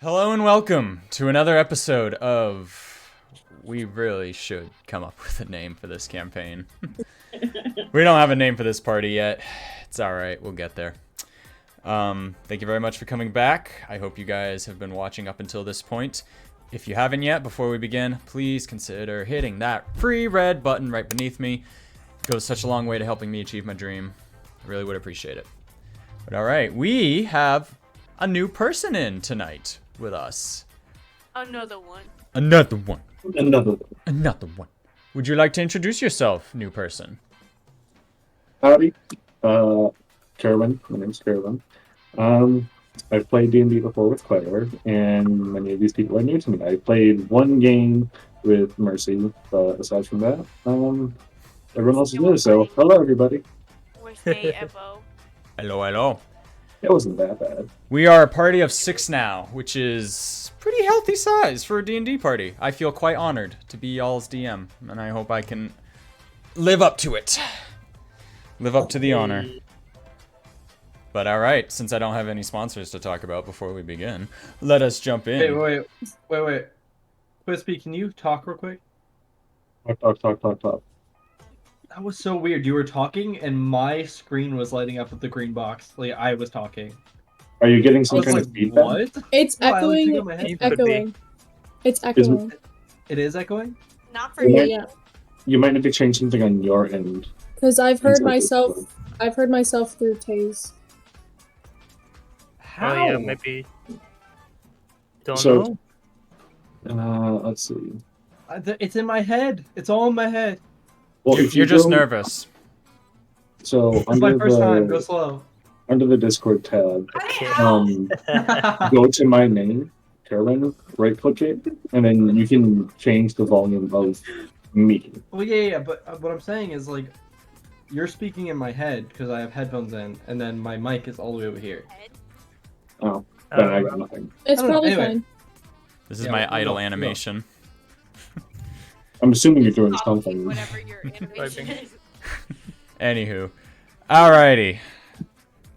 Hello and welcome to another episode of... We really should come up with a name for this campaign. We don't have a name for this party yet. It's alright, we'll get there. Thank you very much for coming back. I hope you guys have been watching up until this point. If you haven't yet, before we begin, please consider hitting that free red button right beneath me. It goes such a long way to helping me achieve my dream. I really would appreciate it. But alright, we have a new person in tonight with us. Another one. Another one. Another one. Another one. Would you like to introduce yourself, new person? Howdy. Kerwin. My name's Kerwin. I've played D&D before with Claire, and many of these people are new to me. I played one game with Mercy, but aside from that, everyone else is new, so hello everybody. With Evo. Hello, hello. It wasn't that bad. We are a party of 6 now, which is pretty healthy size for a D&D party. I feel quite honored to be y'all's DM, and I hope I can live up to it. Live up to the honor. But alright, since I don't have any sponsors to talk about before we begin, let us jump in. Wait. Crispy, can you talk real quick? Talk. That was so weird. You were talking and my screen was lighting up with the green box. Like I was talking. Are you getting I some was kind like, of feedback? what? It's No, I only echoing. took out my It's headphones. echoing. It's echoing. It is echoing? Not for Yeah. me. Yeah, You might need to change something on your end. because I've heard Inside myself. Discord. I've heard myself through Taze. How? Oh yeah, maybe. Don't So- know. Let's see. It's in my head. It's all in my head. Well, if You're you just go- nervous. So It's my under first time. Go the slow. under the Discord tab, I go to my name, Kerwin, right click it, and then you can change the volume of me. Well, yeah. But what I'm saying is like, you're speaking in my head because I have headphones in, and then my mic is all the way over here. Oh, then I got nothing. It's I don't know, probably anyway. fine. This is Yeah, my we idle don't- animation. I'm assuming you're doing Copy something. Whatever your animation is. Anywho. Alrighty.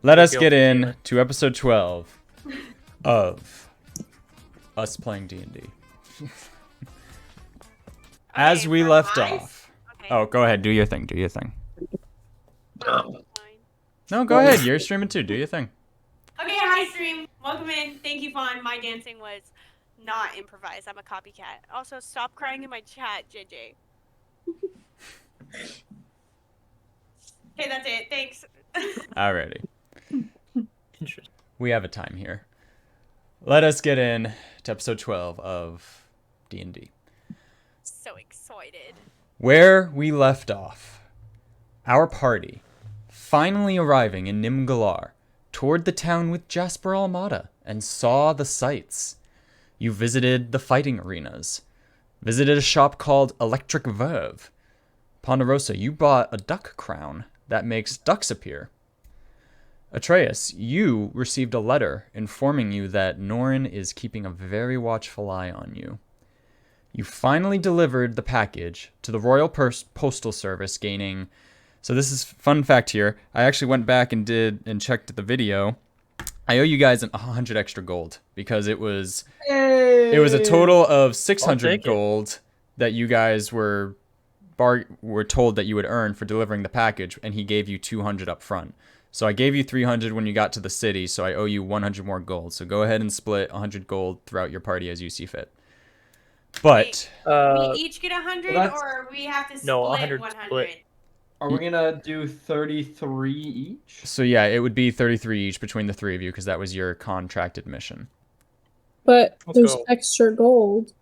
Let us get in Guilty. to episode 12 of us playing D&D. As Okay, we for left my- off. Okay. Oh, go ahead. Do your thing. Do your thing. Fine. No, go ahead. You're streaming too. Do your thing. Okay, hi stream. Welcome in. Thank you, Fawn. My dancing was not improvised. I'm a copycat. Also, stop crying in my chat, JJ. Okay, that's it. Thanks. Alrighty. Interesting. We have a time here. Let us get in to episode 12 of D&D. So excited. Where we left off, our party, finally arriving in Nimgalar, toured the town with Jasper Almada and saw the sights. You visited the fighting arenas, visited a shop called Electric Verve. Ponderosa, you bought a duck crown that makes ducks appear. Atreus, you received a letter informing you that Norin is keeping a very watchful eye on you. You finally delivered the package to the Royal Postal Service, gaining... So this is fun fact here. I actually went back and checked the video. I owe you guys 100 extra gold because it was a total of 600 take it. gold that you guys were told that you would earn for delivering the package, and he gave you 200 up front. So I gave you 300 when you got to the city, so I owe you 100 more gold. So go ahead and split 100 gold throughout your party as you see fit. But we each get 100, well, that's- or we have to split No, 100 100? split. Are we gonna do 33 each? so yeah, it would be 33 each between the three of you because that was your contracted mission. But Let's there's go. extra gold.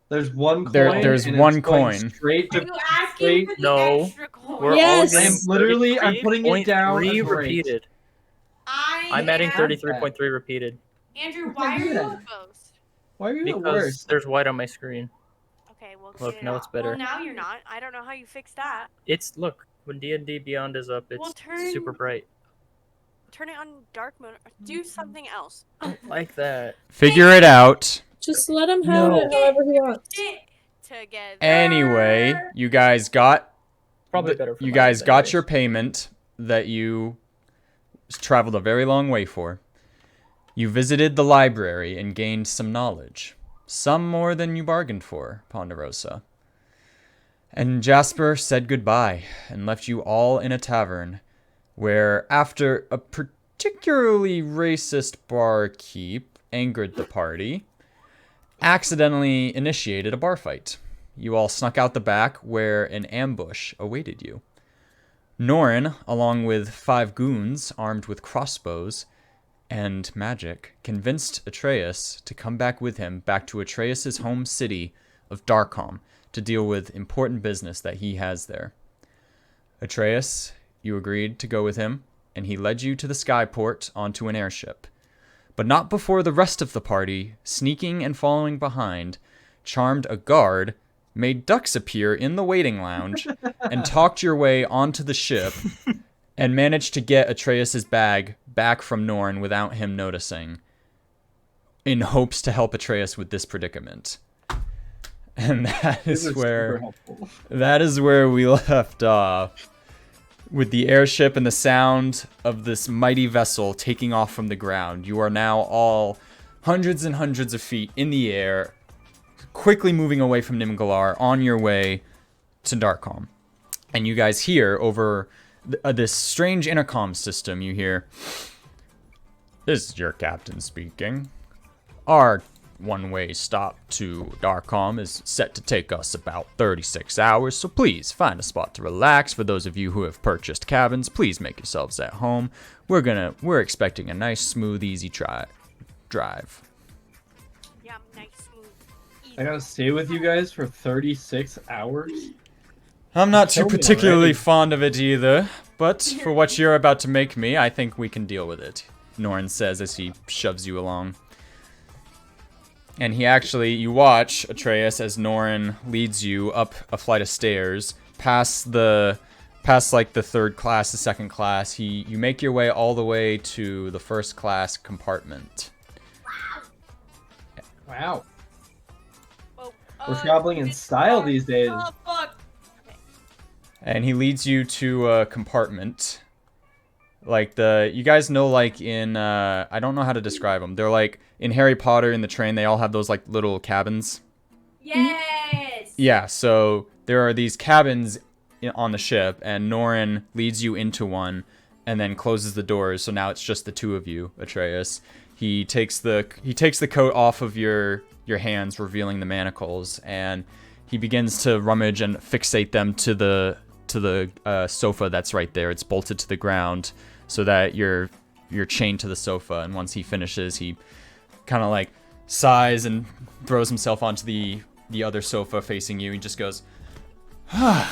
There's one coin. There's and one it's going coin. Straight Are to. you asking Wait, for the no. extra coin? We're Yes. all I am getting literally. I'm putting it down. 33.3 as rate. repeated. I'm I adding am- 33.3 repeated Andrew, why are you the most? Why are you the because worst? there's white on my screen. Okay, well, Look, get it now out. it's better. Well, now you're not. I don't know how you fix that. It's look when D&D Beyond is up, Well, it's turn- super bright. Turn it on dark mode. Or do something else. Like that. Figure it out. Just let him have No. it however he wants. Shit together. Anyway, you guys got Probably better. For you my guys end got anyways. your payment that you traveled a very long way for. You visited the library and gained some knowledge. Some more than you bargained for, Ponderosa. And Jasper said goodbye and left you all in a tavern where, after a particularly racist barkeep angered the party, accidentally initiated a bar fight. You all snuck out the back where an ambush awaited you. Norin, along with 5 goons armed with crossbows and magic, convinced Atreus to come back with him back to Atreus's home city of Darkholm to deal with important business that he has there. Atreus, you agreed to go with him, and he led you to the skyport onto an airship. But not before the rest of the party, sneaking and following behind, charmed a guard, made ducks appear in the waiting lounge, and talked your way onto the ship, and managed to get Atreus's bag back from Norn without him noticing, in hopes to help Atreus with this predicament. And that is where we left off, with the airship and the sound of this mighty vessel taking off from the ground. You are now all hundreds and hundreds of feet in the air, quickly moving away from Nimgalar on your way to Darkholm. And you guys hear over this strange intercom system, you hear, "This is your captain speaking. Our one-way stop to Darkholm is set to take us about 36 hours, so please find a spot to relax. For those of you who have purchased cabins, please make yourselves at home. We're expecting a nice, smooth, easy drive." Yeah, nice, smooth, easy. I gotta stay with you guys for 36 hours? I'm not too Kill me particularly already. fond of it either, but for what you're about to make me, I think we can deal with it, Norn says as he shoves you along. And you watch, Atreus, as Norn leads you up a flight of stairs, past like the third class, the second class. You make your way all the way to the first class compartment. Wow. Oh, We're traveling in style these days. Oh, fuck. And he leads you to a compartment. Like you guys know, like in, I don't know how to describe them. They're like, in Harry Potter in the train, they all have those like little cabins. Yes! Yeah, so there are these cabins on the ship, and Norin leads you into one, and then closes the doors. So now it's just the two of you, Atreus. He takes the coat off of your hands, revealing the manacles, and he begins to rummage and fixate them to the sofa that's right there. It's bolted to the ground so that you're chained to the sofa. And once he finishes, he kind of like sighs and throws himself onto the other sofa facing you. He just goes, "This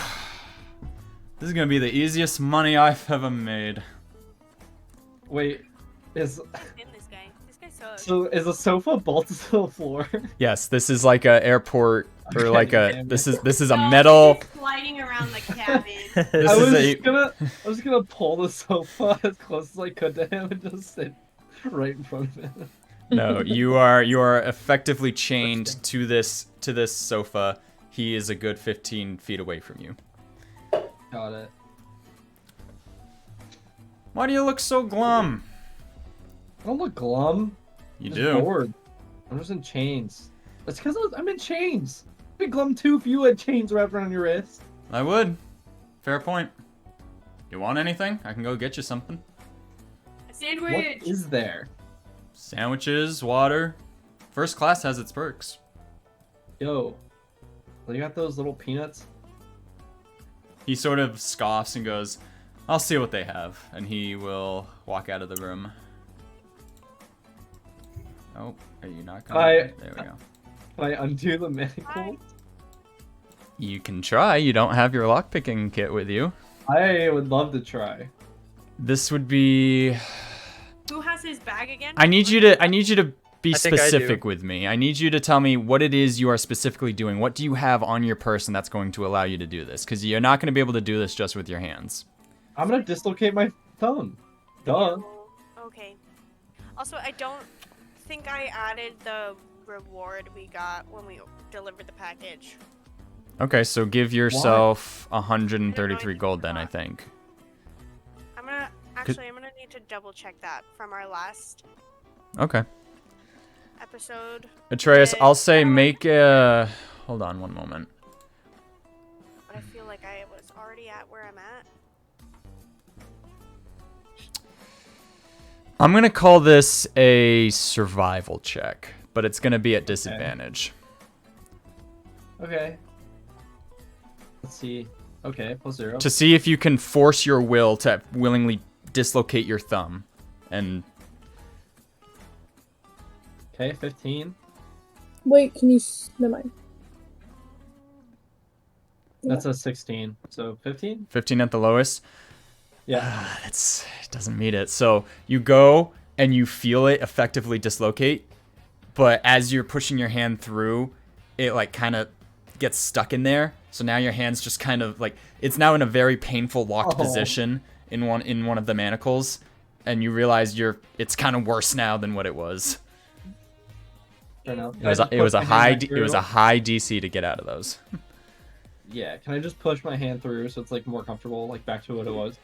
is gonna be the easiest money I've ever made." Wait, is In this guy. This guy sucks. is the sofa bolted to the floor? Yes, this is like a airport or like a Damn it. this is a No, metal. he's sliding around the cabin. This I is was gonna pull the sofa as close as I could to him and just sit right in front of him. No, you are effectively chained to this sofa. He is a good 15 feet away from you. Got it. Why do you look so glum? I don't look glum. You I'm do. just bored. I'm just in chains. That's because I'm in chains. I'd be glum too if you had chains wrapped around your wrist. I would. Fair point. You want anything? I can go get you something. A sandwich! What is there? Sandwiches, water. First class has its perks. Yo, well, you got those little peanuts? He sort of scoffs and goes, "I'll see what they have," and he will walk out of the room. Oh, are you not coming? There we go. Can I undo the manacles? You can try. You don't have your lockpicking kit with you. I would love to try. This would be. Who has his bag again? I need you to be I think I do. specific with me. I need you to tell me what it is you are specifically doing. What do you have on your person that's going to allow you to do this? Because you're not going to be able to do this just with your hands. I'm gonna dislocate my thumb. Duh. Okay. Also, I don't think I added the reward we got when we delivered the package. Okay, so give yourself 133 gold then, I think. I'm gonna need to double check that from our last Okay. episode. Atreus, with I'll say Caroline. make a... Hold on one moment. But I feel like I was already at where I'm at. I'm going to call this a survival check, but it's going to be at disadvantage. Okay. Let's see. Okay, +0. To see if you can force your will to willingly dislocate your thumb. And Okay, 15. Wait, can you? Never mind. That's a 16. So 15? 15 at the lowest. Yeah. It doesn't meet it. So you go and you feel it effectively dislocate, but as you're pushing your hand through, it like kind of gets stuck in there. So now your hand's just kind of like it's now in a very painful locked position in one of the manacles, and you realize it's kind of worse now than what it was. Fair enough. It was a high DC to get out of those. Yeah, can I just push my hand through so it's like more comfortable, like back to what it was?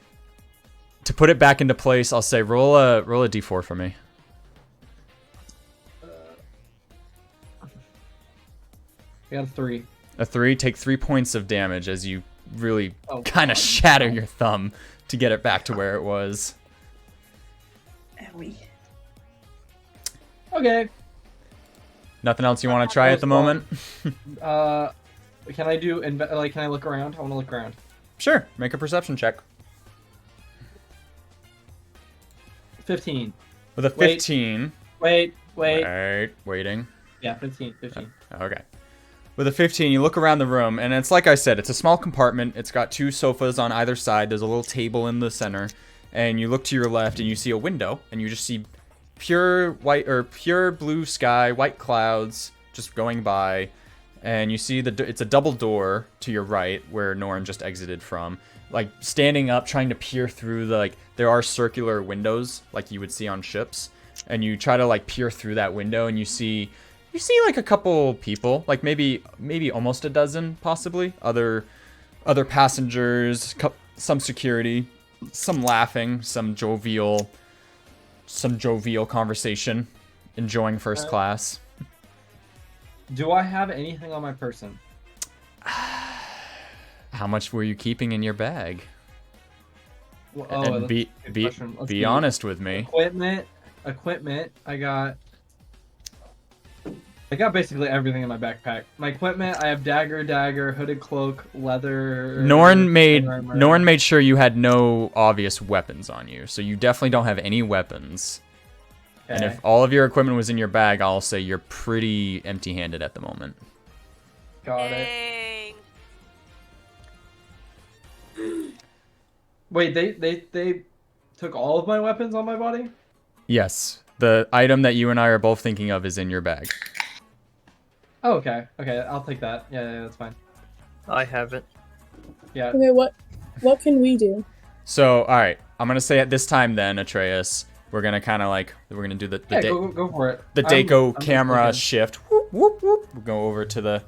To put it back into place, I'll say roll a d4 for me. I got a 3. A 3, take 3 points of damage as you really kind of God. shatter your thumb to get it back to where it was. Okay. Nothing else you want to try at the moment? Can I do can I look around? I want to look around. Sure, make a perception check. 15. With a 15. Waiting. Yeah, 15. Okay. With a 15, you look around the room, and it's like I said, it's a small compartment. It's got 2 sofas on either side. There's a little table in the center, and you look to your left, and you see a window, and you just see pure blue sky, white clouds just going by, and you see it's a double door to your right where Norn just exited from. Like standing up, trying to peer through there are circular windows like you would see on ships, and you try to like peer through that window, and you see like a couple people, like maybe almost a dozen, possibly other passengers, some security, some laughing, some jovial conversation, enjoying first class. Do I have anything on my person? How much were you keeping in your bag? Well, And that's a good question. Let's be see. honest with me. Equipment. I got basically everything in my backpack. My equipment, I have dagger, hooded cloak, leather. Norn made sure you had no obvious weapons on you, so you definitely don't have any weapons. And if all of your equipment was in your bag, I'll say you're pretty empty-handed at the moment. Got it. Dang. Wait, they took all of my weapons on my body? Yes, the item that you and I are both thinking of is in your bag. Oh, okay. Okay, I'll take that. Yeah, that's fine. I haven't. Yeah. Okay, what can we do? So, all right, I'm gonna say at this time then, Atreus, we're gonna kind of like do the Go for it. the I'm Daco just camera looking. shift. Whoop, whoop, whoop. We'll go over to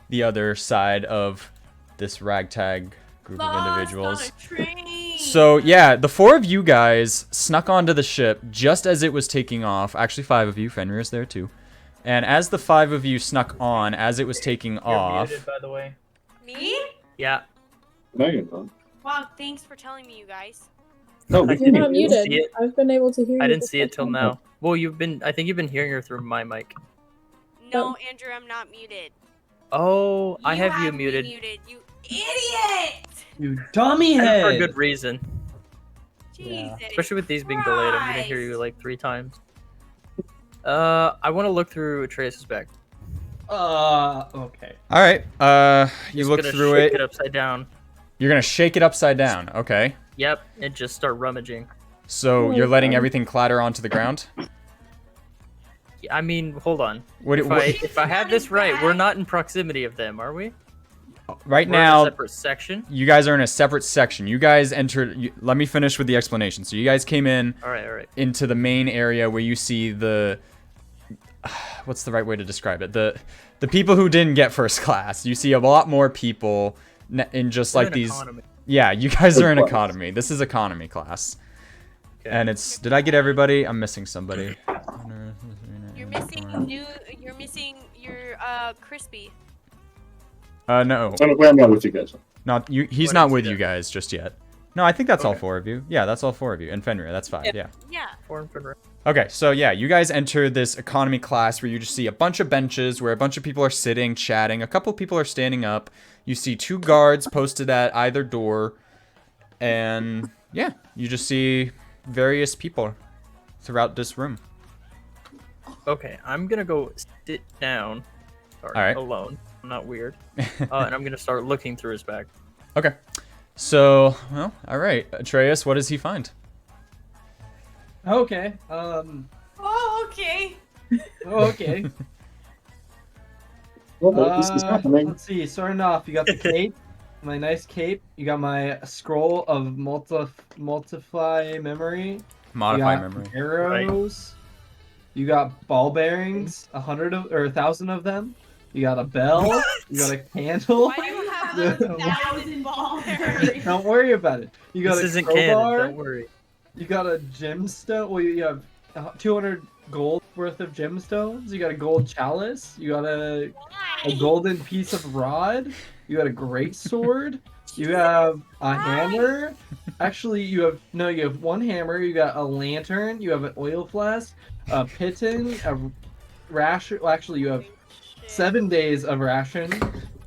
the other side of this ragtag group of individuals. Lost on a train. So yeah, the 4 of you guys snuck onto the ship just as it was taking off. Actually, 5 of you. Fenrir's there too. And as the 5 of you snuck on, as it was taking You're off, muted, by the way. Me? Yeah. No, you're not. Wow, thanks for telling me, you guys. No, we I can You're didn't not hear you. muted. see it. I've been able to hear you. I didn't this see it whole till time. now. Well, I think you've been hearing her through my mic. No, Oh. Andrew, I'm not muted. Oh, I have you me muted. You idiot! You dummy And head. for a good reason. Jesus. Especially with these being delayed, I'm gonna hear you like 3 times. I want to look through Atreus' bag. Okay. all right. You Just look gonna through shake it. it upside down. You're gonna shake it upside down. Okay. Yep, and just start rummaging. So Oh, you're letting okay. everything clatter onto the ground. I mean, hold on. What, If I have this right, we're not in proximity of them, are we? right We're now, in a separate section. you guys are in a separate section. You guys entered. Let me finish with the explanation. So you guys came in All right. into the main area where you see the. What's the right way to describe it? The people who didn't get first class. You see a lot more people in just We're like in these. economy. Yeah, you guys are in class. economy. This is economy class. Okay. And it's. Did I get everybody? I'm missing somebody. You're missing your crispy. No, I'm not with you guys. not you. He's What not is with he you then? guys just yet. No, I think that's all Okay. 4 of you. Yeah, that's all 4 of you. And Fenrir, that's 5. Yeah. Yeah. Foreign Federation. Okay, so yeah, you guys enter this economy class where you just see a bunch of benches where a bunch of people are sitting, chatting. A couple of people are standing up. You see 2 guards posted at either door. And yeah, you just see various people throughout this room. Okay, I'm gonna go sit down. Sorry, All right. alone. I'm not weird. And I'm gonna start looking through his bag. Okay. So, well, all right. Atreus, what does he find? Okay. Oh, okay. Okay. Well, this is happening. Let's see. Starting off, you got the cape, my nice cape. You got my scroll of multiply memory. Modify you got memory. Arrows. You got ball bearings, 1,000 of them. You got a bell. You got a candle. Why do you have 1,000 ball bearings? Don't worry about it. You got This a isn't crowbar. canon. Don't worry. You got a gemstone. Well, you have 200 gold worth of gemstones. You got a gold chalice. You got a golden piece of rod. You got a great sword. You have a hammer. Actually, you have 1 hammer. You got a lantern. You have an oil flask, a piton, a ration. Well, actually, you have 7 days of ration.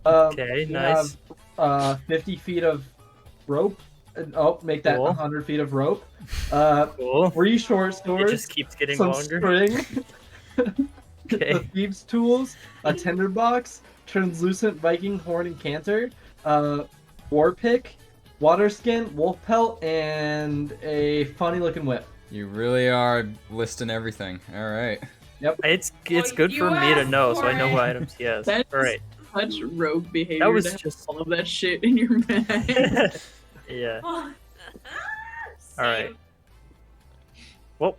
Okay, you nice. have 50 feet of rope. Make that Cool. 100 feet of rope. Cool. 3 short It swords. just keeps getting Some longer. string. Okay. The thieves' tools, a tinderbox, translucent Viking horn and canter, war pick, water skin, wolf pelt, and a funny looking whip. You really are listing everything. All right. It's Well, good you for me to asked know, so for I know it. what items he has. That's All right. such rogue behavior. That was to have just. all of that shit in your bag. Yeah. All Same. right. Well,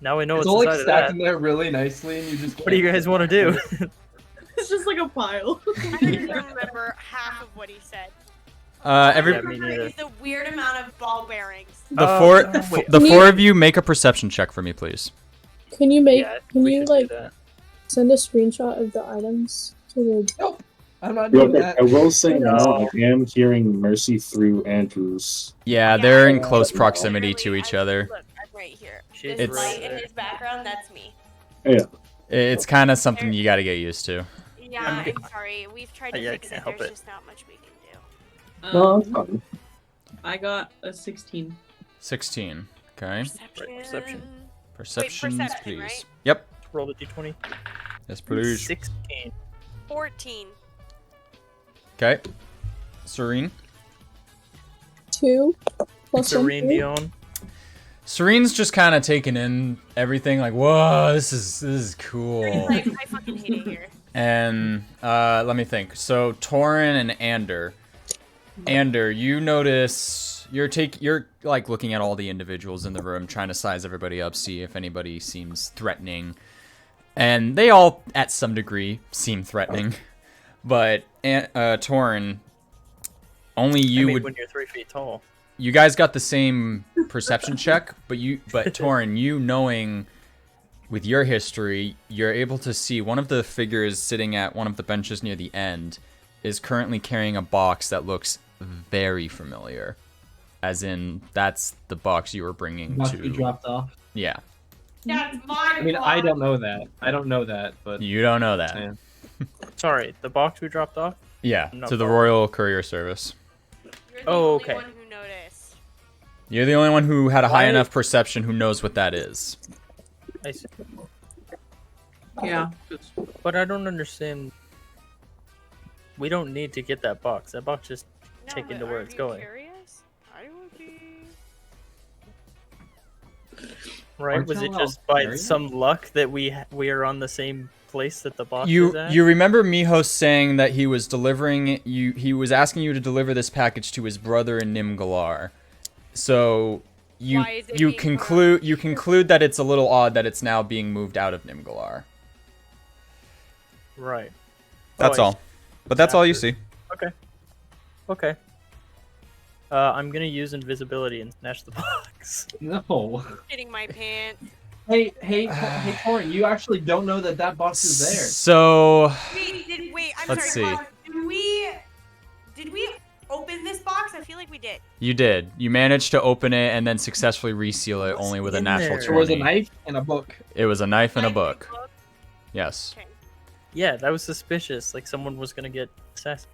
now we know It's what's all like inside of stacked that. in there really nicely, and you just. What do you guys want to do? It's just like a pile. I don't even remember half of what he said. Every Yeah, me neither. It's a weird amount of ball bearings. the Uh, four no, wait. the 4 of you make a perception check for me, please. Can you make? Yeah, can we you should do like that. send a screenshot of the items to the? Nope, I'm not Real doing quick, that. I will say now, No. I am hearing Mercy through Andrew's. Yeah, Yeah, they're in I- close I- proximity to each other. Look, I'm right here. She's This It's- light in his background, that's me. It's kind of something you got to get used to. Yeah, I'm I'm sorry. We've tried to Yeah, I fix can't it. help There's it. just not much we can do. No, it's fine. I got a 16. 16. Okay. Perception. perception. Perceptions, perception, please. right? Yep. Roll the d20. Yes, please. 16. 14. Okay. Serene. 2 plus Serene 1. Dion. Serene's just kind of taking in everything, like, whoa, this is cool. Like, I fucking hate it here. And let me think. So Torin and Ander, you notice you're like looking at all the individuals in the room, trying to size everybody up, see if anybody seems threatening. And they all, at some degree, seem threatening. But Torin, only you would. When you're 3 feet tall. You guys got the same perception check, but Torin, you knowing with your history, you're able to see one of the figures sitting at one of the benches near the end is currently carrying a box that looks very familiar. As in, that's the box you were bringing Must to. be dropped off. Yeah, That's my I mean, I don't know that. I don't know that, but you don't know that. Yeah. Sorry, the box we dropped off? Yeah, No to the problem. Royal Courier Service. You're the Oh, only okay. one who noticed. You're the only one who had a high Why- enough perception who knows what that is. I see. Yeah. But I don't understand. We don't need to get that box. That box just No, take but into where are it's you going. Curious? I would be. Right? Aren't Was it y'all just by married? some luck that we are on the same place that the box is You at? you remember Miho saying that he was delivering you he was asking you to deliver this package to his brother in Nimgalar. So you Why is it you being conclude that it's a little odd that it's now being moved out of Nimgalar. Right. That's Oh, I all. But that's all you see. Okay. I'm gonna use invisibility and snatch the box. no. Getting my pants. Hey, Torin, you actually don't know that box is there. So Wait, I'm Let's sorry. see. Did we open this box? I feel like we did. you did. You managed to open it and then successfully reseal it What's only with a in natural there? There was a 20. knife and a book. It was a knife and a Knife book. book? Yes. Okay. Yeah, that was suspicious. Like someone was gonna get assassin.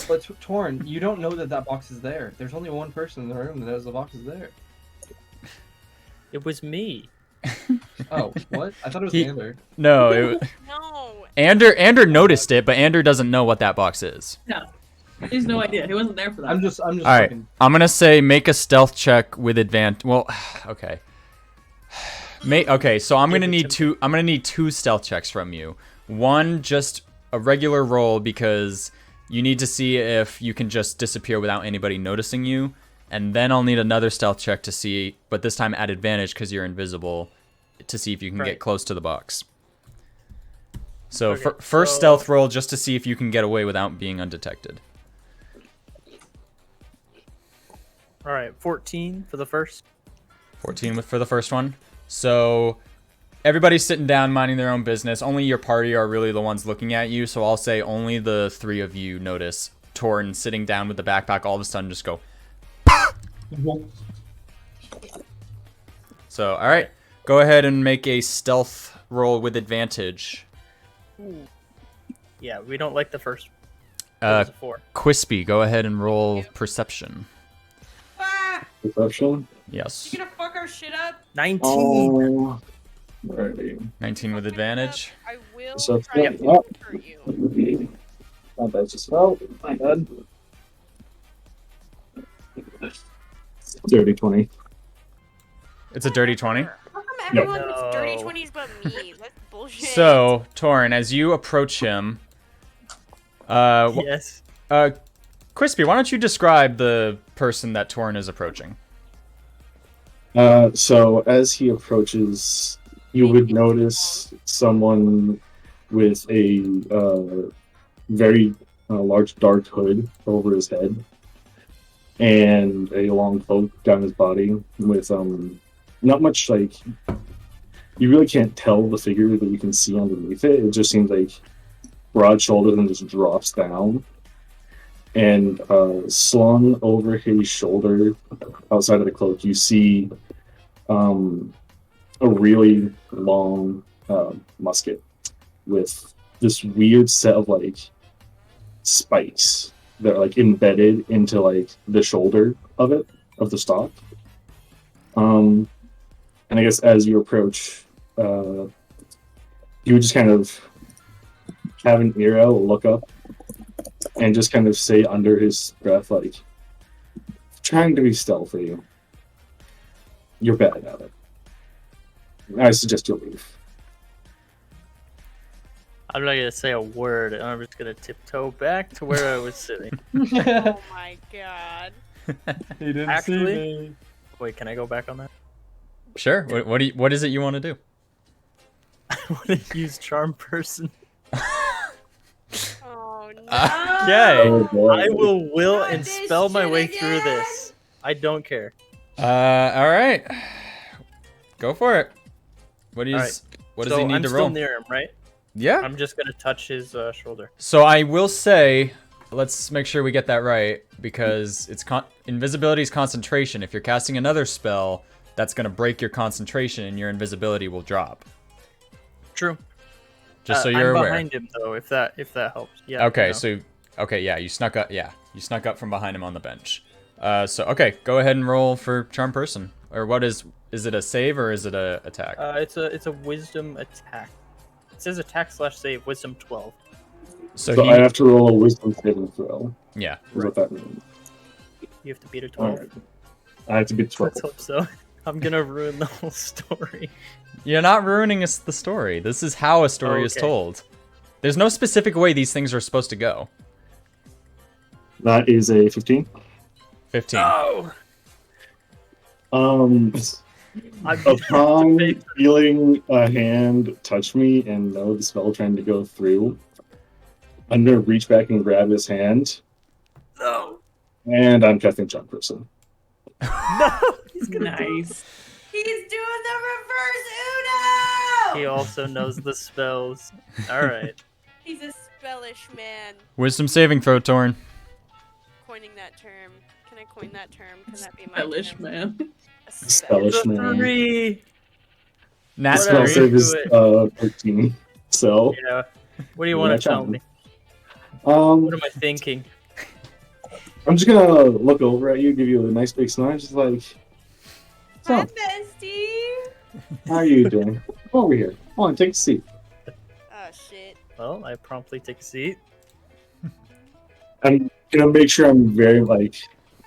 But Torin, you don't know that box is there. There's only one person in the room that knows the box is there. It was me. Oh, what? I thought it was He- Ander. No, No. Ander noticed it, but Ander doesn't know what that box is. No. He has no idea. He wasn't there for that. I'm just All right, fucking. I'm gonna say make a stealth check with advantage. Well, okay. Okay, so I'm gonna need two. I'm gonna need 2 stealth checks from you. One just a regular roll because you need to see if you can just disappear without anybody noticing you, and then I'll need another stealth check to see, but this time at advantage because you're invisible, to see if you can Right. get close to the box. So Okay, first so- stealth roll just to see if you can get away without being undetected. All right, 14 for the first. 14 for the first one. So everybody's sitting down minding their own business. Only your party are really the ones looking at you. So I'll say only the 3 of you notice Torn sitting down with the backpack all of a sudden just go. So, all right. Go ahead and make a stealth roll with advantage. Yeah, we don't like the first. That was a 4. Quispy, go ahead and roll perception. Ah, Perception. Yes. you gonna fuck our shit up? 19. Oh, alrighty. 19 with advantage. I will So, try yeah, to hurt you. Not bad, just fell. My bad. Dirty 20. It's a dirty 20. How come everyone gets dirty No. 20s but me? That's bullshit. So, Torn, as you approach him, Yes. Crispy, why don't you describe the person that Torn is approaching? So as he approaches, you would notice someone with a very large dark hood over his head and a long cloak down his body with not much, like, you really can't tell the figure that you can see underneath it. It just seems like broad shoulders and just drops down. And slung over his shoulder outside of the cloak, you see a really long musket with this weird set of like spikes that are like embedded into like the shoulder of it, of the stock. And I guess as you approach, you would just kind of have an ear out, look up, and just kind of say under his breath, like, trying to be stealthy. You're bad at it. I suggest you leave. I'm not gonna say a word. I'm just gonna tiptoe back to where I was sitting. Oh my god. He didn't Actually- see me. Wait, can I go back on that? Sure. What is it you want to do? I want to use charm person. Oh no. Okay. Oh, boy. I will Not and this spell my shit way through again. this. I don't care. All right. Go for it. What All does right. he need I'm to still roll? near him, right? Yeah. I'm just gonna touch his shoulder. So I will say, let's make sure we get that right because it's invisibility is concentration. If you're casting another spell, that's gonna break your concentration and your invisibility will drop. True. Just so you're I'm aware. behind him though, if that helps. Yeah. Okay, no. so yeah, you snuck up. Yeah, you snuck up from behind him on the bench. So okay, go ahead and roll for charm person. Or what is it a save or is it a attack? It's a wisdom attack. It says attack/save, wisdom 12. So So he, I have to roll a wisdom saving throw. yeah. Is what that means. You have to beat a 12. Alright. I have to be 12. Let's hope so. I'm gonna ruin the whole story. You're not ruining us the story. This is how a story is Okay. told. There's no specific way these things are supposed to go. That is a 15. 15. Oh! Upon feeling a hand touch me and know the spell trying to go through, I'm gonna reach back and grab his hand, No! and I'm casting charm person. No! He's gonna Nice. He's doing the reverse He also knows the spells. All right. He's a spellish man. Wisdom saving throw, Torn. Coining that term. Can I coin that term? Can that be my Hellish term? man. A Spellish The man. 3. Nat The spell Whatever, save do is it. 13. So, Yeah. What do you Yeah, want to tell challenge. me? What um, am I thinking? I'm just gonna look over at you, give you a nice big smile, just like, Hi, so, bestie. how are you doing? Come over here. Come on, take a seat. Oh shit. Well, I promptly take a seat. I'm gonna make sure I'm very, like,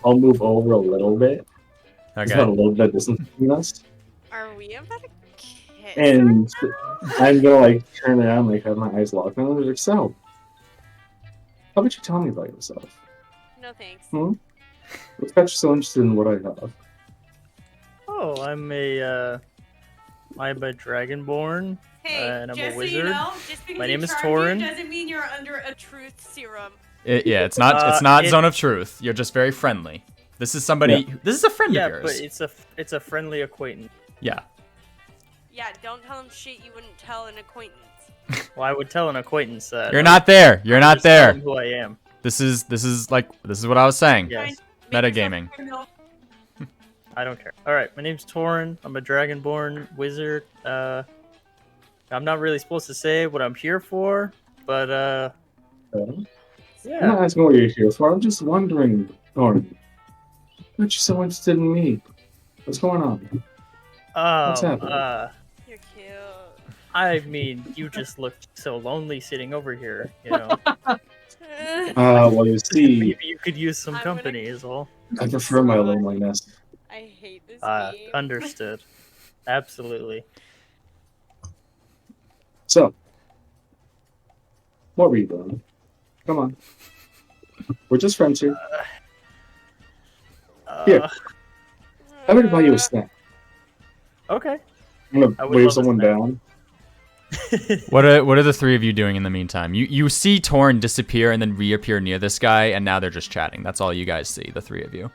I'll move over a little bit. Just have a Okay. little bit of distance between us. Are we about to kiss? And I'm gonna, like, turn around, like, have my eyes locked on them. Like, so, how about you tell me about yourself? No thanks. What's got you so interested in what I have? Oh, I'm a dragonborn. Hey, And I'm a just so you wizard. know, just because My name he is charmed you Torin. doesn't mean you're under a truth serum. Yeah, it's not it- zone of truth. You're just very friendly. This is somebody. This is a friend Yeah, of but yours. it's a friendly acquaintance. Yeah. Yeah, don't tell him shit you wouldn't tell an acquaintance. Well, I would tell an acquaintance that. You're not there. You're not just tell there. him who I am. This is what I was saying. Yes. Make yourself Metagaming. criminal. I don't care. All right, my name's Torin. I'm a dragonborn wizard. I'm not really supposed to say what I'm here for, but I'm yeah. not asking what you're here for. I'm just wondering, Thorn. Why aren't you so interested in me? What's going on? What's happening? You're cute. I mean, you just look so lonely sitting over here. You know, Well, you see, maybe you could use some I'm gonna- company, is all. I prefer my loneliness. I hate this game. Understood. Absolutely. So, what were you doing? Come on. We're just friends here. Here. I'm gonna buy you a snack. Okay. I'm gonna I would wave love a someone snack. down. What are the three of you doing in the meantime? You see Torn disappear and then reappear near this guy, and now they're just chatting. That's all you guys see, the three of you.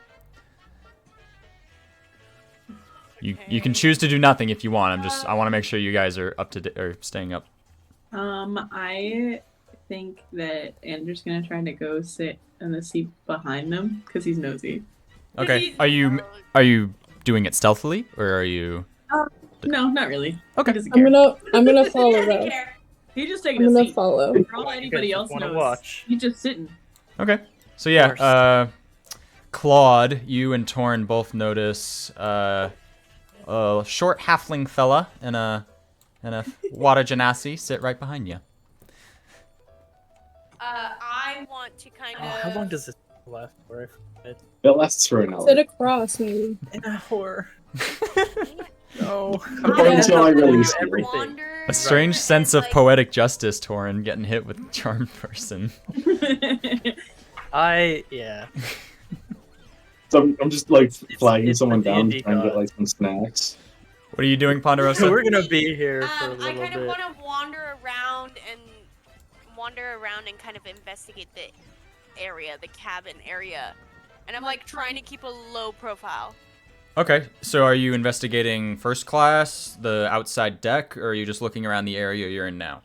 You can choose to do nothing if you want. I want to make sure you guys are up to or staying up. I think that Andrew's gonna try to go sit in the seat behind them because he's nosy. Okay. Are you doing it stealthily or are you? No, not really. Okay. He doesn't care. I'm gonna He follow doesn't though. care. He's just taking I'm a gonna seat. follow. For all You anybody guys else just wanna knows, watch. he's just sitting. Okay. So yeah, Course. Claude, you and Torn both notice a short halfling fella and a water genasi sit right behind you. I want to kind of. How long does this last for? It lasts for an hour. Sit across, maybe. An hour. No. Until I release you. everything. A strange sense of poetic justice, Torn, getting hit with charmed person. Yeah. So I'm just like flagging it's someone the down, D&D trying to get god. like some snacks. What are you doing, Ponderosa? So we're gonna be here for a I little kind of bit. want to wander around and kind of investigate the area, the cabin area, and I'm like trying to keep a low profile. Okay, so are you investigating first class, the outside deck, or are you just looking around the area you're in now?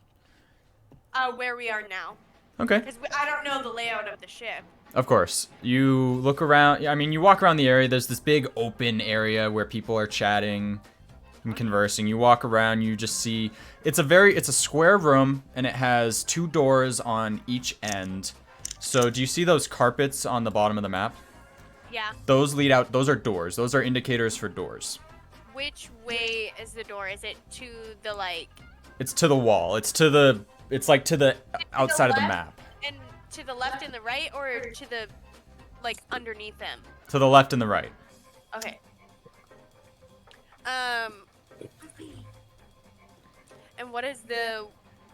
Where we are now, Okay. because I don't know the layout of the ship. Of course. You look around, I mean, you walk around the area, there's this big open area where people are chatting and conversing. You walk around, you just see, it's a square room, and it has 2 doors on each end. So do you see those carpets on the bottom of the map? Yeah. Those lead out, those are doors. Those are indicators for doors. Which way is the door? Is it to the like? It's to the wall. It's like to the outside of the left? map. And to the left and the right, or to the like underneath them? To the left and the right. Okay. And what is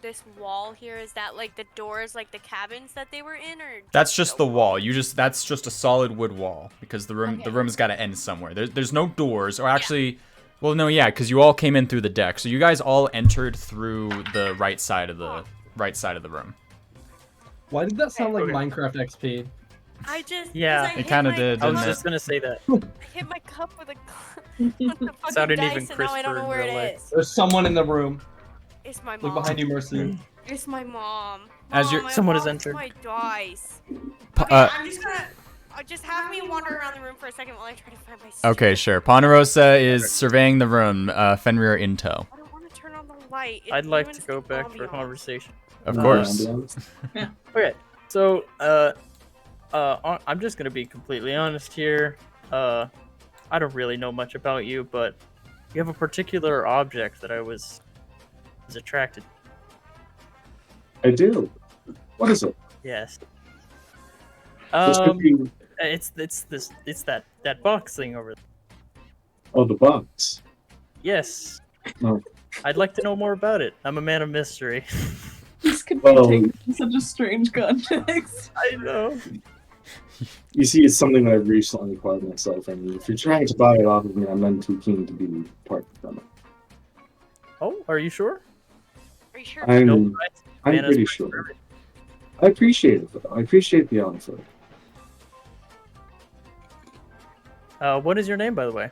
this wall here? Is that like the doors, like the cabins that they were in, or? That's just the wall. That's just a solid wood wall because the Okay. room's got to end somewhere. There's no doors, or actually, well, no, yeah, because you all came in through the deck, so you guys all entered through the right side of the room. Why did that sound like Okay. Minecraft XP? I just Yeah, because I it hit kinda my- did, I was didn't it? just gonna say that. I hit my cup with a with the fucking Sounded dice, even and now I don't crisper know in where real it life. is. There's someone in the room. It's my Look mom. behind you, Mercy. It's my mom. As you're- Mom, I Someone has lost entered. my dice. Pa- Okay, uh, I'm just gonna. Just have me wander around the room for a second while I try to find my. Okay, stupid- sure. Ponderosa is surveying the room. Fenrir in tow. I don't want to turn on the light. It I'd like to ruins go the back for a ambiance. conversation. Of Uh, course. ambiance. Okay, so I'm just gonna be completely honest here. I don't really know much about you, but you have a particular object that I was attracted. I do. What is it? Yes. This could be. It's that box thing over there. Oh, the box. Yes. Oh. I'd like to know more about it. I'm a man of mystery. This could Well- be taken in such a strange context. I know. You see, it's something that I've recently acquired myself, and if you're trying to buy it off of me, I'm none too keen to be part of it. Oh, are you sure? Are you sure? I'm, No price. I'm Man is pretty price for sure. everything. I appreciate it, though. I appreciate the offer. What is your name, by the way?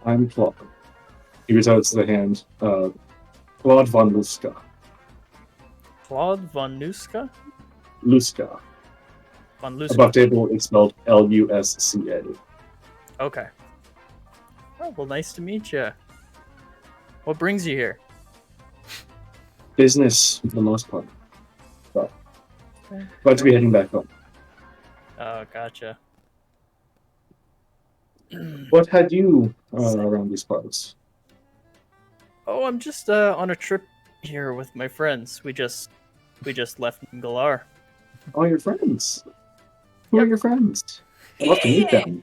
I'm Claude. He reaches out the hand. Claude von Luska. Claude von Nuska? Luska. Von Luska. Above table, it's spelled Lusca. Okay. Oh, well, nice to meet you. What brings you here? Business, for the most part. But, Okay. about to be heading back home. Oh, gotcha. What had you around these parts? Oh, I'm just on a trip here with my friends. We just left Galar. Oh, your friends. Who are your friends? I'd love to meet them.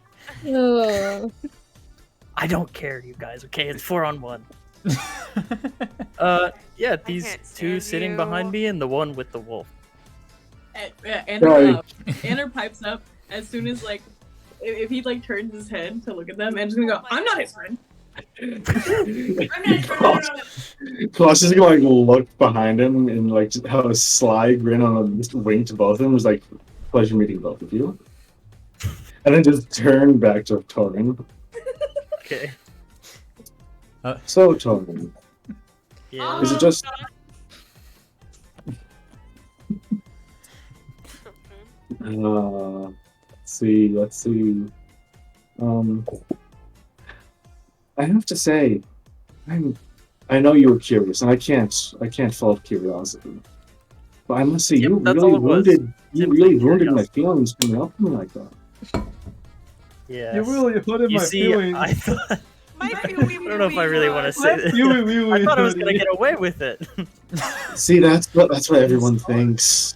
I don't care, you guys. Okay, it's 4-on-1. Yeah, these can't two stand sitting you. behind me and the one with the wolf. Andrew pipes up as soon as like if he like turns his head to look at them, Andrew's gonna go, "I'm not his friend." Klaus is going to look behind him and like just have a sly grin on a wink to both of them. Was like, "Pleasure meeting both of you," and then just turn back to Torin. Okay. So Torin, Yeah. is it just? Let's see. I have to say, I know you were curious, and I can't fault curiosity. But I must say, Yep, you that's really all it was. wounded. You Simply really wounded my curiosity. feelings coming up to me like that. Yes. You really hooded You my see, feelings. I thought. My I don't know if I really want to say this. I thought I was gonna get away with it. See, that's what everyone thinks,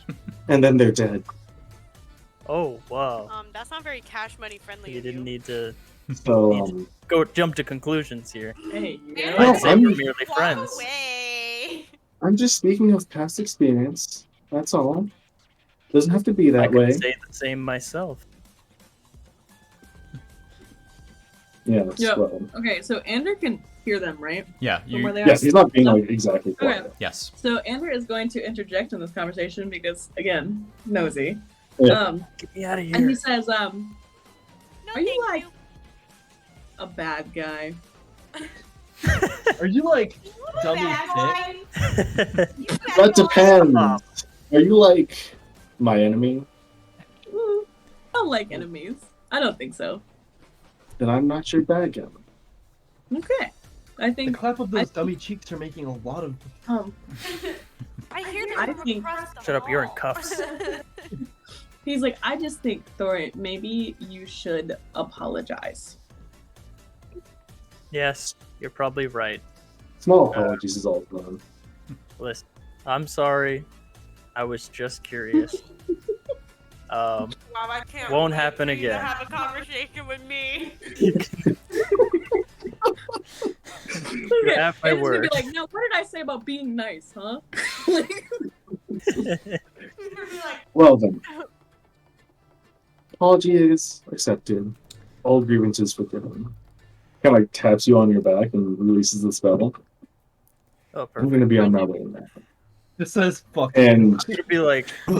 and then they're dead. Oh wow! That's not very cash money friendly. You of didn't need to So jump to conclusions here. Hey, you Andrew, know? No, I'd say I'm- we're merely walk friends. away. I'm just speaking of past experience. That's all. Doesn't have to be I that could way. say the same myself. Yes. Yeah. Well, Okay, so Andrew can hear them, right? Yeah, From where you. they are. yes, he's not being like exactly Okay. quiet. Yes. So Andrew is going to interject in this conversation because, again, nosy. Yeah. Get me out of And here. he says, No, Are you thank like- you. a bad guy. Are you like You a double bad thick? boy. You bad That boy. depends. Are you like my enemy? I don't like enemies. I don't think so. Then I'm not your bad guy. Okay. I The think, clap of those dummy cheeks are making a lot of. I hear I them from think- across the Shut up, you're in hall. cuffs. he's like, I just think, Thor, maybe you should apologize. Yes, you're probably right. Small apologies is all done. Listen, I'm sorry. I was just curious. Wow, I can't Won't wait happen for you to again. have a conversation with me. Okay. have my Andrew's gonna word. be like, now what did I say about being nice, huh? Like, Well then. Apology is accepted. All grievances forgiven. Kind of like taps you on your back and releases the spell. Oh, I'm perfect. gonna be on my way now. This says fuck. And It's gonna be like, and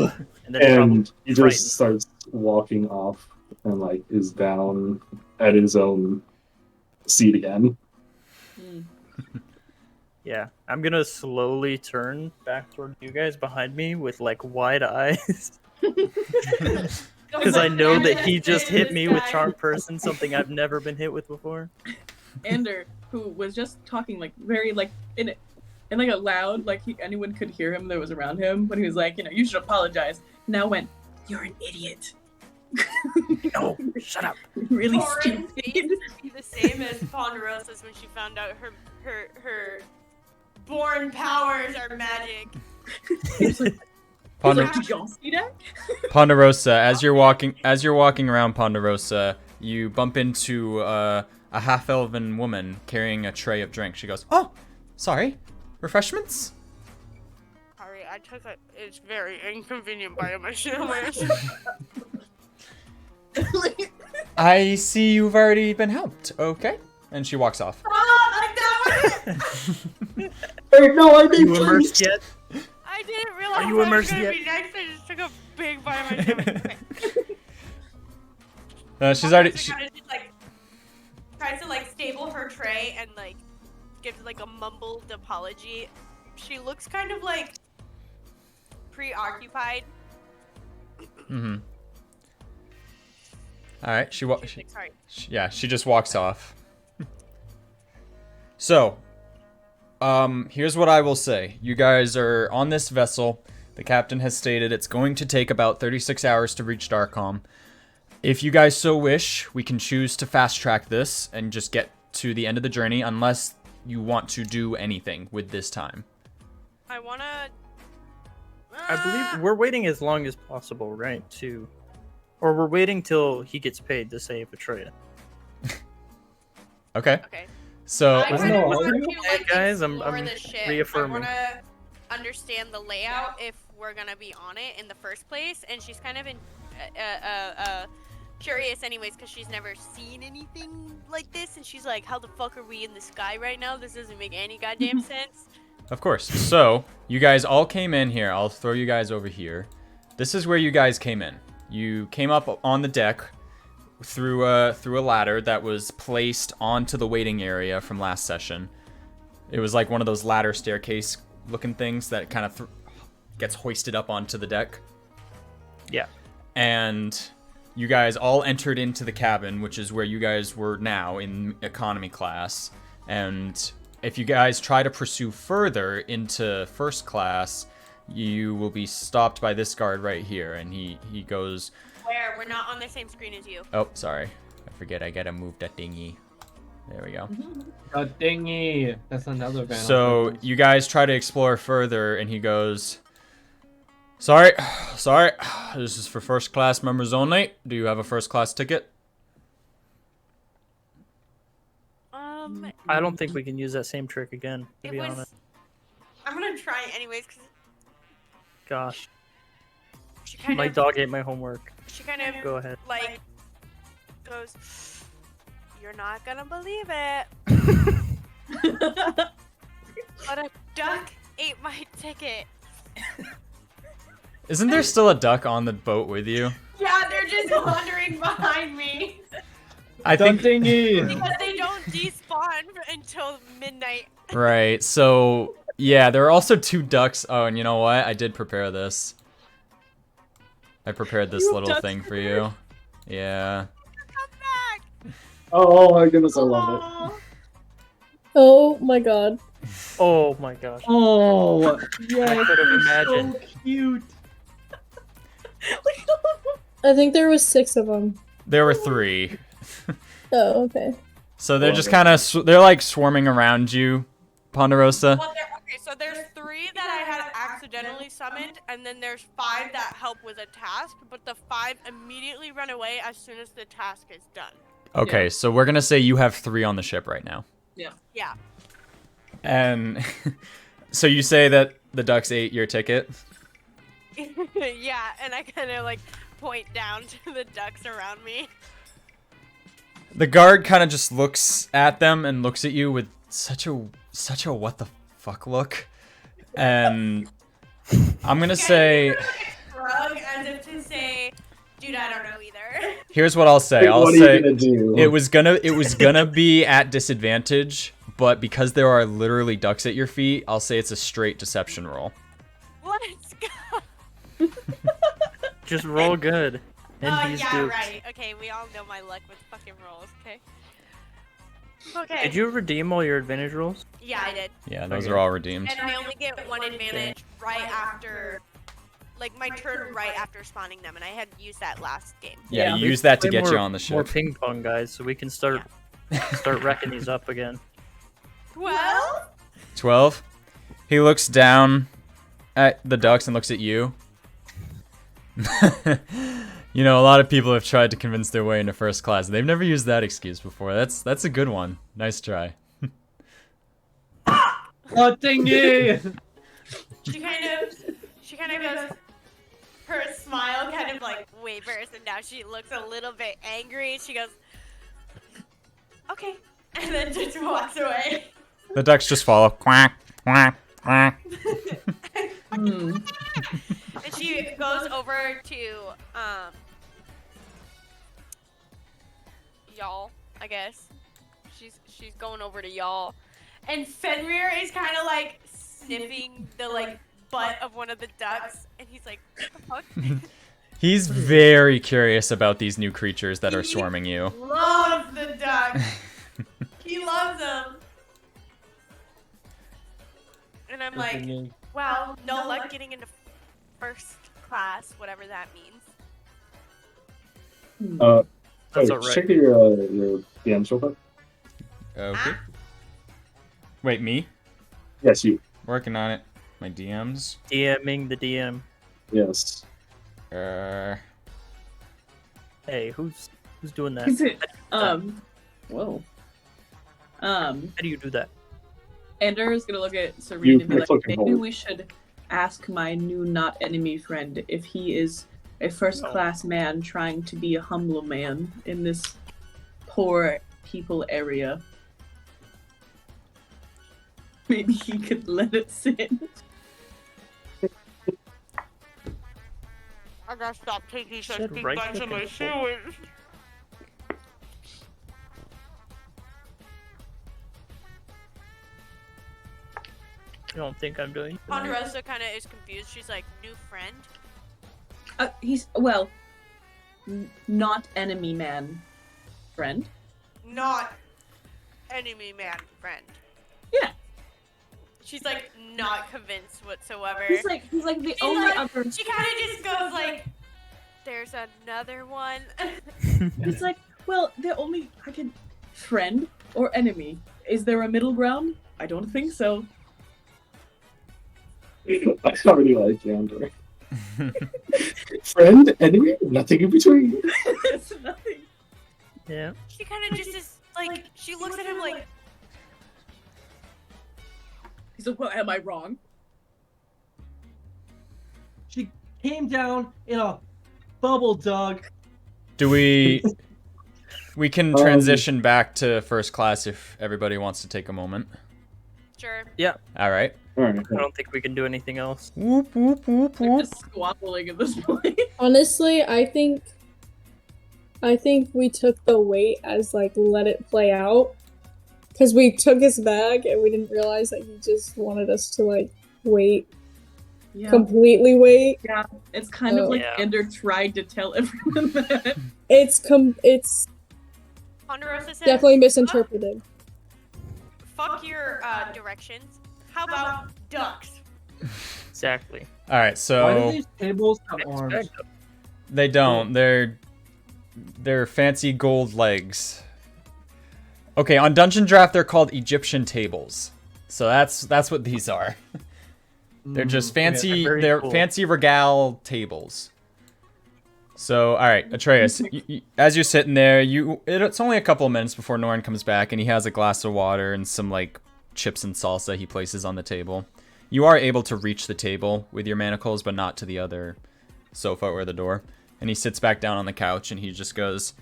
then probably and he frightened. just starts walking off and like is down at his own seat again. hmm. Yeah, I'm gonna slowly turn back toward you guys behind me with like wide eyes. Because I know that he just hit me with Charm Person, something I've never been hit with before. Ander, who was just talking like very like in like a loud, like anyone could hear him that was around him, but he was like, you should apologize. Now went, you're an idiot. No, shut up. Really Lauren's face stupid. would be the same as Ponderosa's when she found out her born powers are magic. He's like, Ponder- did y'all see that? Ponderosa, as you're walking around Ponderosa, you bump into a half-elven woman carrying a tray of drinks. She goes, "Oh, sorry, refreshments?" Sorry, I took it. It's very inconvenient by myself. I see you've already been helped. Okay, and she walks off. Hey, no, I Are you immersed yet? I didn't realize Are you that was immersed gonna yet? be nice. I just took a big bite of my stomach. She's already. She kind of just like tries to like stable her tray and like gives like a mumbled apology. She looks kind of like preoccupied. Mm-hmm. All right, She's like, sorry. she just walks off. So, here's what I will say. You guys are on this vessel. The captain has stated it's going to take about 36 hours to reach Darkholm. If you guys so wish, we can choose to fast track this and just get to the end of the journey, unless you want to do anything with this time. I wanna. I believe we're waiting as long as possible, right? Or we're waiting till he gets paid to save Atreya. Okay. Okay. So, I kind No, of want are to you? like Guys, I'm explore the ship. reaffirming. I want to understand the layout if we're gonna be on it in the first place, and she's kind of curious anyways because she's never seen anything like this, and she's like, "How the fuck are we in the sky right now? This doesn't make any goddamn sense." of course. So, you guys all came in here. I'll throw you guys over here. This is where you guys came in. You came up on the deck through a ladder that was placed onto the waiting area from last session. It was like one of those ladder staircase looking things that kind of gets hoisted up onto the deck. Yeah. And you guys all entered into the cabin, which is where you guys were now in economy class. And if you guys try to pursue further into first class, you will be stopped by this guard right here. And he goes, Where? We're not on the same screen as you. oh, sorry. I forget, I gotta move that thingy. There we go. A dingy. That's another van. So you guys try to explore further, and he goes, sorry, this is for first class members only. Do you have a first class ticket? I don't think we can use that same trick again, to It be was. honest. I'm gonna try it anyways because Gosh, she kind my of. dog ate my homework. She kind of Go ahead. like goes. You're not gonna believe it, but a duck ate my ticket. Isn't there still a duck on the boat with you? Yeah, they're just wandering behind me I think, dingy. because they don't despawn until midnight. right, so, yeah, there are also two ducks. Oh, and you know what? I did prepare this. I prepared this You little ducks thing for you. Yeah. Come back. Oh my goodness, I love it. Oh my god. Oh my gosh. Oh, I yes. could have imagined. So cute. I think there was 6 of them. There were 3. Oh, okay. So they're just kind of, they're like swarming around you, Ponderosa. Well, okay, so there's 3 that I had accidentally summoned, and then there's 5 that help with a task, but the 5 immediately run away as soon as the task is done. Okay, Yeah. so we're gonna say you have 3 on the ship right now. Yeah. And so you say that the ducks ate your ticket? Yeah, and I kind of like point down to the ducks around me. The guard kind of just looks at them and looks at you with such a what the fuck look. And I'm gonna say, Shrug as if to say, dude, I don't know either. here's what I'll say. Hey, I'll what say are you gonna do? it was gonna be at disadvantage, but because there are literally ducks at your feet, I'll say it's a straight deception roll. Let's go. Just roll good. And Oh he's yeah, duped. right. Okay, we all know my luck with fucking rolls. Okay. Okay. Did you redeem all your advantage rolls? Yeah, I did. Yeah, those Okay. are all redeemed. And I only get one advantage right after, like my turn right after spawning them, and I had used that last game. Yeah, Yeah. you use that to Play get you more- on the More ship. ping pong, guys, so we can start wrecking these up again. 12. 12. He looks down at the ducks and looks at you. You know, a lot of people have tried to convince their way into first class. They've never used that excuse before. That's a good one. Nice try. Oh, dingy! She kind of goes. Her smile kind of like wavers, and now she looks a little bit angry. She goes, "Okay," and then just walks away. The ducks just follow. Quack, quack, quack. Hmm. And she goes over to y'all, I guess. She's going over to y'all. And Fenrir is kind of like sniffing the like butt of one of the ducks, and he's like, "What the fuck?" He's very curious about these new creatures that are swarming you. Loves the duck. He loves them. And I'm like, Dingy. well, no luck getting into first class, whatever that means. That's Sorry, alright. check your DMs real quick. Okay. Wait, me? Yes, you. Working on it. My DMs. DMing the DM. Yes. Hey, who's doing that? Is it? Whoa. How do you do that? Ender is gonna look at Serene and be like, fucking maybe hold. we should ask my new not enemy friend if he is a first class man trying to be a humble man in this poor people area. Maybe he could let it sit. I gotta stop taking such Said big right bites of my click and shoes. You don't think I'm doing it? Ponderosa kind of is confused. She's like, new friend? He's, well, not enemy man friend. Not enemy man friend. Yeah. She's like not convinced whatsoever. He's like the She's only like- other. She kind of just goes like, there's another one. He's like, well, the only I can friend or enemy. Is there a middle ground? I don't think so. I already like Yander. Friend, enemy, nothing in between. It's nothing. Yeah. She kind of just is like, she looks at him like, He's like, well, am I wrong? She came down in a bubble, Doug. Do we can transition back to first class if everybody wants to take a moment. sure. All right. Alright. I don't think we can do anything else. Whoop whoop whoop They're whoop. just squabbling at this point. Honestly, I think we took the wait as like let it play out, because we took his bag and we didn't realize that he just wanted us to like wait, Yeah. completely wait. Yeah. It's kind of like Yeah. Ender tried to tell everyone that. It's Ponderosa says, definitely misinterpreted. fuck your directions. How about ducks? Exactly. All right. Why do So these tables have arms? Expect them. they don't. They're fancy gold legs. Okay, on Dungeon Draft they're called Egyptian tables. So that's what these are. They're just fancy. Very They're cool. fancy regale tables. So, all right, Atreus, as you're sitting there, it's only a couple of minutes before Norn comes back, and he has a glass of water and some like chips and salsa he places on the table. You are able to reach the table with your manacles, but not to the other sofa or the door. And he sits back down on the couch, and he just goes,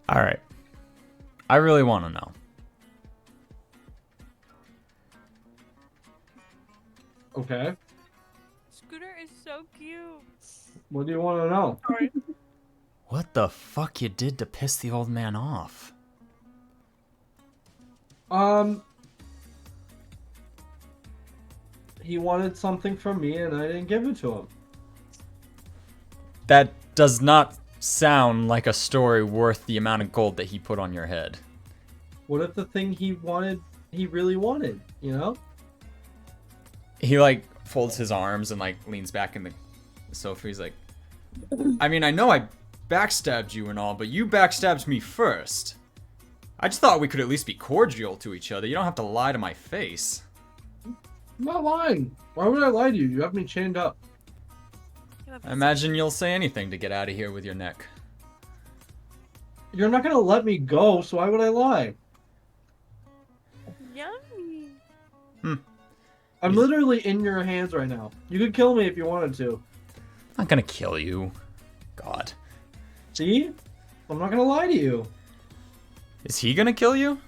"All right, I really want to know. Okay. Scooter is so cute. What do you want to know? What the fuck you did to piss the old man off?" He wanted something from me and I didn't give it to him. That does not sound like a story worth the amount of gold that he put on your head. What if the thing he wanted, he really wanted, you know? He like folds his arms and like leans back in the sofa. He's like, I mean, I know I backstabbed you and all, but you backstabbed me first. I just thought we could at least be cordial to each other. You don't have to lie to my face. I'm not lying. Why would I lie to you? You have me chained up. I imagine you'll say anything to get out of here with your neck. You're not gonna let me go, so why would I lie? Yummy. I'm literally in your hands right now. You could kill me if you wanted to. I'm not gonna kill you. God. See? I'm not gonna lie to you. Is he gonna kill you?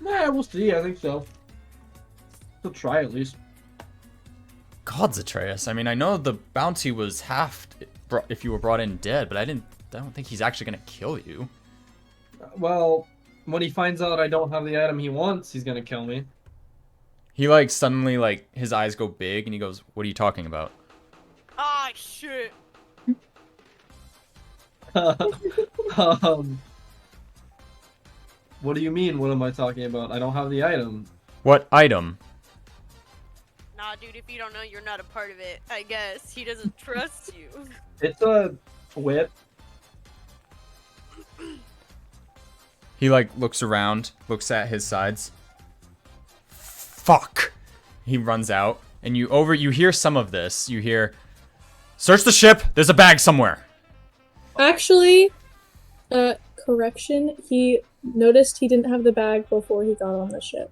Nah, we'll see. I think so. We'll try at least. Gods, Atreus. I mean, I know the bounty was halved if you were brought in dead, but I don't think he's actually gonna kill you. Well, when he finds out I don't have the item he wants, he's gonna kill me. He like suddenly like his eyes go big and he goes, "What are you talking about?" Ah, shit. What do you mean? What am I talking about? I don't have the item. What item? Nah, dude, if you don't know, you're not a part of it, I guess. He doesn't trust you. It's a whip. He like looks around, looks at his sides. Fuck. He runs out and you hear some of this. You hear, "Search the ship. There's a bag somewhere." Actually, correction. He noticed he didn't have the bag before he got on the ship.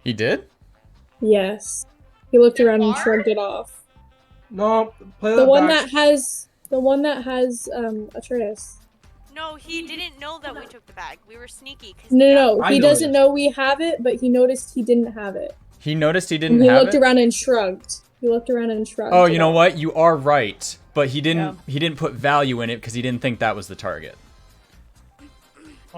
He did? Yes. He looked around and shrugged it off. No, play The that one back. that has Atreus. No, he didn't know that we took the bag. We were sneaky. No, I he doesn't noticed. know we have it, but he noticed he didn't have it. He noticed he And didn't he have looked it? around and shrugged. He looked around and shrugged. Oh, it you know off. what? You are right. But he didn't put value in it because he didn't think that was the target.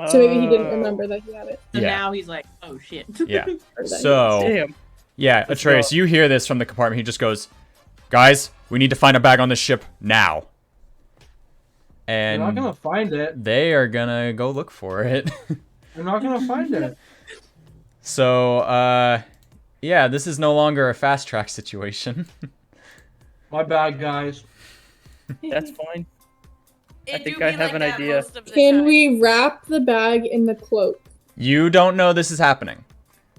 So maybe he didn't remember that he had it. And Yeah. now he's like, oh shit. Yeah. Or that he So, Damn. yeah, Let's Atreus, go. you hear this from the compartment. He just goes, "Guys, we need to find a bag on this ship now." You're And not gonna find it. they are gonna go look for it. You're not gonna find it. So, yeah, this is no longer a fast track situation. My bad, guys. That's fine. It think do I be have like an that idea. most of the Can time. we wrap the bag in the cloak? You don't know this is happening.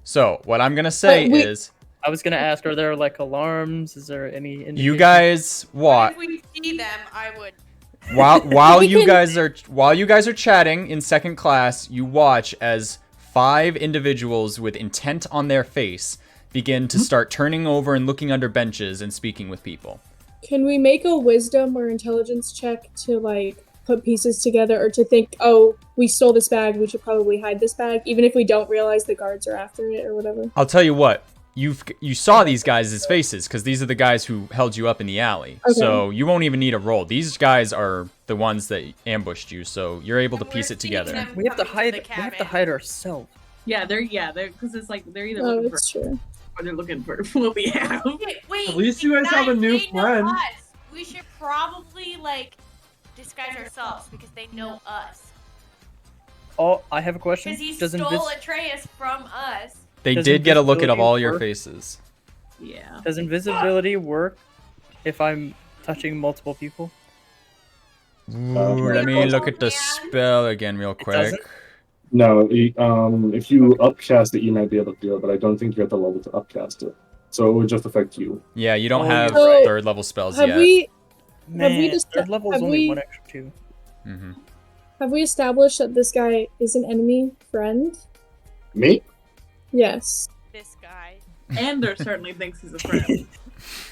So, what I'm gonna say But we- is, I was gonna ask, are there like alarms? Is there any indication? you guys But watch if we see them, I would. while We you can- guys are chatting in second class. You watch as 5 individuals with intent on their face begin to start turning over and looking under benches and speaking with people. Can we make a wisdom or intelligence check to like put pieces together, or to think, oh, we stole this bag, we should probably hide this bag, even if we don't realize the guards are after it or whatever? I'll tell you what. You saw these guys' faces because these are the guys who held you up in the alley. Okay. So you won't even need a roll. These guys are the ones that ambushed you, so you're able to And piece we're it seeing together. them We have to coming hide. the We have to cabin. hide ourselves. Yeah, they're because it's like they're either Oh, looking that's for true. or they're looking for what we have. Wait, At least you guys have a new they know friend. us. We should probably like disguise ourselves because they know us. Oh, I have a question. Because he Does stole invis- Atreus from us. They Does did get a look at invisibility all your work? faces. Yeah. does invisibility work if I'm touching multiple people? Ooh, let me look at the Man. spell again real quick. doesn't? No, if you upcast it, you might be able to do it, but I don't think you're at the level to upcast it. So it would just affect you. Yeah, you don't Oh, have you're right. 3rd level spells Have yet. we Man, just- third level's have only we- 1 extra 2. hmm have we established that this guy is an enemy friend? Me? Yes. This guy. Andrew certainly thinks he's a friend.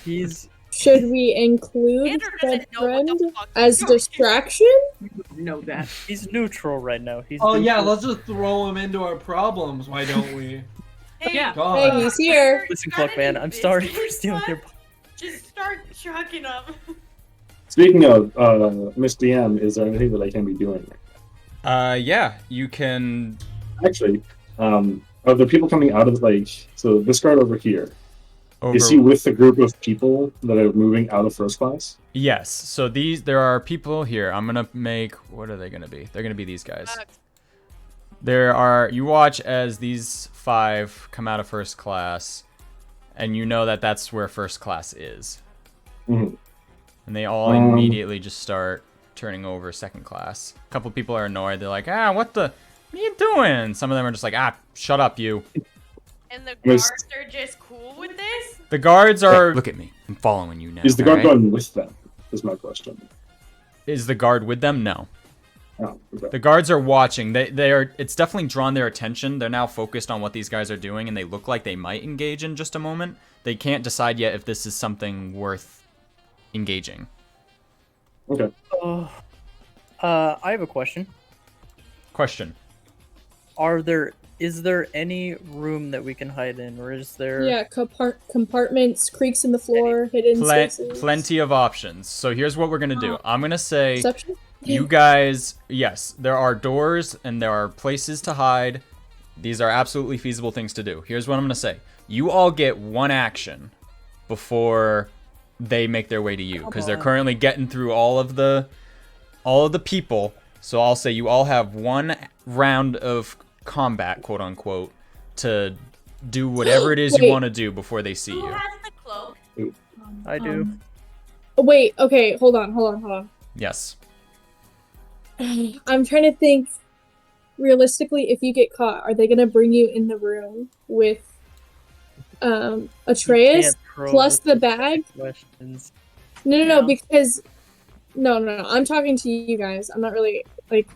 He's Should we include Andrew that doesn't know what friend the fuck as he's doing. distraction? You would know that. he's neutral right now. He's Oh yeah, neutral. let's just throw him into our problems. Why don't we? Hey, Yeah. God. Hey, he's here. Listen, Start Cluck Man, an I'm sorry for business stealing one. your. Just start chucking them. Speaking of, Miss DM, is there anything that I can be doing? Yeah, you can. Actually, Are the people coming out of like so this guard over here? Is he Over. with the group of people that are moving out of first class? Yes. So there are people here. I'm gonna make. What are they gonna be? They're gonna be these guys. You watch as these 5 come out of first class, and you know that that's where first class is. Mhm. And they all immediately just start turning over second class. A couple people are annoyed. They're like, what are you doing? Some of them are just like, shut up, you. And the guards are just cool with this? The guards are. Hey, look at me. I'm following you now. Is the guard alright? going with them? Is my question. Is the guard with them? No. Oh, okay. The guards are watching. They are. It's definitely drawn their attention. They're now focused on what these guys are doing, and they look like they might engage in just a moment. They can't decide yet if this is something worth engaging. Okay. I have a question. Question. Is there any room that we can hide in, or is there? Yeah, compartments, creaks in the floor, hidden spaces. Plenty of options. So here's what we're gonna do. I'm gonna say, Perception? you guys, yes, there are doors and there are places to hide. These are absolutely feasible things to do. Here's what I'm gonna say. You all get 1 action before they make their way to you, because they're currently getting through all of the people. So I'll say you all have 1 round of combat, quote unquote, to do whatever it is you Wait. want to do before they see Who you. has the cloak? I do. Wait, okay, hold on. Yes. I'm trying to think realistically, if you get caught, are they gonna bring you in the room with Atreus Can't throw plus the with bag? questions. No, No. because no. I'm talking to you guys. I'm not really like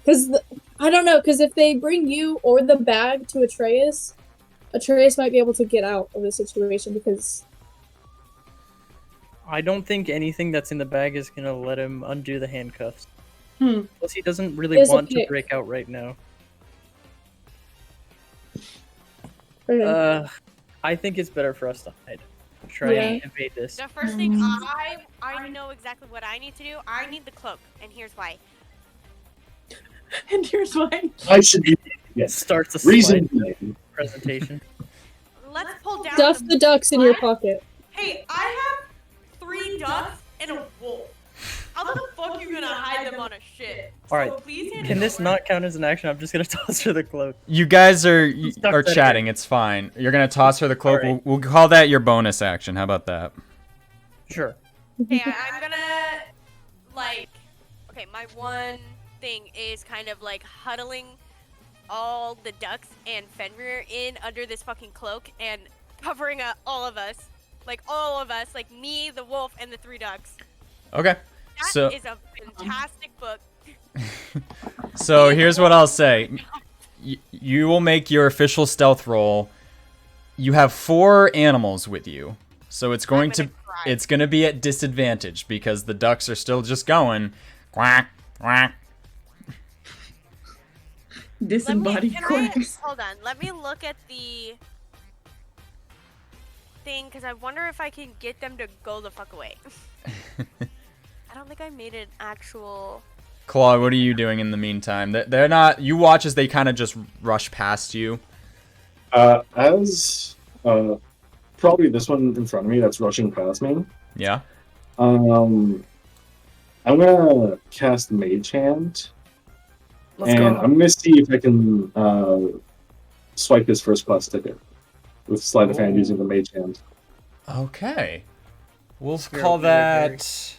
because I don't know. Because if they bring you or the bag to Atreus might be able to get out of the situation because I don't think anything that's in the bag is gonna let him undo the handcuffs. Plus, he doesn't really There's a want to pick. break out right now. okay. I think it's better for us to hide. Try and evade this. The first thing I know exactly what I need to do. I need the cloak, and here's why. And here's why. I should be. Yes. Starts a Reason. slide presentation. Let's pull down Stuff the ducks in your pocket. Hey, I have 3 ducks and a wolf. How the fuck are you gonna hide them on a ship? Alright, So please hand Can it this over. not count as an action? I'm just gonna toss her the cloak. You guys are Stuck that chatting. It's fine. You're gonna toss her the cloak. Alright. We'll call that your bonus action. How about that? Sure. Okay, I'm gonna okay, my one thing is kind of like huddling all the ducks and Fenrir in under this fucking cloak and covering up all of us, like me, the wolf, and the 3 ducks. Okay. That is a fantastic book. So here's what I'll say. You will make your official stealth roll. You have 4 animals with you, so it's going to be at disadvantage because the ducks are still just going quack quack. Disembodied quacks. Hold on, let me look at the thing because I wonder if I can get them to go the fuck away. I don't think I made an actual. Claude, what are you doing in the meantime? They're not. You watch as they kind of just rush past you. As probably this one in front of me that's rushing past me. Yeah. I'm gonna cast Mage Hand, and I'm gonna see if I can swipe his first class ticket with sleight of hand using the Mage Hand. Okay. We'll Spirit call Weaver. that.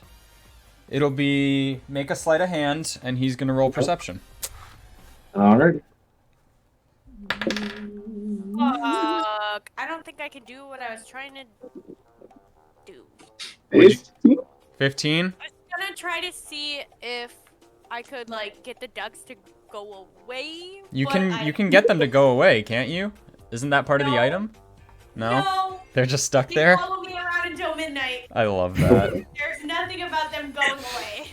It'll be make a sleight of hand, and he's gonna roll perception. Alright. Fuck. I don't think I can do what I was trying to do. 15. I was gonna try to see if I could like get the ducks to go away. You but can get them to go away, can't you? Isn't that part of the No. item? No? No, They're just stuck they there? follow me around until midnight. I love that. There's nothing about them going away.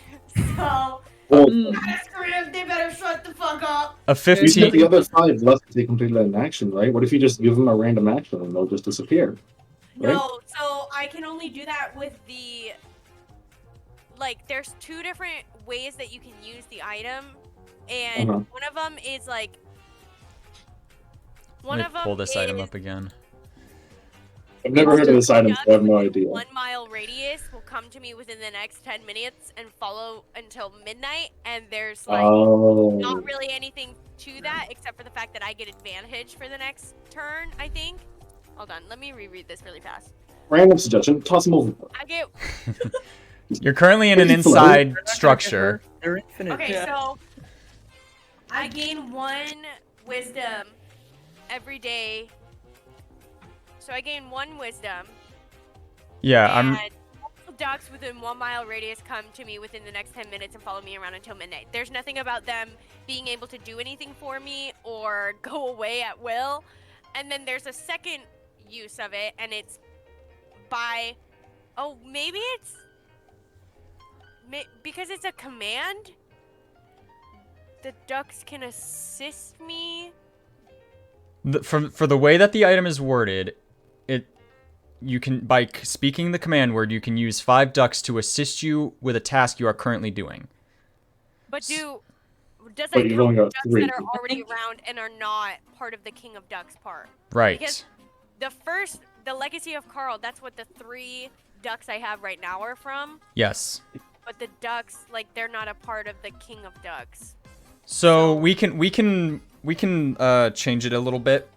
So, Well, kinda screwed up. They better shut the fuck up. A you got 15. the other 5 left if they completed an action, right? What if you just give them a random action and they'll just disappear? Right? No, so I can only do that with the. Like, there's 2 different ways that you can use the item, and Uh-huh. one of them is like One Let of me them pull this item is up again. I've never heard of this item, so I have no idea. 1 mile radius will come to me within the next 10 minutes and follow until midnight. And there's like Oh. not really anything to that except for the fact that I get advantage for the next turn, I think. Hold on, let me reread this really fast. Random suggestion, toss him over. I get You're currently in an Please float. inside They're not gonna get structure. hurt. They're infinite. okay, Yeah. so I gain 1 wisdom every day. So I gain 1 wisdom. Yeah, I'm. And all ducks within 1 mile radius come to me within the next 10 minutes and follow me around until midnight. There's nothing about them being able to do anything for me or go away at will. And then there's a second use of it, and it's by, oh, maybe it's because it's a command. The ducks can assist me. For the way that the item is worded, you can, by speaking the command word, you can use 5 ducks to assist you with a task you are currently doing. But does But that you've only count got ducks 3. that are already around and are not part of the King of Ducks part? Right. Because the Legacy of Carl, that's what the 3 ducks I have right now are from. Yes. But the ducks, like, they're not a part of the King of Ducks. So we can change it a little bit.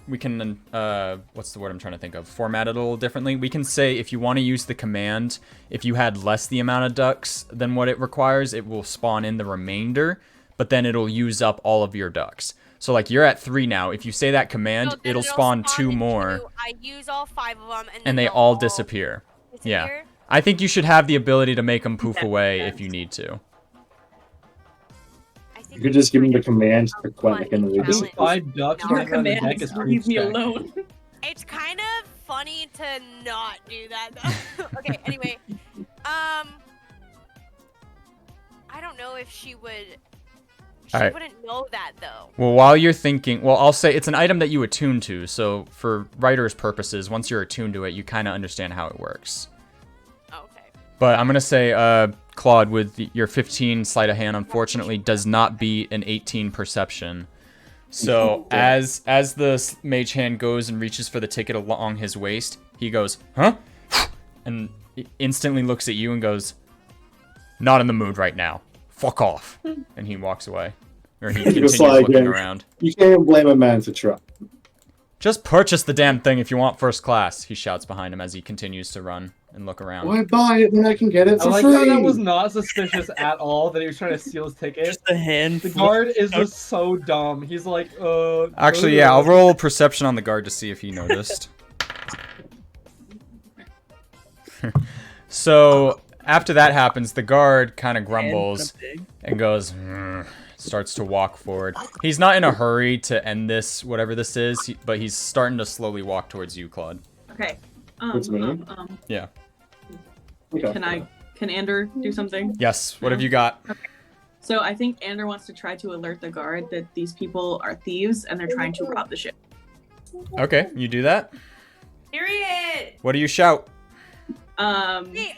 We can what's the word I'm trying to think of? Format it a little differently. We can say if you want to use the command, if you had less the amount of ducks than what it requires, it will spawn in the remainder, but then it'll use up all of your ducks. So like you're at 3 now. If you say that command, So then it'll spawn 2 into- more, I use all 5 of them, and they they'll all disappear. Yeah. disappear? I think you should have the ability to make them poof That away makes if you need to. I think You could just give him the it's command to kind click and then they of just. challenge. 5 ducks No. Your running around the command deck is is pretty leave me stacked. alone. It's kind of funny to not do that though. Okay, anyway. I don't know if she would. She Alright. wouldn't know that though. Well, while you're thinking, well, I'll say it's an item that you attune to. So for writer's purposes, once you're attuned to it, you kind of understand how it works. Okay. But I'm going to say, Claude, with your 15 sleight of hand, unfortunately, does not beat an 18 perception. So as the mage hand goes and reaches for the ticket along his waist, he goes, huh? And instantly looks at you and goes, not in the mood right now. Fuck off. And he walks away. Or he continues looking around. You can't blame a man to try. Just purchase the damn thing if you want first class, he shouts behind him as he continues to run and look around. Why buy it when I can get it I for like free? how that was not suspicious at all that he was trying to steal his ticket. Just a hand. The guard is just so dumb. He's like, Actually, yeah, I'll roll perception on the guard to see if he noticed. So, after that happens, the guard kind of grumbles and goes, starts to walk forward. He's not in a hurry to end this, whatever this is, but he's starting to slowly walk towards you, Claude. Okay. What's me? Yeah. Okay. Can Ander do something? Yes, what have you got? So I think Ander wants to try to alert the guard that these people are thieves and they're trying to rob the ship. Okay, you do that. Period. What do you shout? Hey,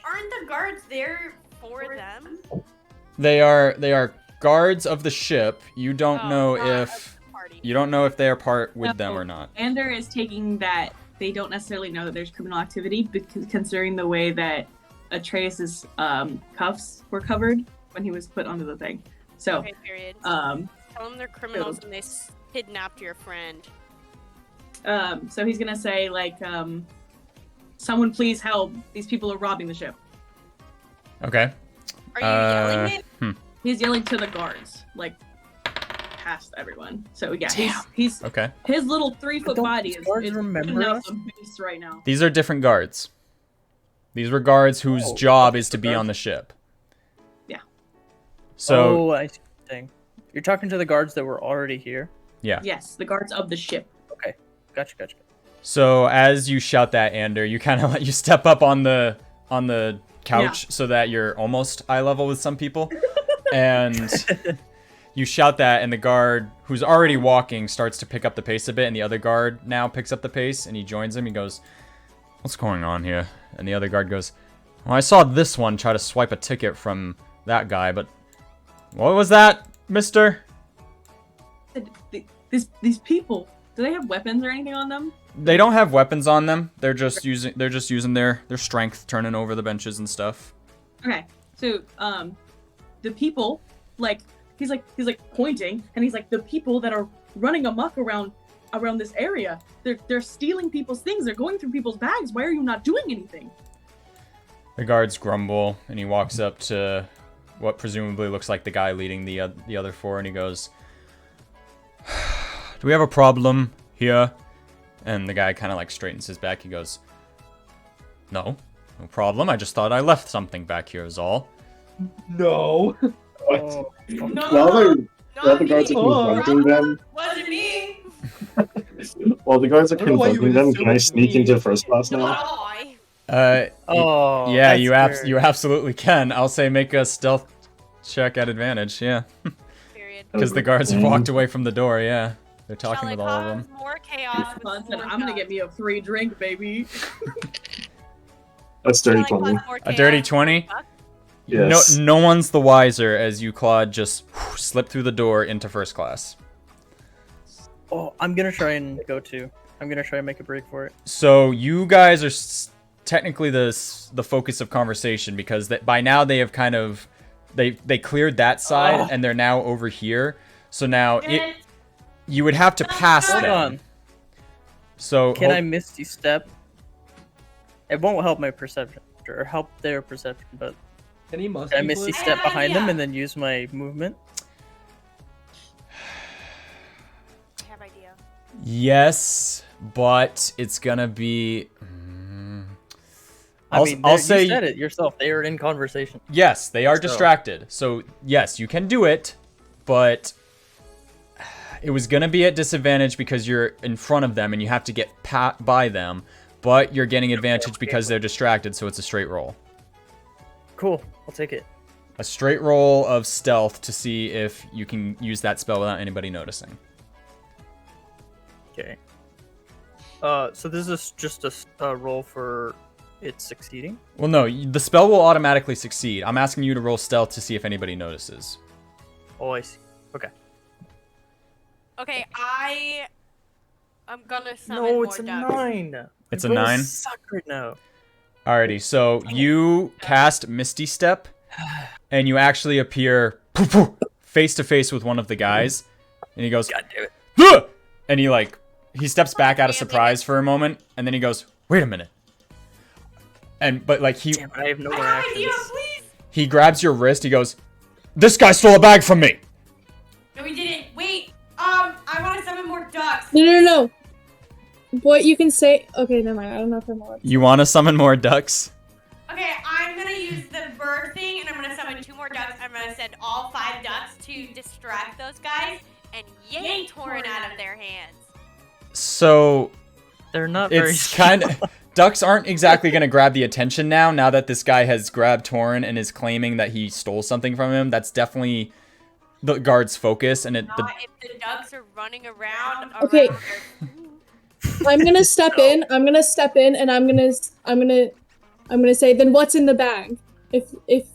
aren't the guards there for them? They are guards of the ship. You don't Oh, know not if of the party. you don't know if they are part with them No. or not. Ander is taking that they don't necessarily know that there's criminal activity, because considering the way that Atreus's cuffs were covered when he was put onto the thing. So, Okay, period. Tell them they're criminals and they kidnapped your friend. so he's gonna say like, someone please help! These people are robbing the ship. Okay. Are you yelling it? He's yelling to the guards, like past everyone. So yeah, he's Okay. his little 3-foot Don't body these is guards putting remember out us? some beast right now. These are different guards. These were guards whose Oh, job is to be on the ship. Yeah. So, Oh, I see what you're saying. You're talking to the guards that were already here? yeah. Yes, the guards of the ship. Okay. Gotcha. So as you shout that, Ander, you kind of you step up on the couch so that you're almost eye level with some people, and you shout that, and the guard who's already walking starts to pick up the pace a bit, and the other guard now picks up the pace, and he joins him. He goes, "What's going on here?" And the other guard goes, "Well, I saw this one try to swipe a ticket from that guy, but what was that, mister?" These people, Do they have weapons or anything on them? They don't have weapons on them. They're just using their strength, turning over the benches and stuff. Okay, so the people, like he's like pointing, and he's like, the people that are running amok around this area, they're stealing people's things. They're going through people's bags. Why are you not doing anything? The guards grumble, and he walks up to what presumably looks like the guy leading the other four, and he goes, "Do we have a problem here?" And the guy kind of like straightens his back. He goes, No problem. I just thought I left something back here is all." No. What? No, While the guards are confronting them, wasn't me. while the guards are I don't know why you confronting would them, assume can I it's sneak me. into first class Not now? I. Oh, Yeah, that's you weird. absolutely can. I'll say make a stealth check at advantage, yeah. Period. Because the guards have walked away from the door, yeah. They're talking Shall with I all of cause them. more chaos with Fun, more I'm gonna guns? get me a free drink, baby. That's Shall dirty I cause 20. more A dirty chaos? 20? Yes. No one's the wiser as you, Claude, just slip through the door into first class. Oh, I'm gonna try and go too. I'm gonna try and make a break for it. So you guys are technically the focus of conversation because by now they have kind of they cleared that side and they're now over here. So now you would have to pass Hold them. on. So Can I Misty Step? It won't help my perception or help their perception, but Any must can I Misty I Step have an behind them idea. and then use my movement? I have idea. Yes, but it's gonna be. I mean, I'll you say said it yourself. They are in conversation. yes. They are So- distracted. So yes, you can do it, but it was gonna be at disadvantage because you're in front of them and you have to get by them. But you're getting advantage because they're distracted, so it's a straight roll. Cool. I'll take it. A straight roll of stealth to see if you can use that spell without anybody noticing. Okay. So this is just a roll for it succeeding. Well, no, the spell will automatically succeed. I'm asking you to roll stealth to see if anybody notices. Oh, I see. Okay. Okay, I'm gonna summon No, more it's a ducks. 9. It's a My rolls 9? Suck right now. Alrighty, so you cast Misty Step, and you actually appear face to face with one of the guys, and he goes, God damn it. "Ugh!" And he steps back out of surprise for a moment, and then he goes, "Wait a minute." But like Damn it, I have no I more have an actions. idea, please. he grabs your wrist, he goes, "This guy stole a bag from me." No, we didn't. Wait. I want to summon more ducks. No. What you can say? Okay, never mind. I don't know if I'm allowed. You want to summon more ducks? Okay, I'm gonna use the bird thing, and I'm gonna summon 2 more ducks. I'm gonna send all 5 ducks to distract those guys and yank Torin out of their hands. So They're not very. it's kind of ducks aren't exactly going to grab the attention now that this guy has grabbed Torin and is claiming that he stole something from him. That's definitely the guard's focus, and Not if the ducks are running around. Okay. around their- I'm gonna step in. I'm gonna step in, and I'm gonna say, then what's in the bag? If Okay.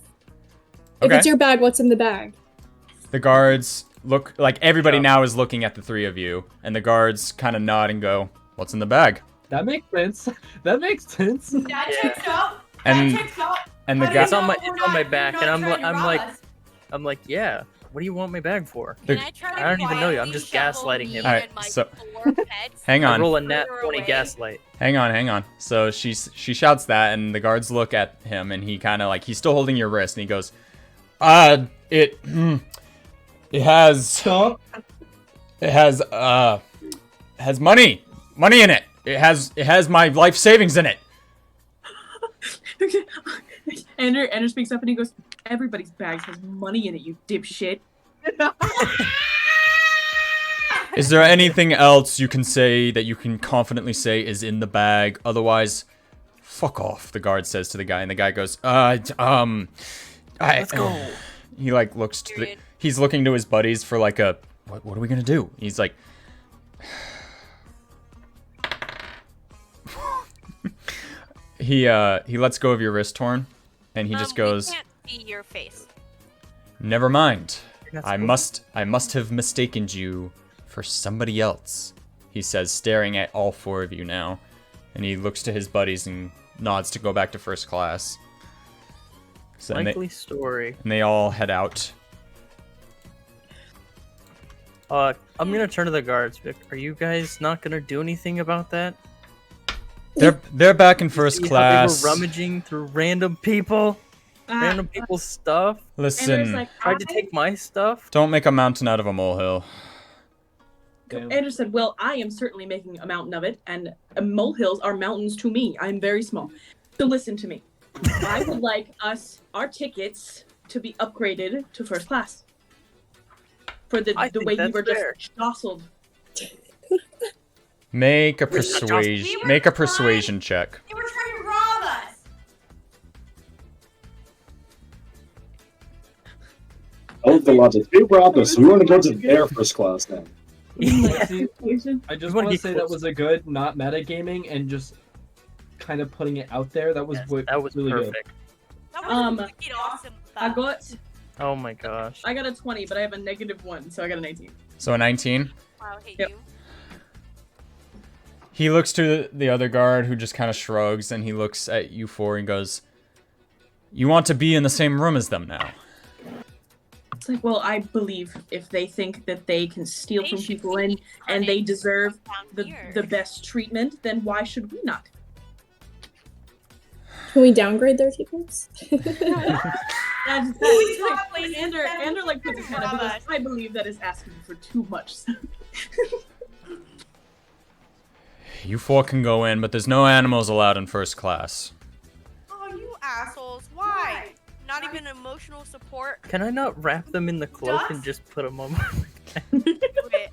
it's your bag, what's in the bag? The guards look like everybody now is looking at the three of you, and the guards kind of nod and go, "What's in the bag?" That makes sense. That makes sense. That checks out. And- That checks out. And the How do guy, you It's on know my- we're it's on my not- back, you're and not I'm trying to I'm rob like- us? I'm like, yeah. What do you want my bag for? Can I try to I don't even know you, I'm quietly just shuffle gaslighting me him. Alright, and my so- 4 pets hang I on. roll a nat further 20 away? gaslight. hang on. So she shouts that, and the guards look at him, and he kind of like he's still holding your wrist, and he goes, it has Stop. has money in it. It has my life savings in it." Andrew speaks up and he goes, "Everybody's bags has money in it, you dipshit." Is there anything else you can say that you can confidently say is in the bag? Otherwise, fuck off, the guard says to the guy, and the guy goes, Let's go. He like looks to he's looking to his buddies for like a what are we gonna do? He's like he lets go of your wrist, Torn, and he just goes, We can't see your face. "Never mind. That's I cool. must have mistaken you for somebody else." he says, staring at all 4 of you now. And he looks to his buddies and nods to go back to first class. So, Likely story. and they all head out. I'm gonna turn to the guards. Vic, are you guys not gonna do anything about that? They're back in first See how class. They were rummaging through random people's stuff. Listen, like, Tried to take my stuff. don't make a mountain out of a molehill. Damn. Andrew said, well, I am certainly making a mountain of it, and molehills are mountains to me. I'm very small. So listen to me. I would like our tickets, to be upgraded to first class. For the I think way you that's were fair. just jostled. Make a We're not persuasion. just- Make a persuasion check. They were trying to rob us. Oh, the logic. They robbed us. We want to go to their first class then. See, Situation. I just wanna want to get say that close. was a good, not metagaming, and just kind of putting it out there. That was Yes, what that was really good. perfect. That was wicked awesome. I got Oh my gosh. I got a 20, but I have a -1, so I got an 18. So a 19. Wow, I hate Yep. you. He looks to the other guard who just kind of shrugs, and he looks at you 4 and goes, "You want to be in the same room as them now." It's like, well, I believe if they think that they can steal They from should people be and they deserve down here. the best treatment, then why should we not? Can we downgrade their tickets? That's We like, talk places Andrew, that Andrew like puts his hand up and goes, rob us. I believe that is asking for too much. You 4 can go in, but there's no animals allowed in first class. Oh, you assholes! Why? Not even emotional support. Can I not wrap them in the cloak and Dust? just put them on? Wait,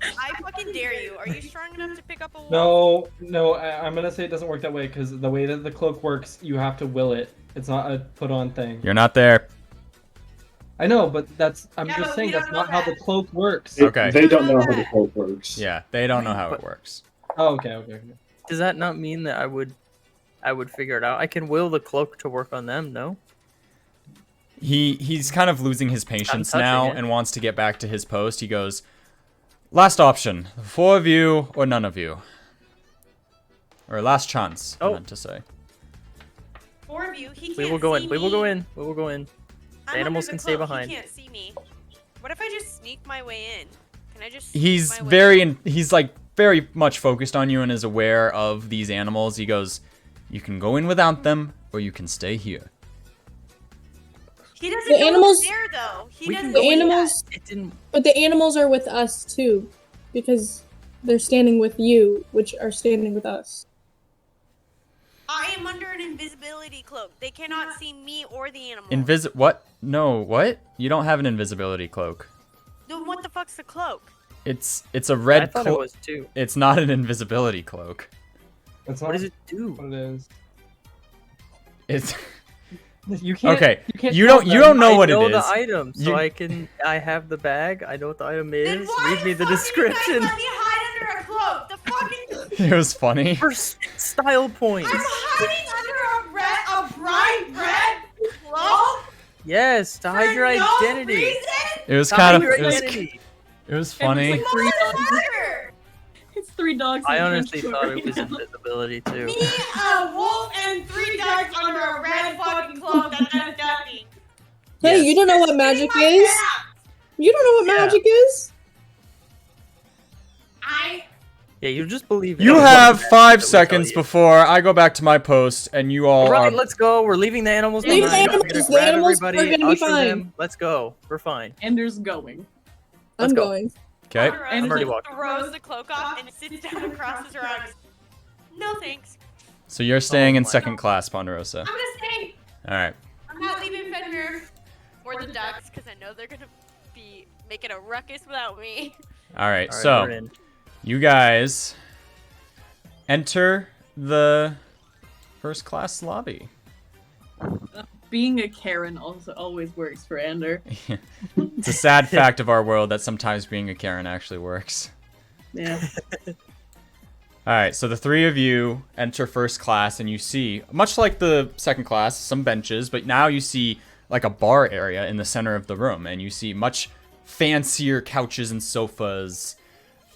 I fucking dare you. Are you strong enough to pick up a wolf? No, I'm gonna say it doesn't work that way because the way that the cloak works, you have to will it. It's not a put-on thing. You're not there. I know, but I'm Yeah, just but saying we that's don't not know how the that. cloak works. Okay. They don't know how the cloak works. Yeah, they don't know how it works. Oh, okay. Does that not mean that I would figure it out? I can will the cloak to work on them, no? He's kind of losing his patience touching now it. and wants to get back to his post. He goes, "Last option, 4 of you or none of you." Or last chance, I Oh. meant to say. 4 of you. He can't We will go in. see We will go me. in. We will go in. I'm animals under the can stay cloak. behind. He can't see me. What if I just sneak my way in? Can I just? He's sneak my way very, in? he's like very much focused on you and is aware of these animals. He goes, "You can go in without them or you can stay here." He doesn't The know animals- who's there though. He We doesn't can The know go in. that. animals, It didn't. but the animals are with us too, because they're standing with you, which are standing with us. I am under an invisibility cloak. They cannot see me or the animal. What? No, what? You don't have an invisibility cloak. Then what the fuck's the cloak? It's a I red thought it cloak. was too. It's not an invisibility cloak. That's not What does it do? what it is. It's You can't. okay. can't You tell don't. You them. don't know what I know it the is. item, so You- I have the bag. I know what the item Then is. why Read me the fuck did description. You guys let me hide under a cloak. The fucking. It was funny. For style points. I'm hiding under a bright red cloak. Yes, to hide your for no identity. reason? It was To kind hide of. your It was. identity. It was And funny. it's like 3 What dogs. matter? It's 3 dogs. I in a honestly trench thought coat it was right now. invisibility too. Me, a wolf, and 3 dogs under a red fucking cloak that does nothing. Hey, Yes. you don't know what magic is. You don't know what Yeah. magic is. Yeah, you just believe it. You That's have what 5 we tell seconds you. before I go back to my post, and you all All right, are. let's go. We're leaving the animals Leave the behind. We're animals. gonna The grab animals are everybody, gonna be usher fine. them. Let's go. We're fine. Ender's going. Let's I'm go. going. Okay. I'm already walking. Throws the cloak off and sits down across his rugs. No thanks. So you're staying in my second class, Ponderosa. I'm gonna stay. All right. I'm not leaving Fenrir or the ducks because I know they're gonna be making a ruckus without me. All right. All right, So we're in. you guys enter the first class lobby. Being a Karen also always works for Ender. It's a sad fact of our world that sometimes being a Karen actually works. Yeah. All right, so the 3 of you enter first class, and you see, much like the second class, some benches, but now you see like a bar area in the center of the room, and you see much fancier couches and sofas,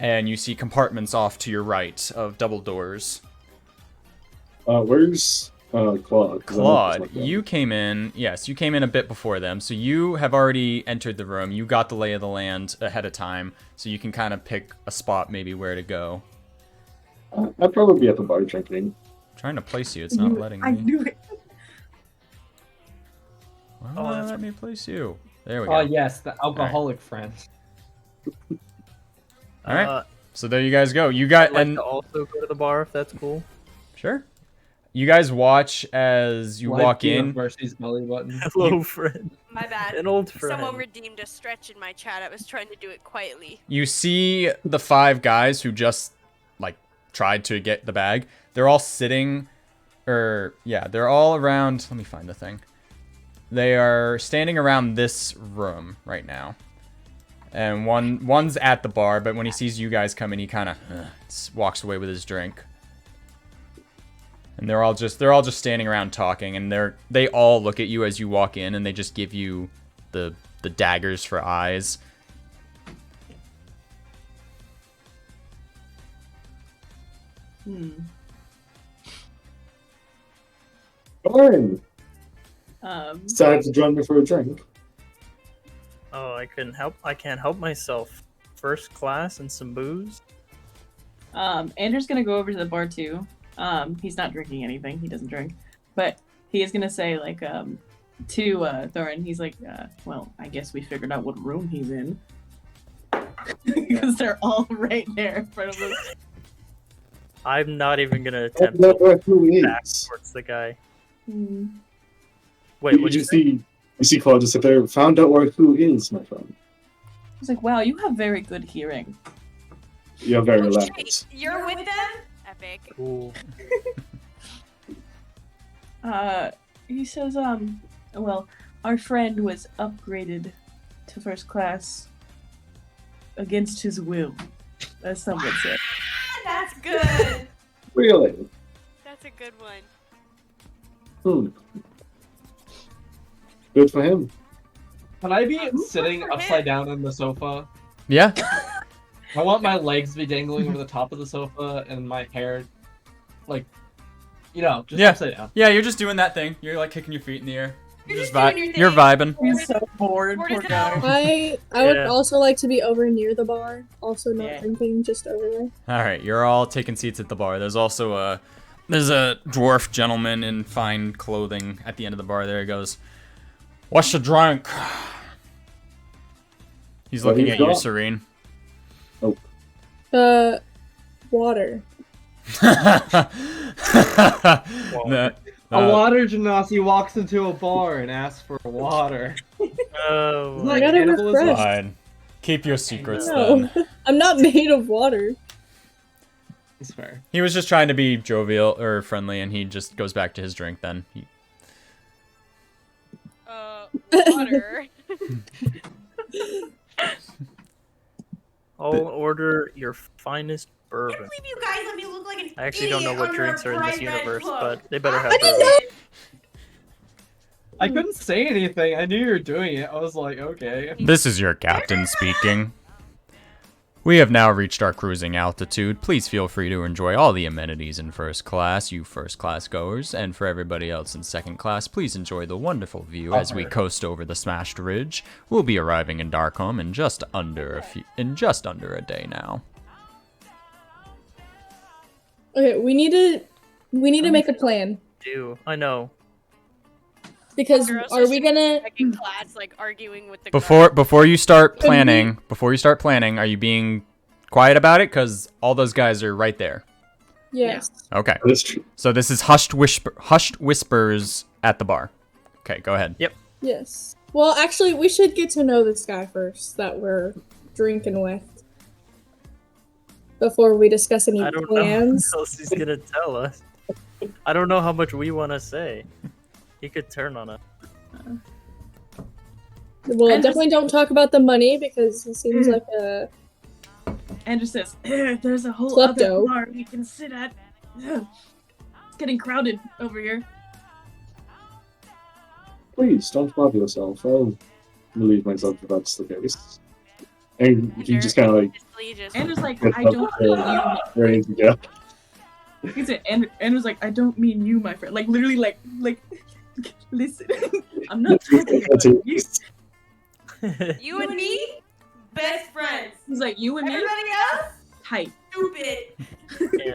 and you see compartments off to your right of double doors. Where's Claude? 'Cause I know Claude, there's no you came in. Yes, you came in a bit before them, so you have already entered the room. You got the lay of the land ahead of time, so you can kind of pick a spot maybe where to go. I'd probably be at the bar drinking. Trying to place you, it's not letting I me. knew it. Why Oh, won't it that's let me place you? There we go. Oh yes, the alcoholic friend. All right. So there you guys go. You got I'd like and to also go to the bar if that's cool. sure. You guys watch as you walk in. Mercy's belly button. Hello, friend. My bad. An old friend. Someone redeemed a stretch in my chat. I was trying to do it quietly. You see the 5 guys who just like tried to get the bag. They're all sitting, they're all around. Let me find the thing. They are standing around this room right now, and one's at the bar. But when he sees you guys come in, he kind of walks away with his drink. And they're all just standing around talking, and they all look at you as you walk in, and they just give you the daggers for eyes. Lauren, Um, decided to join me for a drink. Oh, I can't help myself. First class and some booze. Andrew's gonna go over to the bar too. He's not drinking anything. He doesn't drink, but he is gonna say like to Thorin. He's like, well, I guess we figured out what room he's in because they're all right there in front of us. I'm not even gonna I attempt don't know to who he back is. towards the guy. Hmm. Wait, what you you say? see Claude just sit there. Found out where who is, my friend. He's like, wow, you have very good hearing. You're very Oh, loud. shit, you're with them? Epic. Cool. He says, well, our friend was upgraded to first class against his will, as someone said. That's good. Really? That's a good one. Good for him. Can I be Good sitting for him. upside down on the sofa? Yeah. I want my legs to be dangling over the top of the sofa and my hair, like, just Yeah. upside down. Yeah, you're just doing that thing. You're like kicking your feet in the air. You're just vi- doing your You're thing. vibing. He's so bored, Bored poor as hell. guy. I would Yeah. also like to be over near the bar, also not Yeah. drinking, just over there. All right, you're all taking seats at the bar. There's also a dwarf gentleman in fine clothing at the end of the bar. There he goes. What's your drink? He's What looking do you at you, got? Serene. Water. No, A water genasi walks into a bar and asks for water. Oh, Isn't I that gotta cannibalism? refresh. fine. Keep your secrets No, then. I'm not made of water. It's fair. He was just trying to be jovial or friendly, and he just goes back to his drink then. Water. I'll order your finest I bourbon. can't believe you guys let me look like an I actually don't know idiot what under a drinks are in this bright red universe, cloak. but they better have I bourbon. didn't I couldn't say anything. I knew you were doing it. I was like, okay. This is your captain speaking. We have now reached our cruising altitude. Please feel free to enjoy all the amenities in first class, you first class goers, and for everybody else in second class, please enjoy the wonderful view as we coast over the smashed ridge. We'll be arriving in Darkholm in just under a day now. Okay, we need to make a plan I know. because Girls are we gonna? second class, like arguing with the Before you start planning, are you being quiet about it? Because all those guys are right there. Yes. Okay. That's true. So this is hushed whispers at the bar. Okay, go ahead. Yep. Yes. Well, actually, we should get to know this guy first that we're drinking with before we discuss any I don't know plans. what else he's gonna tell us. I don't know how much we want to say. He could turn on us. Well, And definitely don't talk about the money because he seems like a. Andrew says, there's a whole Klepto. other bar we can sit at. It's getting crowded over here. Please don't bother yourself. I'll relieve myself if that's the case. And he just kind of like Andrew's like, gets I up don't mean you. and ready to go. He said, Andrew's like, I don't mean you, my friend. Like literally, like, listen, I'm not talking about you. You and me, best friends. He's like, you and me, Everybody else, tight. stupid. Yeah.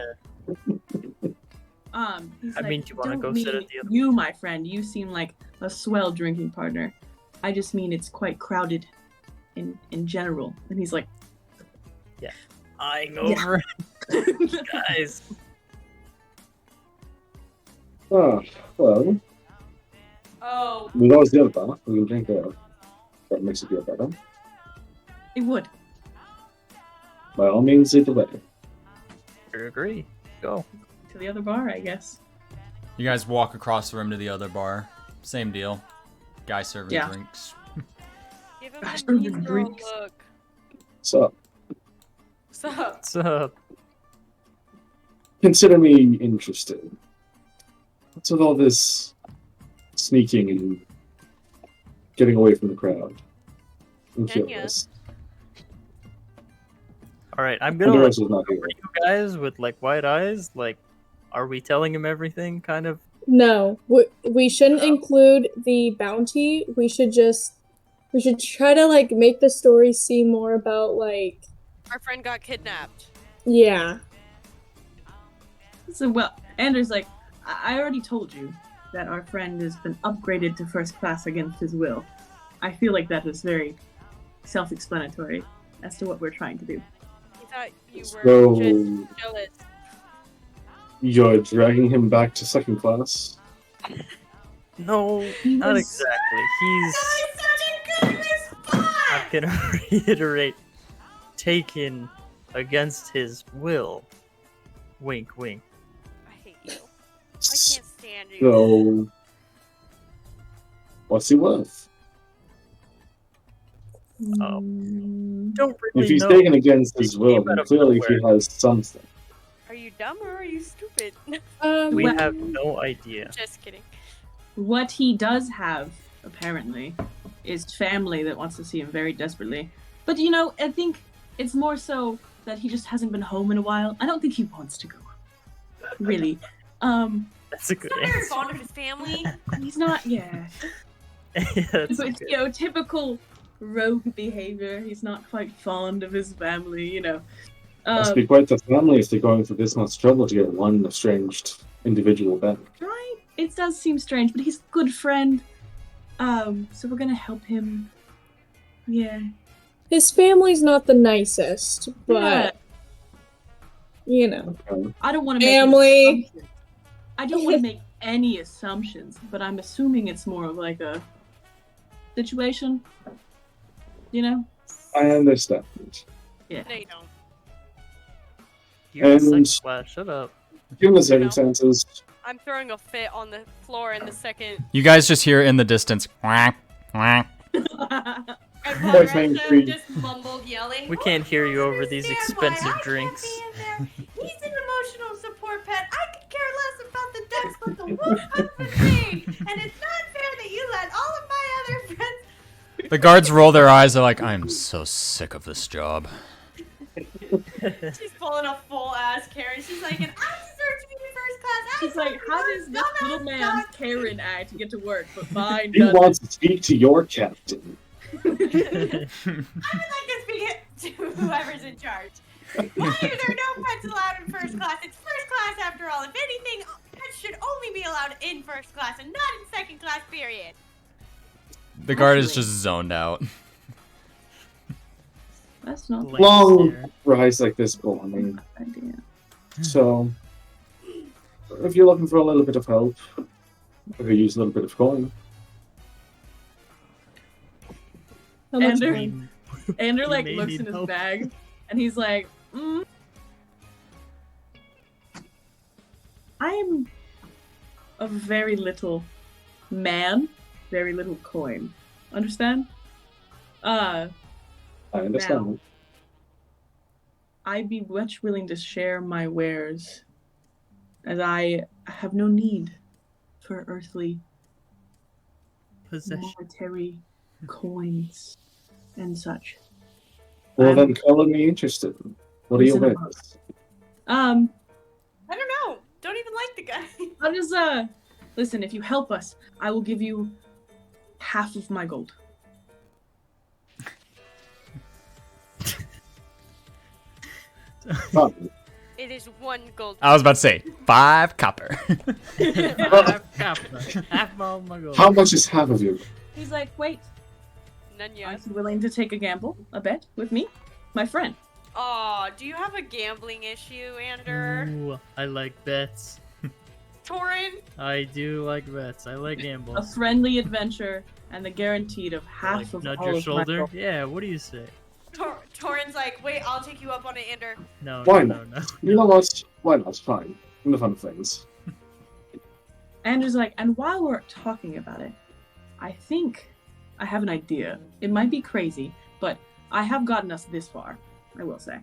He's I like, mean, do you wanna don't go mean sit at the other- you, my friend. You seem like a swell drinking partner. I just mean it's quite crowded in general. And he's like, Eyeing over guys. Oh, well, Oh, there's always the other bar. We can drink there. That makes it feel better. it would. By all means, either way. I agree. Go. To the other bar, I guess. You guys walk across the room to the other bar. Same deal. Guy serving Yeah. drinks. give him Gosh, a those mean girl drinks. look. So, So, What's up? consider me interested. What's with all this sneaking and getting away from the crowd? I'm Kenya. curious. All right, I'm gonna And the like rest is not here. for you guys with like white eyes. Like, are we telling him everything? Kind of. No, we shouldn't include the bounty. We should try to like make the story seem more about like, our friend got kidnapped. yeah. So, well, Andrew's like, I already told you that our friend has been upgraded to first class against his will. I feel like that is very self-explanatory as to what we're trying to do. He thought you were So, just jealous. you're dragging him back to second class? No, He not was- exactly. He's. That is such a good response! I'm gonna reiterate. Taken against his will. Wink, wink. I hate you. I can't stand you. So, what's he worth? Mm, Don't really If he's know. taken against his He will, came then out of clearly he nowhere. has something. Are you dumb or are you stupid? We Well- have no idea. Just kidding. What he does have, apparently, is family that wants to see him very desperately. But you know, I think it's more so that he just hasn't been home in a while. I don't think he wants to go. Really. That's a good He's not very answer. fond of his family. He's not, yeah. Yeah, that's But, good. you know, typical rogue behavior. He's not quite fond of his family, you know. Must be quite the family if they're going through this much trouble to get one estranged individual back. Right? It does seem strange, but he's a good friend. So we're gonna help him. Yeah. His family's not the nicest, but you know. Okay. I don't want to make Family. any assumptions. I don't want to make any assumptions, but I'm assuming it's more of like a situation. You know? I understand. Yeah. No, you don't. You're in second And- class. Shut up. Given the circumstances, I'm throwing a fit on the floor in the second. You guys just hear in the distance, quack, quack. And Voice Ponderosa mainstream. just mumbled yelling. We can't hear you over these "Understand why expensive I can't drinks." be in there. He's an emotional support pet. I could care less about the ducks, but the wolf hunt for food. And it's not fair that you let all of my other friends. The guards roll their eyes. They're like, I'm so sick of this job. She's pulling a full ass Karen. She's like, and I deserve to be in first class. He's like, how does this little man's Karen act to get to work, but mine he doesn't? wants to speak to your captain. I would like to speak it to whoever's in charge. Why are there no pets allowed in first class? It's first class after all. If anything, pets should only be allowed in first class and not in second class, period. The guard is Actually- just zoned out. That's not Blank Long stare. rise like this, Bonnie. a good idea. So, if you're looking for a little bit of help, I could use a little bit of coin. How much Andrew? coin? Andrew like may looks need in his help. bag and he's like, I am a very little man, very little coin. Understand? I understand. Now. I'd be much willing to share my wares, as I have no need for earthly Possession. monetary coins and such. Well, then color me interested. What are your Listen, ways? I don't know. Don't even like the guy. I'll just listen. If you help us, I will give you half of my gold. Oh, It is 1 gold. I was about to say 5 copper. Half of my gold. how much is half of you? He's like, wait, None are yet. you willing to take a gamble, a bet with me, my friend? Aw, do you have a gambling issue, Ander? Ooh, I like bets. Torin? I do like bets. I like A gambles. friendly adventure and the guaranteed of I half like of nudge all your of my shoulder. gold. Yeah, what do you say? Torin's like, wait, I'll take you up on it, Ander. No, Why no, no, no. You know what? Why not? Fine. In the fun things. Andrew's like, and while we're talking about it, I think I have an idea. It might be crazy, but I have gotten us this far, I will say.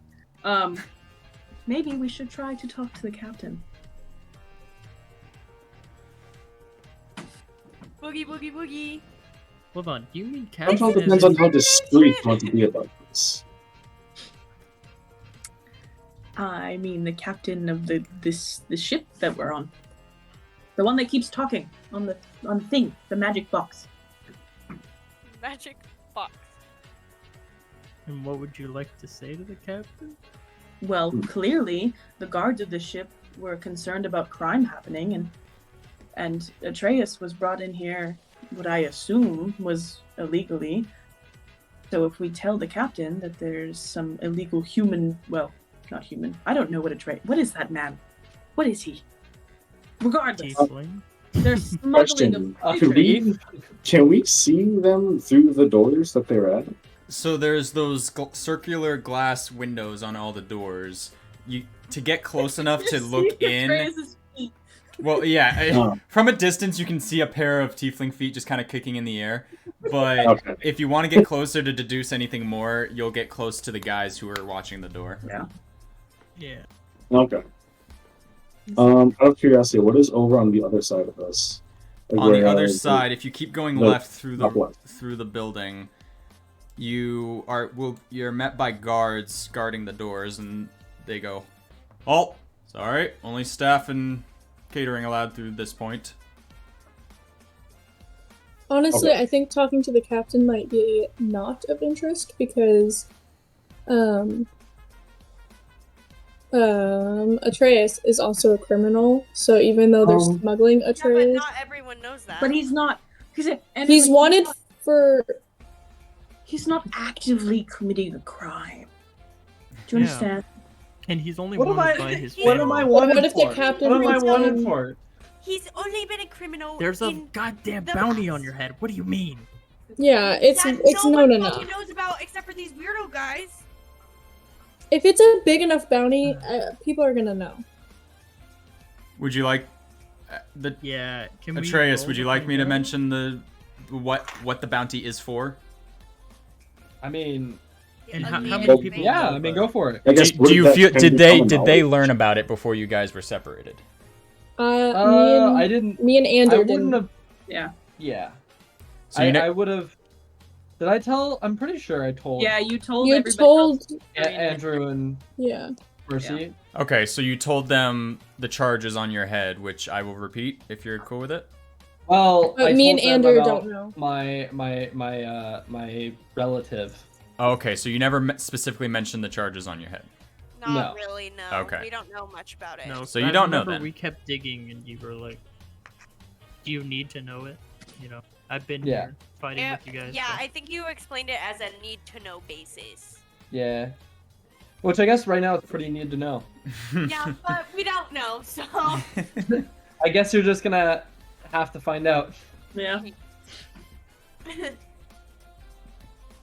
Maybe we should try to talk to the captain. Boogie, boogie, boogie. Hold on. Do you mean It captain? all as depends in- on how discreet you want to be about this. I mean, the captain of the ship that we're on, the one that keeps talking on the thing, the magic box. Magic box. And what would you like to say to the captain? Well, clearly the guards of the ship were concerned about crime happening, and Atreus was brought in here, what I assume was illegally. So if we tell the captain that there's some illegal human, well, not human, I don't know what what is that man? What is he? Regardless, Tiefling? they're smuggling Question: a Can we see them through the doors that they're at? So there's those circular glass windows on all the doors. To get close enough to look in. Atreus's feet. Well, yeah. Oh. From a distance, you can see a pair of tiefling feet just kind of kicking in the air. But Okay. if you want to get closer to deduce anything more, you'll get close to the guys who are watching the door. Yeah. Okay. Out of curiosity, what is over on the other side of us? Like On the where, other side, if you keep going no, left through not the left. building, you're met by guards guarding the doors, and they go, "Halt! Sorry, only staff and catering allowed through this point." Honestly, Okay. I think talking to the captain might be not of interest because, Atreus is also a criminal. So even though they're smuggling Yeah, but Atreus, not everyone knows that. But he's not. he's wanted for. He's not actively committing a crime. Do you Yeah. understand? And he's only What am wanted I- by his What am I family. wanted What if the for? captain What am I was wanted in- for? He's only been a criminal. There's a in goddamn the bounty past. on your head. What do you mean? Yeah, it's that known no one enough. fucking knows about except for these weirdo guys. If it's a big enough bounty, people are gonna know. Would you like Yeah. Can we Atreus? roll Would you to like me to find out? mention what the bounty is for? I mean, And I how mean, many people? yeah, know I mean, about go it? for it. I guess. Do you that feel? can Did be they common learn knowledge. about it before you guys were separated? I didn't. Me and I Ander wouldn't didn't. have. Yeah. Yeah. So you know, I would have. Did I tell? I'm pretty sure I told. Yeah, you told You everybody told, else. Andrew and yeah. Mercy. okay, so you told them the charges on your head, which I will repeat if you're cool with it. Well, But I me told and them Ander about don't know. my relative. Okay, so you never specifically mentioned the charges on your head. Not No. really, no. Okay. We don't know much about it. No. So you I don't know remember then. We kept digging, and you were like, "Do you need to know it?" You know, I've been Yeah. here fighting Yeah, with you guys. yeah, so- I think you explained it as a need-to-know basis. Yeah. Which I guess right now it's pretty neat to know. Yeah, but we don't know, so... I guess you're just gonna have to find out. Yeah.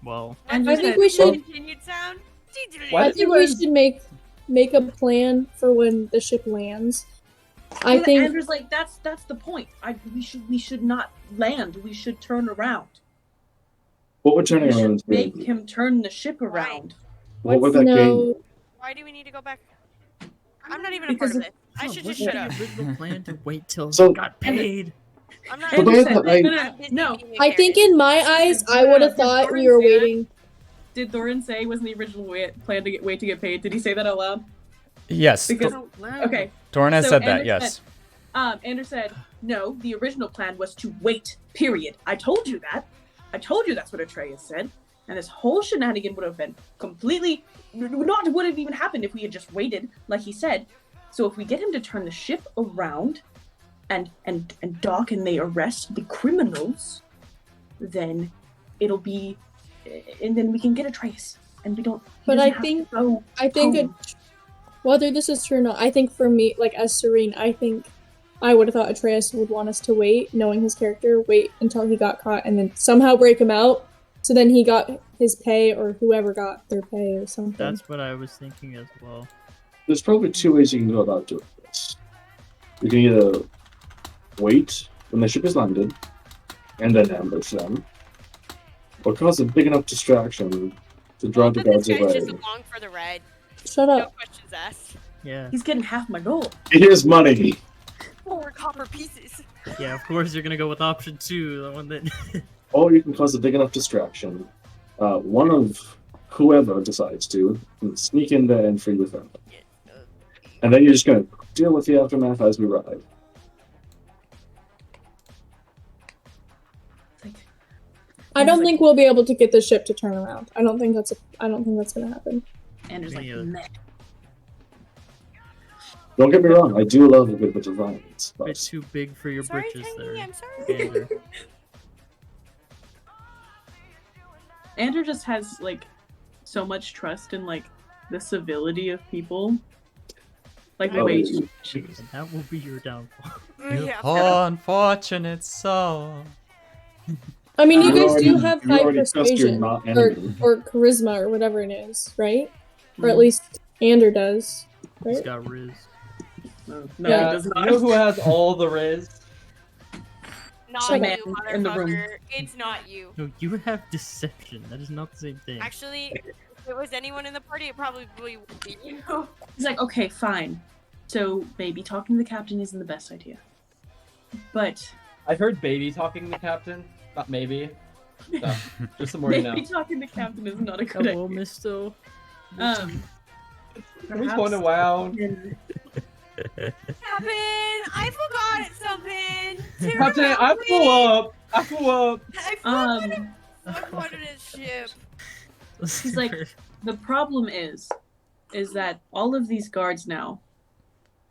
Well, And I think we should. Continued sound? Why I did think you we guys- should make a plan for when the ship lands. I And think Andrew's like, that's the point. We should not land. We should turn around. What would turning We around should make be? him turn the ship around. What would that gain? no. Why do we need to go back? I'm not even a part Because of this. I should just shut up. The original plan to wait till So- he got paid. I'm not... But Andrew they said, had- I- no. I think in my eyes, I would have thought we were waiting. did Thorin say wasn't the original plan to get paid? Did he say that out loud? Yes. Because okay, Torn has So said that, Anders yes. Anders said no. The original plan was to wait. Period. I told you that. I told you that's what Atreus said. And this whole shenanigan would have been completely not would have even happened if we had just waited, like he said. So if we get him to turn the ship around, and dock and they arrest the criminals, then it'll be, and then we can get Atreus, and we don't. But I think whether this is true or not, I think for me, like as Serene, I think I would have thought Atreus would want us to wait, knowing his character, wait until he got caught, and then somehow break him out. So then he got his pay, or whoever got their pay, or something. That's what I was thinking as well. There's probably two ways you can go about doing this. You can either wait when the ship is landed, and then ambush them, or cause a big enough distraction to draw the guards This guy's away. just along for the ride. Shut No up. questions asked. Yeah. He's getting half my gold. Here's money! 4 copper pieces. Yeah, of course you're gonna go with option 2, the one that. Or you can cause a big enough distraction. One of whoever decides to can sneak in there and free with them. And then you're just going to deal with the aftermath as we ride. I don't think we'll be able to get the ship to turn around. I don't think that's gonna happen. Anders like, Me neither. meh. Don't get me wrong, I do love a good bit of violence, Bit but too big for your Sorry, britches Tiny, there. I'm sorry. Andrew. Andrew just has like so much trust in like the civility of people. Like Oh, way yeah. too much. And that will be your downfall. Yeah. Unfortunate soul. I mean, you You guys do already- have you high already trust your persuasion not or enemy. charisma or whatever it is, right? Or at Mhm. least Ander does, He's right? got Riz. No, he Yeah, does you not. know who has all the Riz? Not Shut you, up. In the room. motherfucker. It's not you. No, you have deception. That is not the same thing. Actually, if it was anyone in the party, it probably would be you. He's like, okay, fine. So maybe talking to the captain isn't the best idea. But I've heard baby talking to the captain. Not maybe. So, just the more you maybe know. talking to the captain is not a good Hello, idea. Mister. Um, Who's going to WoW? Captain, I forgot something. Turn Captain, around, I please. pull up. I pull up. I wanted his ship. He's like, the problem is that all of these guards now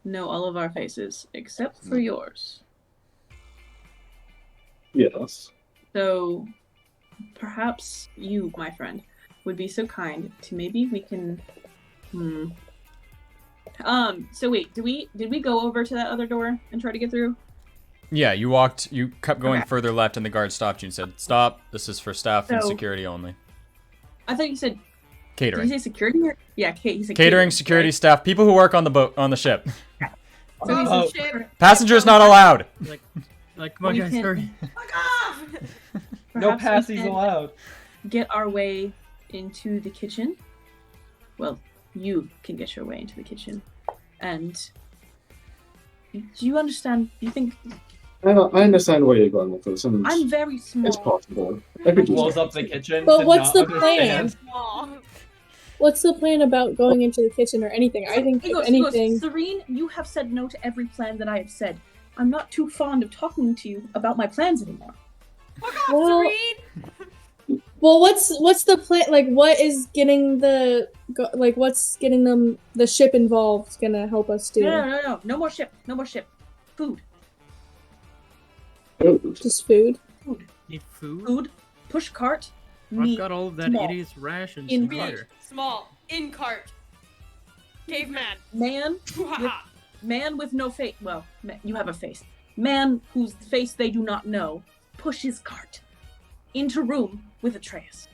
know all of our faces except for yours. Yes. So perhaps you, my friend, would be so kind to maybe we can. So wait, did we go over to that other door and try to get through? Yeah, you kept going Okay. further left, and the guard stopped you and said, "Stop. This is for staff and So- security only. I thought you said. Did Catering, you say security? Or... Yeah, he said catering, security, right? staff, people who work on the boat, on the ship. So he Oh. said, Ship. Passengers not allowed." Like, come on, We guys, can- hurry. Fuck off! No perhaps we passies can allowed. Get our way into the kitchen. Well, you can get your way into the kitchen, and do you understand? You think I understand where you're going with this, and I'm very small? it's possible. I could do Blows that. up the kitchen. But to what's not the plan? understand. Small. What's the plan about going into the kitchen or anything? I think He if goes, anything, Serene, you have said no to every plan that I have said. I'm not too fond of talking to you about my plans anymore. Fuck off, Well, Serene! well, what's the plan? Like, what is getting what's getting the ship involved gonna help us do? No. No more ship. No more ship. Food. Food. Just food. Need food? Food. Push cart. I've Meat. got all of that small. idiot's rations In in big. here. Small. In cart. Caveman. Man. Hoo-ha-ha. Man with no face. Well, you have a face. Man whose face they do not know. Pushes cart. Into room with Atreus.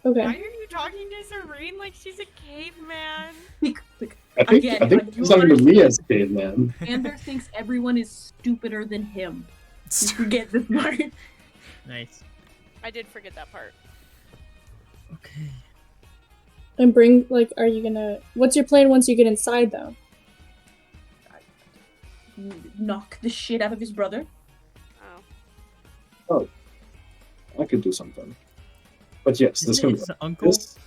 Why Okay. are you talking to Serene like she's a caveman? I think Again, he's you talking to me understand- as a caveman. Ander thinks everyone is stupider than him. You forget this part. Nice. I did forget that part. Okay. And are you gonna? What's your plan once you get inside, though? Knock the shit out of his brother. Oh. I could do something. But yes, this Isn't can it be his uncle? this.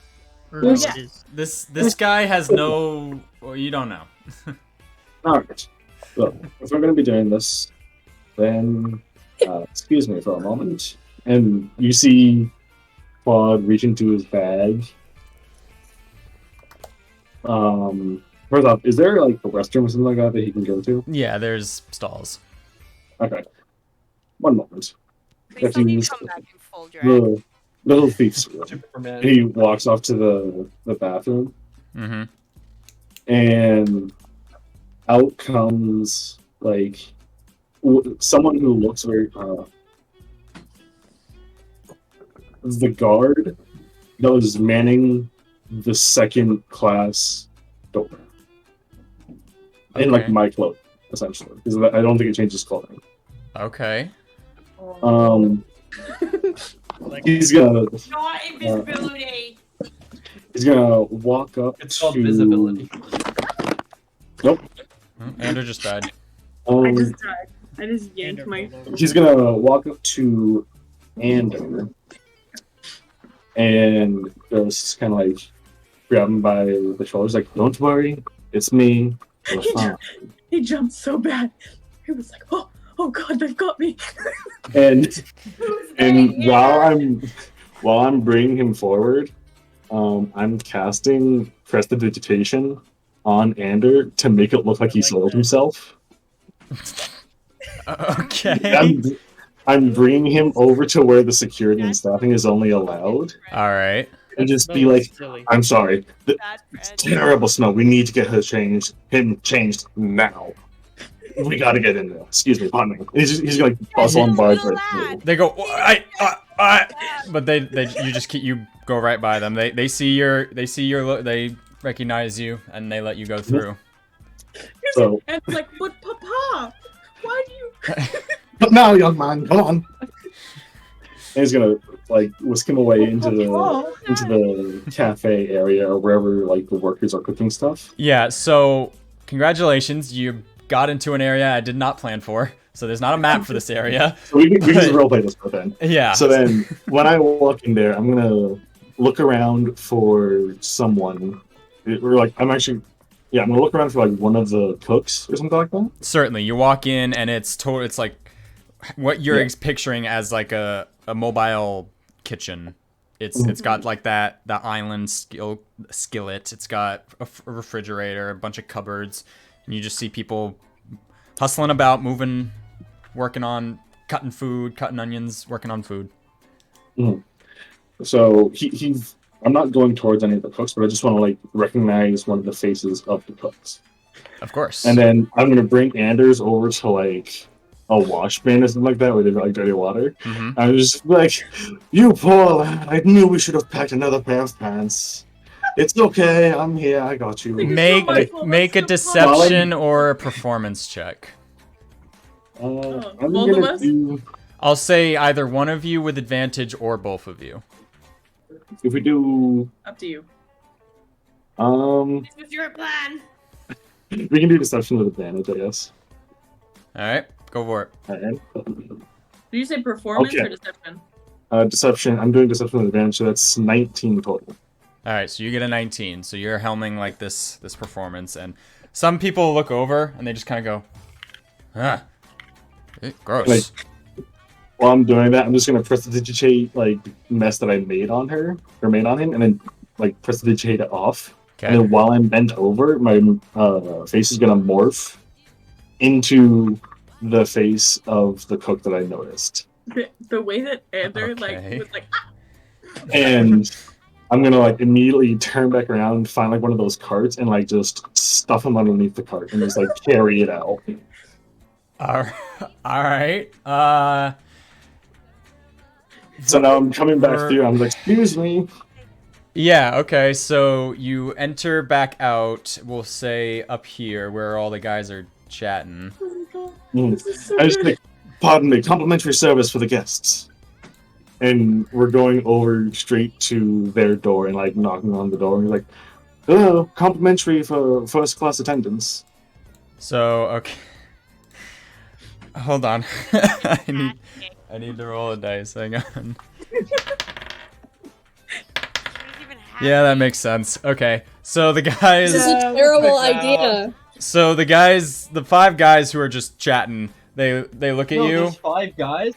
Or Yes. no, it is. This guy has no. Well, you don't know. Alright. Well, if we're going to be doing this, then excuse me for a moment. And you see Claude reach into his bag. First off, is there like a restroom or something like that he can go to? Yeah, there's stalls. Okay. One moment. We If still need you- to come back in full drag. The little thief's room. Superman. He walks off to the bathroom, Mm-hmm. and out comes like someone who looks very the guard that was manning the second class door in like Okay. my clothing, essentially, because I don't think it changes clothing. Okay. He's gonna Not invisibility. he's gonna walk up It's called to visibility. Nope. Andrew just died. I just died. I just yanked my. He's gonna walk up to Ander and just kind of like grab him by the shoulders, like, "Don't worry, it's me. We're fine." He jumped so bad. He was like, oh god, they've got me. And Who's and there? while I'm bringing him forward, I'm casting prestidigitation on Ander to make it look like he sold himself. Okay. I'm bringing him over to where the security and staffing is only allowed, All right. and just That be was like, silly. "I'm sorry, Bad friend. terrible smell. We need to get him changed now. We gotta get in there. Excuse me, pardon me." He's gonna bustle on bars right through. They go, but you go right by them. They see your they recognize you and they let you go through. So, And it's like, but Papa, why do you? but now, young man, come on. And he's gonna like whisk him away into the cafe area or wherever like the workers are cooking stuff. Yeah. So congratulations, you got into an area I did not plan for. So there's not a map for this area. So we can just roleplay this for then. Yeah. So then, when I walk in there, I'm gonna look around for someone. I'm gonna look around for like one of the cooks or something like that. Certainly, you walk in and it's like what you're Yeah. picturing as like a mobile kitchen. It's got like that island skillet. It's got a refrigerator, a bunch of cupboards, and you just see people hustling about, moving, working on cutting food, cutting onions, working on food. So he's. I'm not going towards any of the cooks, but I just want to like recognize one of the faces of the cooks. Of course. And then I'm gonna bring Anders over to like a wash bin or something like that, where they've got like dirty water. Mhm. I'm just like, "You poor lad! I knew we should have packed another pair of pants. It's okay. I'm here. I got you." Make my fault, make a that's so bad. deception or a performance check. I'm both of gonna us? do. I'll say either one of you with advantage or both of you. If we do, Up to you. This was your plan. we can do deception with advantage, I guess. All right, go for it. Alright. Did you say performance Okay. or deception? Deception. I'm doing deception with advantage, so that's 19 total. All right, so you get a 19. So you're helming like this performance, and some people look over and they just kind of go, "Huh, gross." Like, while I'm doing that, I'm just gonna prestidigitate like mess that I made on her or made on him, and then like prestidigitate it off. And Okay. then while I'm bent over, my face is gonna morph into the face of the cook that I noticed, The way that Ander Okay. was like, and I'm gonna like immediately turn back around and find like one of those carts and like just stuff him underneath the cart and just like carry it out. All right. So now I'm coming back through. I'm like, "Excuse me." Yeah, okay, so you enter back out, we'll say up here, where all the guys are chatting. oh my god, Mm. this is so I just good. like, "Pardon me, complimentary service for the guests." And we're going over straight to their door and like knocking on the door and like, "Hello, complimentary for first class attendance." So, okay. Hold on. I need to roll a dice, hang on. Yeah, that makes sense. Okay, so the guys. This is Yeah, a terrible let's check it out. idea. So the 5 guys who are just chatting, they look at No, you. there's 5 guys.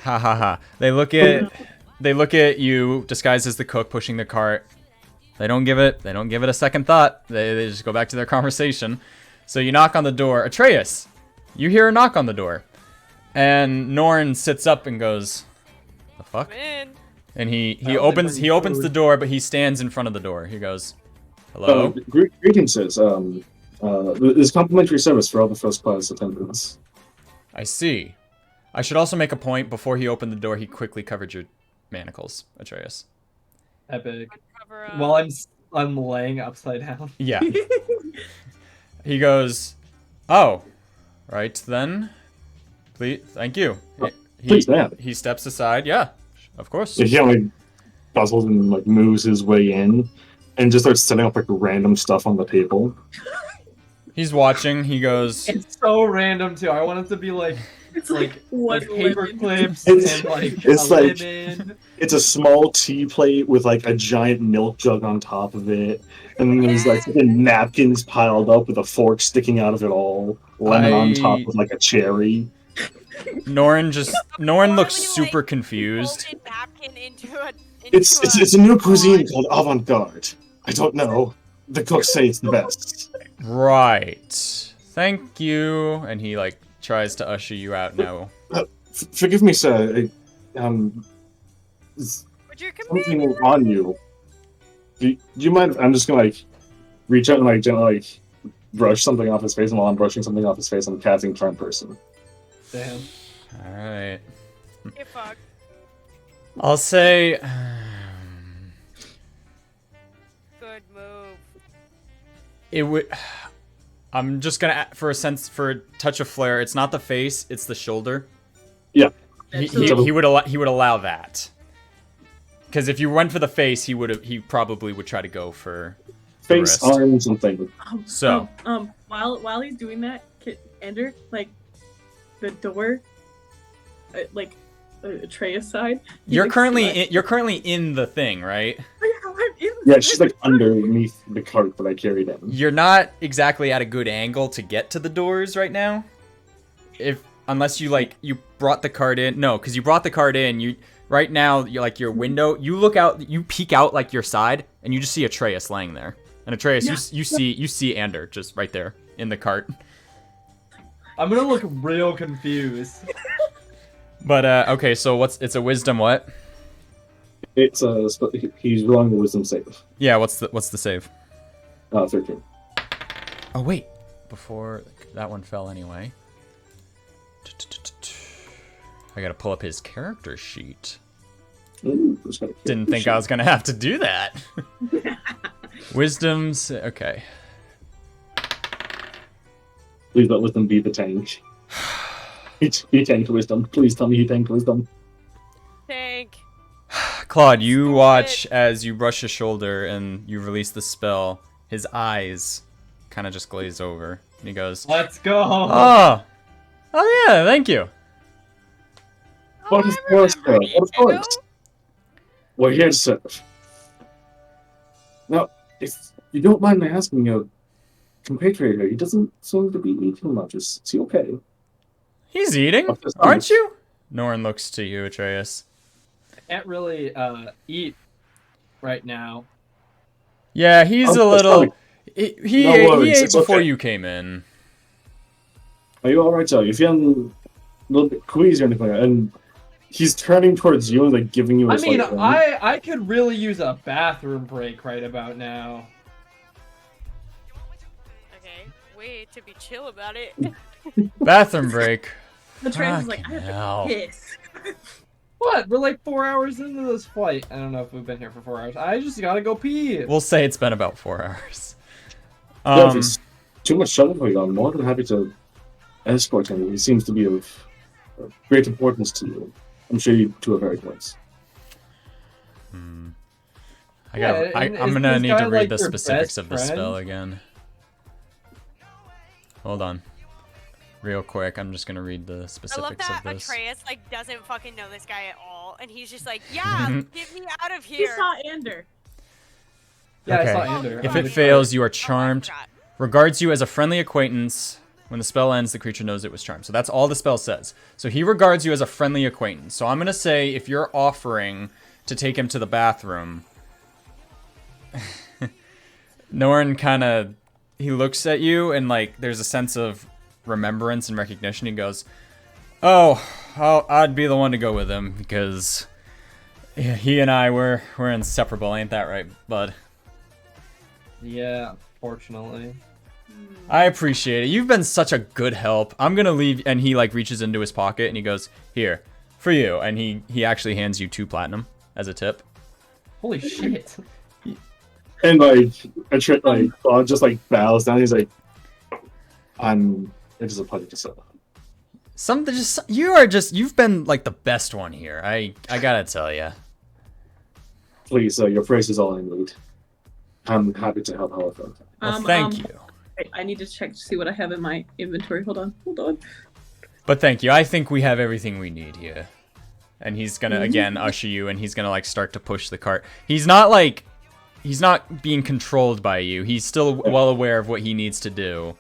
Ha ha ha. They look at you disguised as the cook pushing the cart. They don't give it a second thought. They just go back to their conversation. So you knock on the door. Atreus, you hear a knock on the door. And Norn sits up and goes, "The fuck?" I'm in. And he Well, they opens bring the food. door, but he stands in front of the door. He goes, "Hello." Greetings, says. There's complimentary service for all the first class attendants. I see. I should also make a point, before he opened the door, he quickly covered your manacles, Atreus. Epic. Cover up. While I'm laying upside down. Yeah. He goes, "Oh, right then. Please, thank you." Please, man. He steps aside. Yeah, of course. He like puzzles and like moves his way in, and just starts setting up like random stuff on the table. He's watching. He goes, It's so random too. I want it to be like It's like one paper lemon. clips It's- and like it's a like- lemon. It's a small tea plate with like a giant milk jug on top of it, and then there's like napkins piled up with a fork sticking out of it all, lemon on top with like a cherry. Norn looks Literally, super like, confused. folded napkin into a. It's a new cuisine called avant-garde. I don't know. The cooks say it's the best. Right. Thank you. And he like tries to usher you out now. Forgive me, sir. Is Would your something companion on you? Do you mind? I'm just gonna like reach out and like gently like brush something off his face, and while I'm brushing something off his face, I'm casting Charm Person. Damn. All right. get fucked? I'll say. Good move. It would. I'm just gonna for a touch of flair. It's not the face; it's the shoulder. Yeah. He would allow that. Because if you went for the face, he probably would try to go for the Face, wrist. arm, something. So. While he's doing that, Ender, like the door, like Atreus side. he, You're like, currently in the thing, right? I'm in Yeah, she's like underneath the cart that I carried in. You're not exactly at a good angle to get to the doors right now. Unless you brought the cart in. No, because you brought the cart in. You right now you're like your window. You look out. You peek out like your side, and you just see Atreus laying there. And Atreus, you see Ander just right there in the cart. I'm gonna look real confused. But okay, so it's a wisdom what? It's he's rolling the wisdom save. Yeah, what's the save? 13. Oh wait, before that one fell anyway. I gotta pull up his character sheet. Ooh, who's got a Didn't think I was gonna have to do that. Wisdom's okay. Please let wisdom be the tank. He tanked wisdom. Please tell me he tanked wisdom. Tank. Claude, you watch as you brush his shoulder and you release the spell. His eyes kind of just glaze over, and he goes, Let's go. "Oh yeah, thank you." What of course, sir. What of course. We're here to serve. Now, if you don't mind my asking, your compatriot here, he doesn't seem to be eating much. Is he okay? He's eating, aren't you? Norn looks to you, Atreus. Can't really eat right now. Yeah, he's a little. He No worries, ate it's before okay. you came in. Are you alright, sir? You're feeling a little bit queasy or anything like that, and he's turning towards you and like giving you a I mean, slight wink. I could really use a bathroom break right about now. Okay, way to be chill about it. Bathroom break. Atreus is like, I Fucking have hell. to piss. What? We're like 4 hours into this flight. I don't know if we've been here for 4 hours. I just gotta go pee. We'll say it's been about 4 hours. Yeah, if it's too much trouble for you, I'm more than happy to escort him. He seems to be of great importance to you. I'm sure you two are very close. I'm Yeah, and is gonna this need guy, to read like, the your specifics best of the spell friend? again. Hold on. Real quick, I'm just gonna read the I love specifics that of this. Atreus doesn't fucking know this guy at all, and he's just like, yeah, get me out of He here. saw Ander. Yeah, Okay. I saw Ander. If I'm it just fails, you are Oh, I charmed. forgot. Regards you as a friendly acquaintance. When the spell ends, the creature knows it was charmed. So that's all the spell says. So he regards you as a friendly acquaintance. So I'm going to say if you're offering to take him to the bathroom, Norn kind of, he looks at you and like there's a sense of remembrance and recognition. He goes, oh, I'd be the one to go with him because he and I, we're inseparable. Ain't that right, bud? Yeah, fortunately. I appreciate it. You've been such a good help. I'm gonna leave, and he like reaches into his pocket and he goes, "Here, for you." And he actually hands you 2 platinum as a tip. Holy shit. And like, Claude just like bows down. He's like, it is a pleasure to serve. You've been like the best one here. I gotta tell you. Please, your praise is all I need. I'm happy to help however. Well, thank you. I need to check to see what I have in my inventory. Hold on. But thank you. I think we have everything we need here. And he's gonna again usher you, and he's gonna like start to push the cart. He's not being controlled by you. He's still well aware of what he needs to do.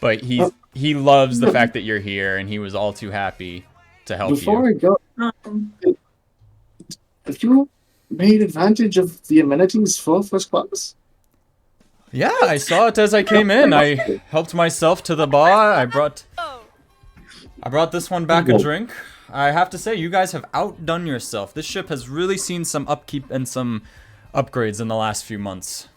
But he loves the fact that you're here, and he was all too happy to help Before you. I go, have you made advantage of the amenities for first class? Yeah, I saw it as I came in. I helped myself to the bar. I brought this one back a drink. I have to say, you guys have outdone yourself. This ship has really seen some upkeep and some upgrades in the last few months.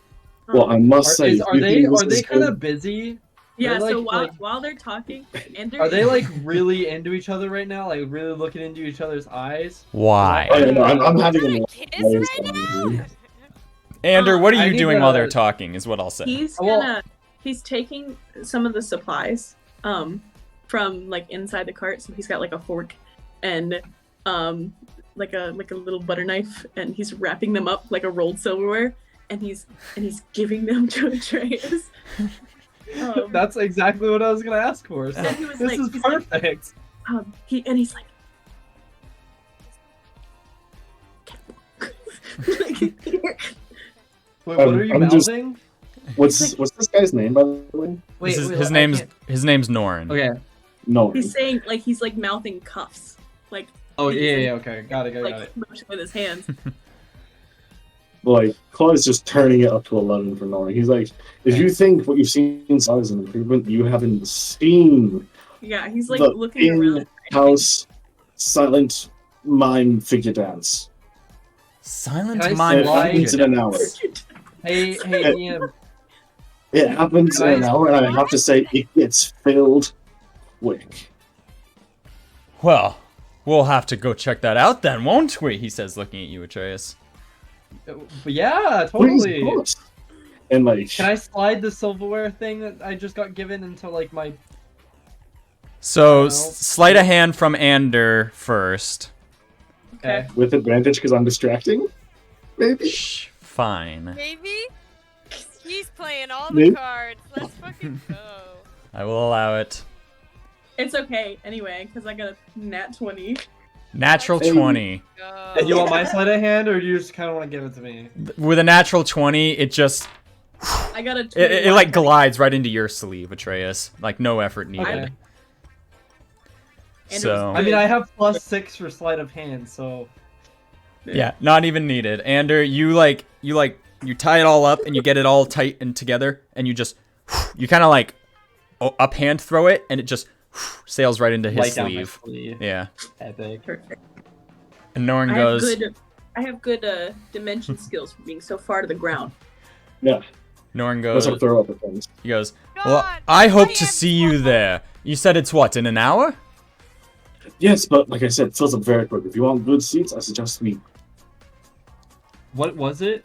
Well, I must say, Are they kind of busy? Yeah. They're So like- while they're talking, Ender Are they like really into each other right now? Like really looking into each other's eyes? Why? Oh, yeah, no, I'm having Wanna a kiss right now? Ander, what are I you need doing to- while they're talking, is what I'll say. he's taking some of the supplies from like inside the cart. So he's got like a fork and like a little butter knife, and he's wrapping them up like a rolled silverware, and he's giving them to Atreus. That's exactly what I was gonna ask for. So And he was this like- is he's like- perfect. He's like, Wait, what are you I'm just- mouthing? What's this guy's name, by the way? Wait, his I name's can't- Norn. Okay. No. he's saying like he's like mouthing cuffs, like Oh yeah, okay. Got it. like motion with his hands. Like, Claude's just turning it up to 11 for Nora. He's like, if you think what you've seen is an improvement, you haven't seen Yeah, he's like the looking around. in-house silent mime figure dance. Silent Can I Mime It happens in an hour. Hey, Ian. It happens in an hour, and I have to say, it gets filled quick. Well, we'll have to go check that out then, won't we? He says, looking at you, Atreus. Yeah, Please, totally. of course. And like, Can I slide the silverware thing that I just got given into like my? So, No. sleight of hand from Ander first. Okay. with advantage because I'm distracting? Maybe? Shh, fine. Maybe? He's playing all the Maybe. cards. Let's fucking go. I will allow it. It's okay anyway, because I got a nat 20. Natural Hey. 20. Go. Do you want my sleight of hand, or do you just kind of want to give it to me? With a natural 20, it just... I got a 21. It like glides right into your sleeve, Atreus. Like, no effort needed. Okay. And So... I mean, I have +6 for sleight of hand, so. Yeah, not even needed. Ander, you tie it all up and you get it all tight and together, and you just, you kind of like up hand throw it, and it just sails right into his Light down my sleeve. sleeve. Yeah. Epic. Perfect. And Norn I goes, have good dimension skills for being so far to the ground. Yeah. Norn That's goes, what throw up at things. he goes, well, God, I hope I to am see you so- there. You said it's what, in an hour? Yes, but like I said, it fills up very quick. If you want good seats, I suggest we. What was it?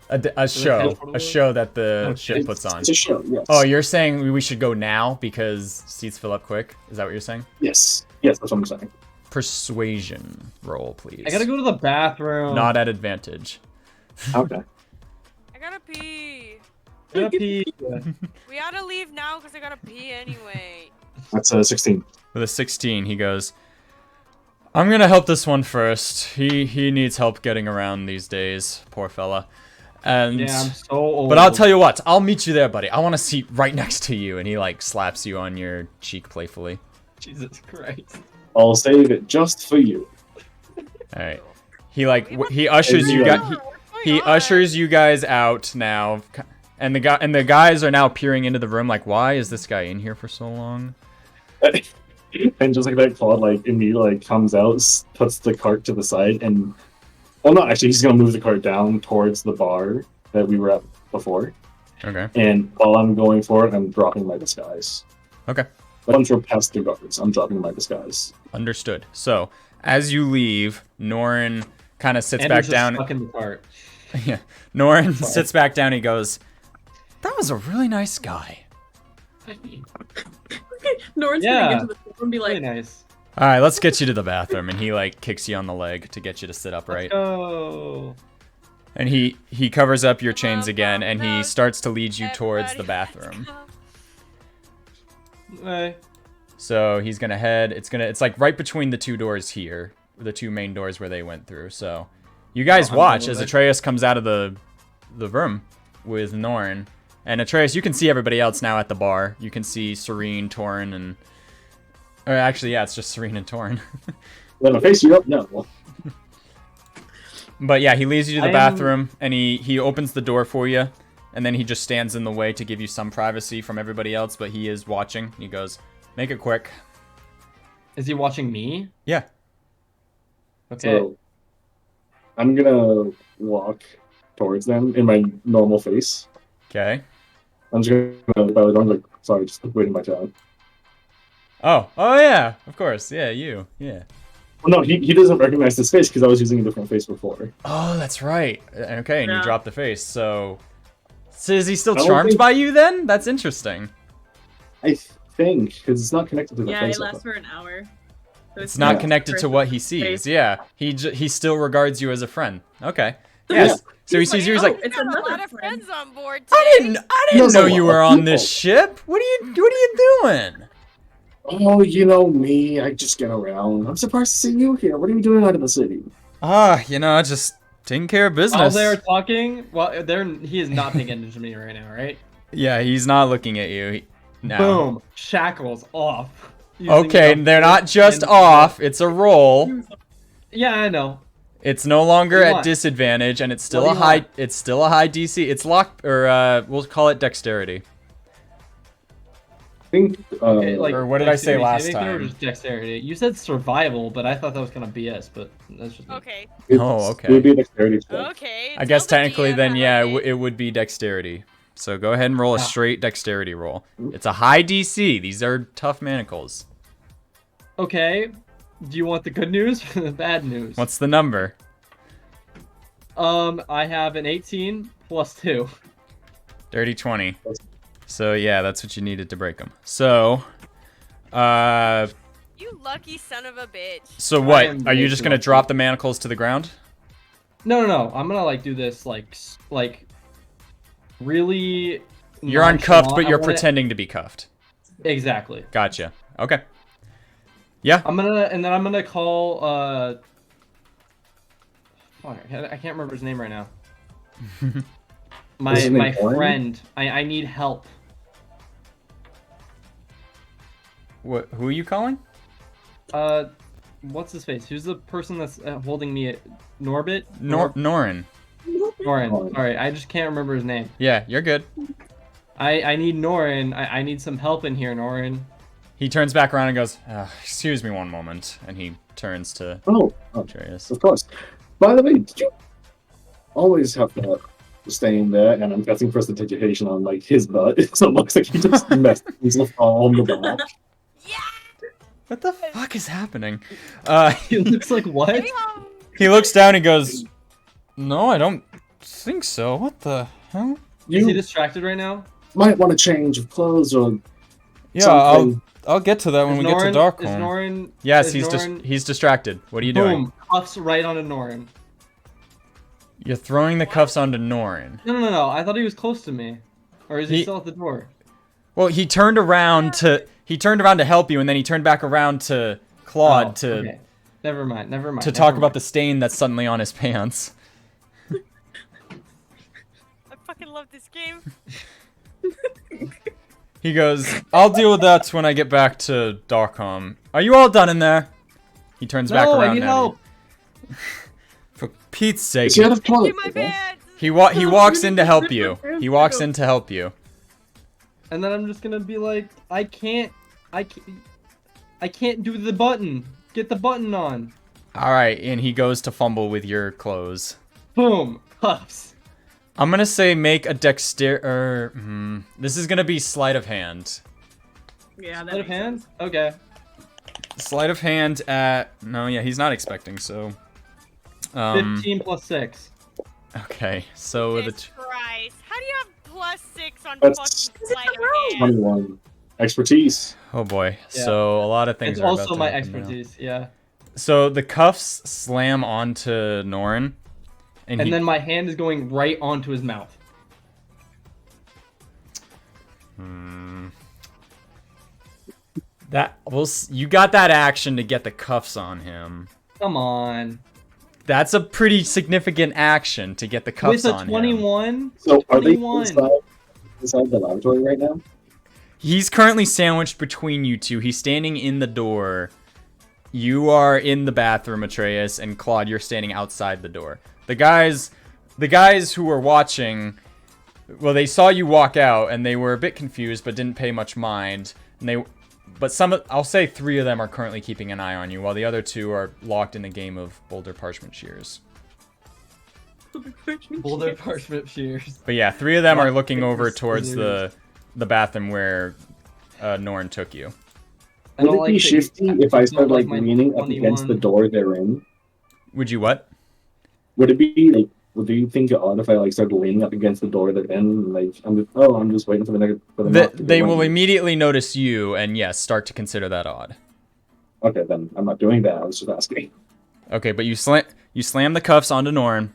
A show that the ship puts on. It's a show, yes. Oh, you're saying we should go now because seats fill up quick? Is that what you're saying? Yes. Yes, that's what I'm saying. Persuasion roll, please. I gotta go to the bathroom. Not at advantage. Okay. I gotta pee. I gotta pee. We oughta leave now because I gotta pee anyway. That's 16. With a 16, he goes, I'm gonna help this one first. He needs help getting around these days, poor fella. And Yeah, I'm so old. but I'll tell you what, I'll meet you there, buddy. I want a seat right next to you. And he like slaps you on your cheek playfully. Jesus Christ. I'll save it just for you. All right. He like he ushers you guys. He ushers you guys out now, and the guys are now peering into the room. Like, why is this guy in here for so long? And just like that, Claude like immediately like comes out, puts the cart to the side, and well, no, actually, he's gonna move the cart down towards the bar that we were at before. Okay. And while I'm going for it, I'm dropping my disguise. Okay. Once we're past the guards, I'm dropping my disguise. Understood. So as you leave, Norin kind of sits Andrew's back down. Stuck in the cart. Yeah. Norin sits back down. He goes, "That was a really nice guy." Norton's Yeah. gonna get to the door and be Really like, nice. All right, let's get you to the bathroom. And he like kicks you on the leg to get you to sit upright. Oh. And he covers up your chains Oh, again, and he no. starts to lead you towards the everybody, bathroom. let's go. Hey. So he's gonna head. It's like right between the two doors here, the two main doors where they went through. So you guys I'm watch going as there. Atreus comes out of the room with Norin. And Atreus, you can see everybody else now at the bar. You can see Serene, Torin, and or actually, yeah, it's just Serene and Torin. Let me face you up? No. But yeah, he leads you to the I'm- bathroom, and he opens the door for you, and then he just stands in the way to give you some privacy from everybody else. But he is watching. He goes, "Make it quick." Is he watching me? Yeah. Okay. So I'm gonna walk towards them in my normal face. Okay. I'm just gonna bow down, like, sorry, just waiting my turn. Oh yeah, of course. Yeah, you. Yeah. Well, no, he doesn't recognize this face because I was using a different face before. Oh, that's right. Okay, and you Yeah. drop the face. So is he still I don't charmed think- by you then? That's interesting. I think because it's not connected to the yeah, face. it I lasts thought. for an hour. So It's not Yeah. connected to what he sees. Face. Yeah, he still regards you as a friend. Okay. Yes. So he sees you. He's like, it's We got a another lot of friend. friends on board I today. didn't No, know no, you no, were on this people. ship. What are you doing? Oh, you know me. I just get around. I'm surprised to see you here. What are you doing out of the city? Just taking care of While business. they're talking, he is not paying attention to me right now, right? Yeah, he's not looking at you. No. Boom. Shackles off. Using Okay, the- they're not just off. It's a roll. Yeah, I know. It's no longer What do you at want? disadvantage, and it's still What a do you high. want? It's still a high DC. It's lock, or we'll call it dexterity. I think. Okay, like, Or what did I say dexterity last saving throw or time? just dexterity. You said survival, but I thought that was kind of BS. But that's just me. Okay. Oh, okay. It would be a dexterity check. Okay. I guess tell the technically DM then, how yeah, it is. it would be dexterity. So go ahead and roll a Ah. straight dexterity roll. It's a high DC. These are tough manacles. Okay. Do you want the good news or the bad news? What's the number? I have an 18 plus 2. Dirty 20. So yeah, that's what you needed to break them. So, You lucky son of a bitch. so I what? am Are you way just too gonna lucky. drop the manacles to the ground? No. I'm gonna do this like really. You're uncuffed, nonchalant. but I you're wanna- pretending to be cuffed. Exactly. Gotcha. Okay. Yeah. I'm gonna call fuck, I can't remember his name right now. Is My his name my Oren? friend. I need help. What? Who are you calling? What's his face? Who's the person that's holding me? Norbit? Norin. Norin. Sorry, I just can't remember his name. Yeah, you're good. I need Norin. I need some help in here, Norin. He turns back around and goes, "Excuse me one moment," and he turns to Oh, Atreus. of course. By the way, did you always have that stain there? And I'm guessing prestidigitation on like his butt. So it looks like he just messed himself all on the back. What the fuck is happening? He looks like what? Maybe I'll- He looks down and goes, "No, I don't think so. What the hell?" Is he You distracted right now? might want to change of clothes or Yeah, something. I'll get to that when we get to Is Darkholm. Norin? Yes, is he's Norin... he's distracted. What are you doing? Boom! Cuffs right onto Norin. You're throwing the cuffs onto Norin. No. I thought he was close to me, or is he He- still at the door? Well, he turned around to help you, and then he turned back around to Claude Oh, to okay. Never mind. talk about the stain that's suddenly on his pants. fucking love this game. He goes, I'll deal with that when I get back to Darkholm. Are you all done in there? He turns back No, around I need now. help. For Pete's sake. Is he out of Do toilet my paper? pants. He walks in to help you. He walks in to help you. And then I'm just gonna be like, I can't do the button. Get the button on. Alright, and he goes to fumble with your clothes. Boom. Cuffs. I'm gonna say make a this is gonna be sleight of hand. Yeah, that Sleight of makes hand? sense. Okay. Sleight of hand at... No, yeah, he's not expecting, so... 15 plus 6. Okay, so with Jesus Christ. How do you have +6 on That's- fucking sleight of hand? 21. Expertise. Oh boy, Yeah. so a lot of things It's are about also to my happen now. expertise, yeah. So the cuffs slam onto Norin, and And he... then my hand is going right onto his mouth. You got that action to get the cuffs on him. Come on. That's a pretty significant action to get the cuffs With a on him. 21? So are they 21. inside the laboratory right now? He's currently sandwiched between you two. He's standing in the door. You are in the bathroom, Atreus, and Claude, you're standing outside the door. The guys who were watching, well, they saw you walk out and they were a bit confused but didn't pay much mind. I'll say 3 of them are currently keeping an eye on you, while the other 2 are locked in a game of Boulder Parchment Shears. Boulder parchment shears. But yeah, 3 of them are Rock, looking paper, over towards scissors. the bathroom where Norn took you. I Would don't it be like shifty that- if I started don't like my leaning up against the 21. door they're in? Would you what? Would it be like? Do you think it odd if I like started leaning up against the door they're in? And, like I'm just waiting for the next. For the knock to They go will in. immediately notice you, and yes, start to consider that odd. Okay, then I'm not doing that. I was just asking. Okay, but you slam the cuffs onto Norn.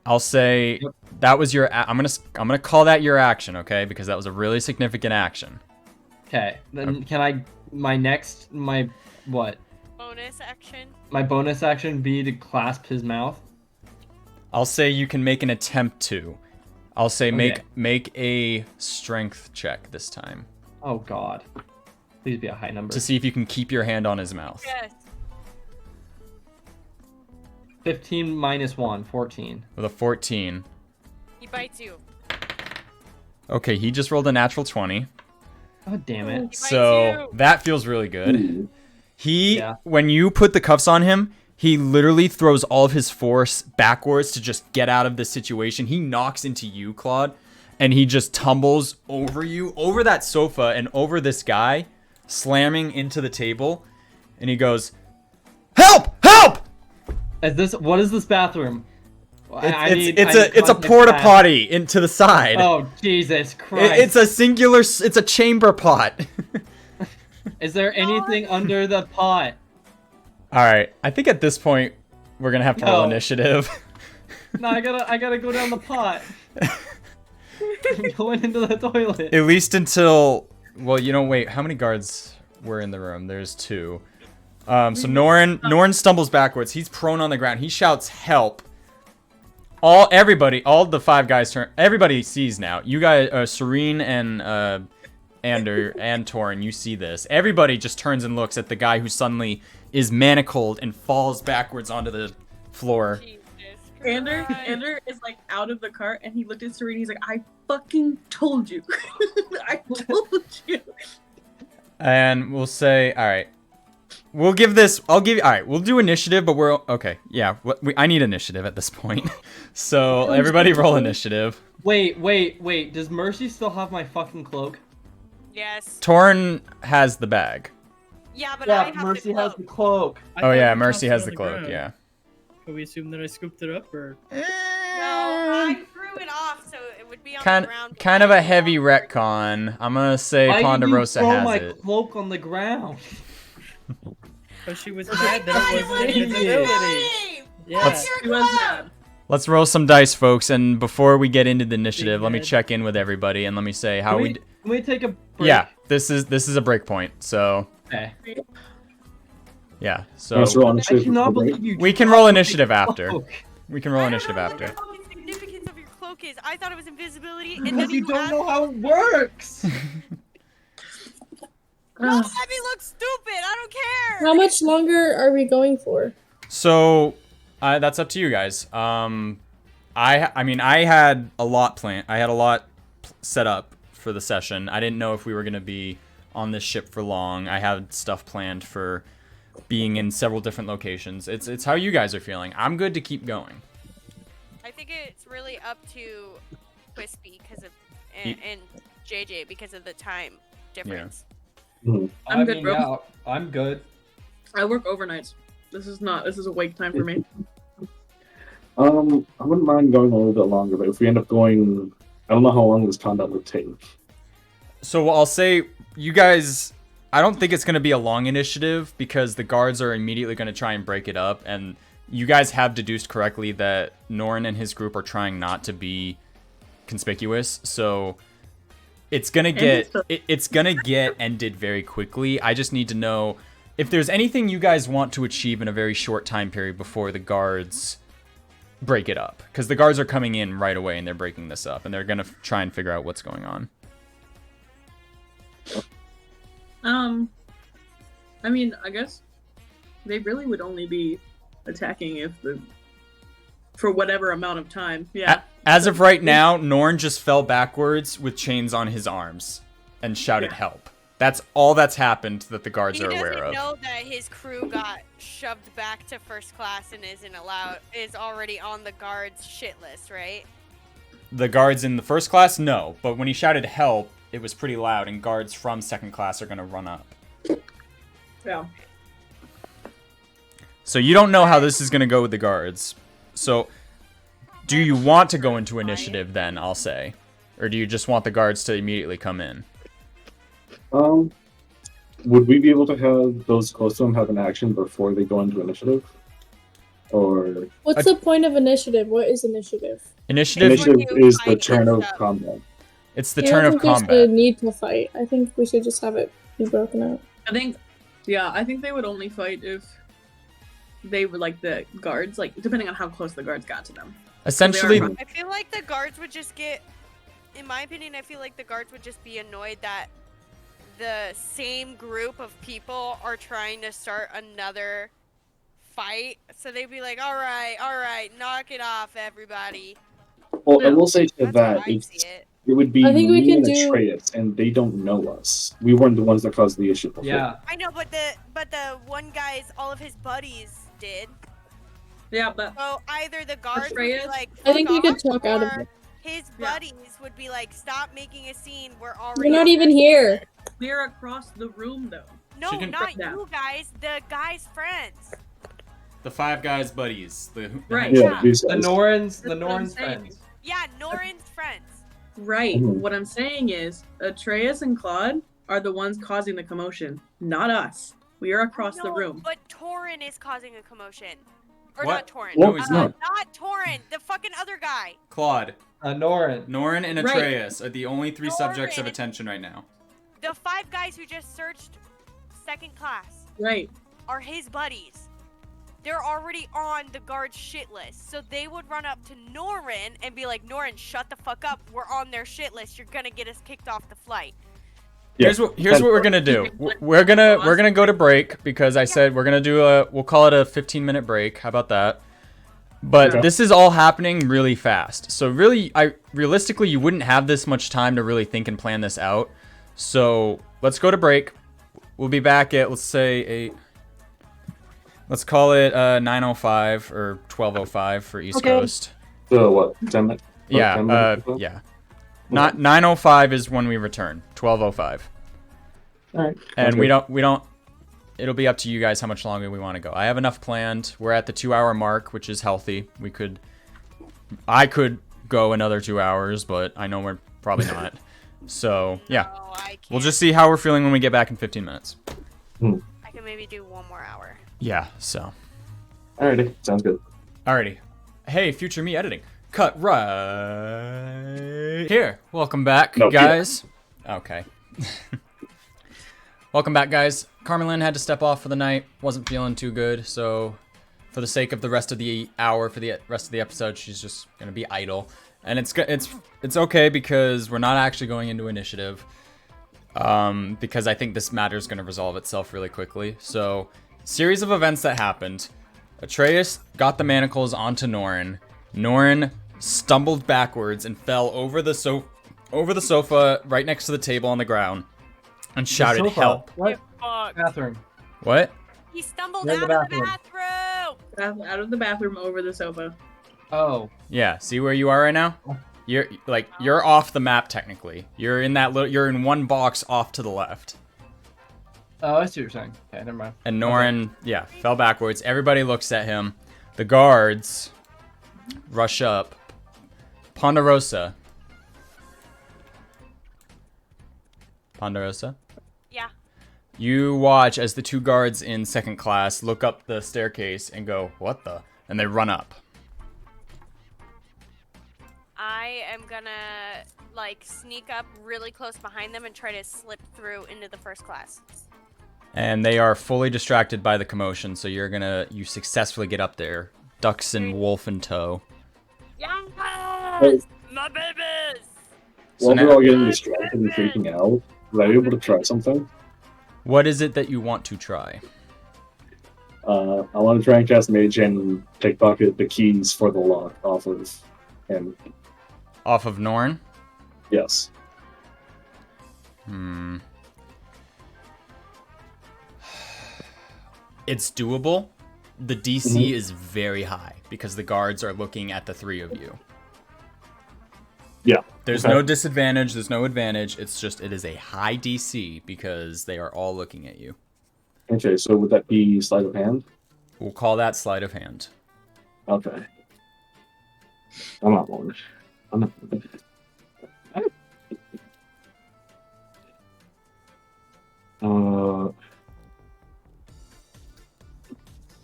I'll say Yep. that was your. I'm gonna call that your action, okay? Because that was a really significant action. Okay, then can I my what? Bonus action. My bonus action be to clasp his mouth? I'll say you can make an attempt to. I'll say Okay. make a strength check this time Oh god. Please be a high number. to see if you can keep your hand on his mouth. Yes. 15 minus 1, 14. With a 14. He bites you. Okay, he just rolled a natural 20. God damn He it. bites So you. that feels really good. Ooh. When you put the cuffs on him, he literally throws all of his force backwards to just get out of this situation. He knocks into you, Claude, and he just tumbles over you, over that sofa, and over this guy, slamming into the table. And he goes, "Help! Help!" What is this bathroom? It's a porta potty into the side. Oh, Jesus Christ. It's a singular. It's a chamber pot. Is there anything under the pot? All right. I think at this point we're gonna have to roll No. initiative. No, I gotta go down the pot. I'm going into the toilet. At least until. Well, wait. How many guards were in the room? There's 2. So Norn stumbles backwards. He's prone on the ground. He shouts, "Help!" All the 5 guys turn. Everybody sees now. You guys, Serene and Ander and Torin, you see this. Everybody just turns and looks at the guy who suddenly is manacled and falls backwards onto the floor. Jesus Ander is like out of the cart and he looked at Serene. He's like, I fucking told you. I told you. And we'll say, all right. We'll give this. All right. We'll do initiative, but we're okay. Yeah, I need initiative at this point. So everybody roll initiative. Wait. Does Mercy still have my fucking cloak? Yes. Torn has the bag. Yeah, but I Yeah, have Mercy the has cloak. the cloak. I Oh thought yeah, we Mercy tossed it has on the cloak. ground. Yeah. Can we assume that I scooped it up, or? No, I threw it off, so it would be on the Kind ground. kind of a heavy retcon. I'm gonna say Why did you Ponderosa throw has my it. cloak on the ground? Because she was Because mad that I it wasn't wanted invisibility. Yeah. Let's- He was mad. Let's roll some dice, folks. And before we get into the initiative, let me head. check in with everybody and let me say how Can we take a break? Yeah, this is a break point. So Okay. yeah. So Let's roll I initiative cannot before break. believe you. we can dropped roll my initiative after. cloak. We can roll I don't initiative know after. what the fucking significance of your cloak cloak is. I thought it was invisibility. And Because then you don't know how it works. Don't let me look stupid. I don't care. How much longer are we going for? So, that's up to you guys. I mean, I had a lot planned. I had a lot set up for the session. I didn't know if we were gonna be on this ship for long. I had stuff planned for being in several different locations. It's how you guys are feeling. I'm good to keep going. I think it's really up to Quispy because of and JJ because of the time difference. I'm good, bro. Yeah, I'm good. I work overnights. This is a wake time for me. I wouldn't mind going a little bit longer, but if we end up going, I don't know how long this combat would take. So I'll say, you guys, I don't think it's going to be a long initiative because the guards are immediately going to try and break it up, and you guys have deduced correctly that Norin and his group are trying not to be conspicuous, so it's gonna get ended very quickly. I just need to know if there's anything you guys want to achieve in a very short time period before the guards break it up, because the guards are coming in right away and they're breaking this up, and they're gonna try and figure out what's going on. I mean, I guess they really would only be attacking for whatever amount of time. Yeah. As of right now, Norn just fell backwards with chains on his arms and shouted help. That's all that's happened that the guards are aware of. He doesn't know that his crew got shoved back to first class and is already on the guards' shit list, right? The guards in the first class, no. But when he shouted help, it was pretty loud, and guards from second class are going to run up. Yeah. So you don't know how this is going to go with the guards. So do you want to go into initiative then, I'll say? Or do you just want the guards to immediately come in? Would we be able to have those close to them have an action before they go into initiative? Or What's the point of initiative? What is initiative? Initiative initiative When you is the fight turn of stuff. combat. It's the I turn don't of think there's combat. the need to fight. I think we should just have it be broken up. I think they would only fight if they were like the guards, like depending on how close the guards got to them. Essentially, They I feel like the guards would just get, in my opinion, I feel like the guards would just be annoyed that the same group of people are trying to start another fight. So they'd be like, all right, knock it off, everybody. Well, I will say to That's that, how I see it. it would be I think we me can and do- Atreus, and they don't know us. We weren't the ones that caused the issue before. Yeah. I know, but the one guy's, all of his buddies did. Yeah, but So either the guards would Atreus? be like, I think we "Fuck could off," talk out of or it. his Yeah. buddies would be like, stop making a scene. We're already. We're not on even their here. shit list." we're across the room though. No, She can- not Yeah. you guys. The guy's friends. the five guys' buddies. Right. Yeah, Yeah. these The guys. Norins, That's what I'm saying. friends. Yeah, Norin's friends. Right. Mhm. What I'm saying is Atreus and Claude are the ones causing the commotion, not us. We are across the No, room. But Torin is causing a commotion. Or What? not Torin. No, he's not. Not Torin. The fucking other guy. Claude, Norin. Norin, and Right. Atreus are the only three subjects of Norin. attention right now. The five guys who just searched second class Right. are his buddies. They're already on the guard's shit list. So they would run up to Norin and be like, Norin, shut the fuck up. We're on their shit list. You're gonna get us kicked off the flight. Yeah, Here's what we're gonna do. We're gonna go to break because I said we're gonna do we'll call it a 15-minute break. How about that? But Okay. this is all happening really fast. So really, realistically you wouldn't have this much time to really think and plan this out. So let's go to break. We'll be back at, let's say, 8. Let's call it 9:05 or 12:05 for East Okay. Coast. So what? 10 minutes? Yeah, 10 minutes or so? yeah. Not 9:05 is when we return. 12:05. All right. And Sounds we don't. It'll be up to you guys how much longer we want to go. I have enough planned. We're at the 2-hour mark, which is healthy. I could go another 2 hours, but I know we're probably not. So yeah, Oh, I can't. we'll just see how we're feeling when we get back in 15 minutes. I can maybe do one more hour. Yeah. So. Alrighty, sounds good. Alrighty. Hey, future me editing. Cut right here. Welcome back, No, guys. Okay. Welcome back, guys. Carmelin had to step off for the night. Wasn't feeling too good, so for the sake of the rest of the hour, for the rest of the episode, she's just gonna be idle. And it's okay because we're not actually going into initiative. Because I think this matter is going to resolve itself really quickly. So, series of events that happened. Atreus got the manacles onto Norin. Norin stumbled backwards and fell over the sofa right next to the table on the ground and shouted, sofa. "Help!" What? Fuck. Bathroom. What? He stumbled You're out in of the the bathroom. bathroom. Out of the bathroom over the sofa. Oh. Yeah. See where you are right now? You're off the map technically. You're in you're in one box off to the left. Oh, I see what you're saying. Okay, never mind. And Norin, fell backwards. Everybody looks at him. The guards rush up. Ponderosa. Yeah. You watch as the two guards in second class look up the staircase and go, "What the?" And they run up. I am gonna sneak up really close behind them and try to slip through into the first class. And they are fully distracted by the commotion, so you successfully get up there. Ducks and wolf in tow. Yes! My babies! So While now- we're all getting distracted and freaking out, was I able to try something? What is it that you want to try? I want to try and cast Mage and pickpocket the keys for the lock off of him. Off of Norn? Yes. It's doable. The DC is very high because the guards are looking at the three of you. Yeah. There's Okay. no disadvantage, there's no advantage. It's just, it is a high DC because they are all looking at you. Okay, so would that be sleight of hand? We'll call that sleight of hand. Okay. I'm not one. I'm not.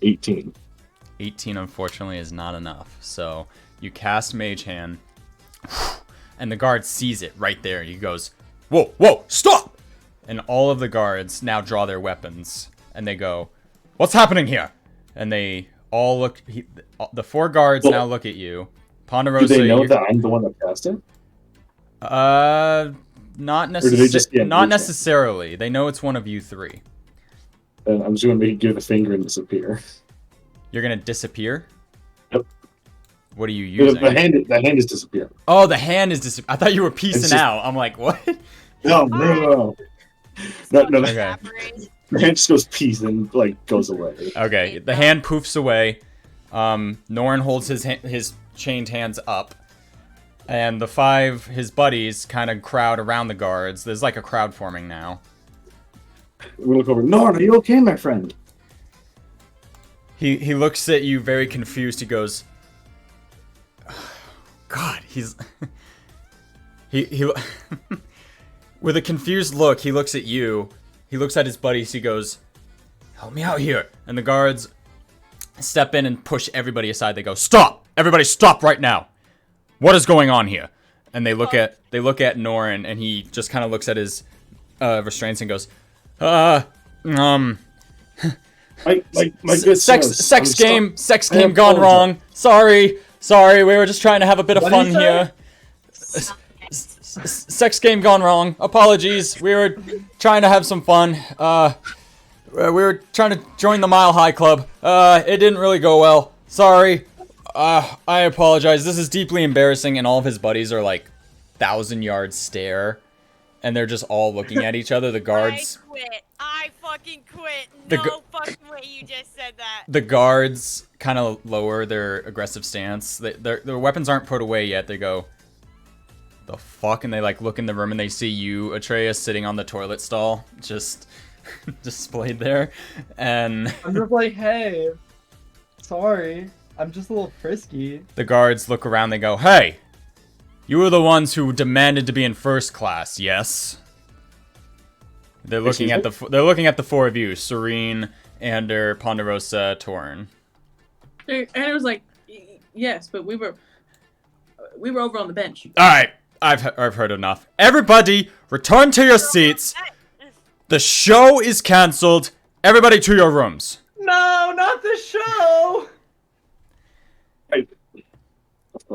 18. 18, unfortunately, is not enough. So you cast Mage Hand, and the guard sees it right there. He goes, "Whoa, whoa, stop!" And all of the guards now draw their weapons, and they go, "What's happening here?" And they all look. The four guards now look at you. Ponderosa, Do they know that I'm the one that cast it? not Or do they just get not moved? necessarily. They know it's one of you three. And I'm just going to give a finger and disappear. You're gonna disappear. Yep. What are you The using? hand is disappearing. Oh, the hand is I thought you were piecing just- out. I'm like, what? No. No. Okay. Evaporate. The hand just goes peace and goes away. Okay, the hand poofs away. Norn holds his chained hands up, and his buddies kind of crowd around the guards. There's like a crowd forming now. We look over. Norn, are you okay, my friend? He looks at you very confused. He goes, "God, he's he with a confused look. He looks at you. He looks at his buddies. He goes, 'Help me out here.' And the guards step in and push everybody aside. They go, 'Stop! Everybody stop right now! What is going on here?' And they look at Norin, and he just kind of looks at his restraints and goes, My good sex game gone wrong. Sorry, we were just trying to have a bit of What fun did he here. Sex game gone wrong. Apologies. We were trying to have some fun. We were trying to join the Mile High Club. It didn't really go well. Sorry. I apologize. This is deeply embarrassing, and all of his buddies are like 1,000-yard stare, and they're just all looking at each other. The guards. I quit. I fucking quit. The No gu- fucking way you just said that. The guards kind of lower their aggressive stance. Their weapons aren't put away yet. They go, "The fuck?" And they look in the room and they see you, Atreus, sitting on the toilet stall, just displayed there. And I'm just like, hey, sorry. I'm just a little frisky. the guards look around. They go, "Hey, you were the ones who demanded to be in first class, yes?" They're looking at the four of you: Serene, Ander, Ponderosa, Torn. And it was like, yes, but we were over on the bench. All right, I've heard enough. Everybody, return to your seats. The show is canceled. Everybody to your rooms. No, not the show.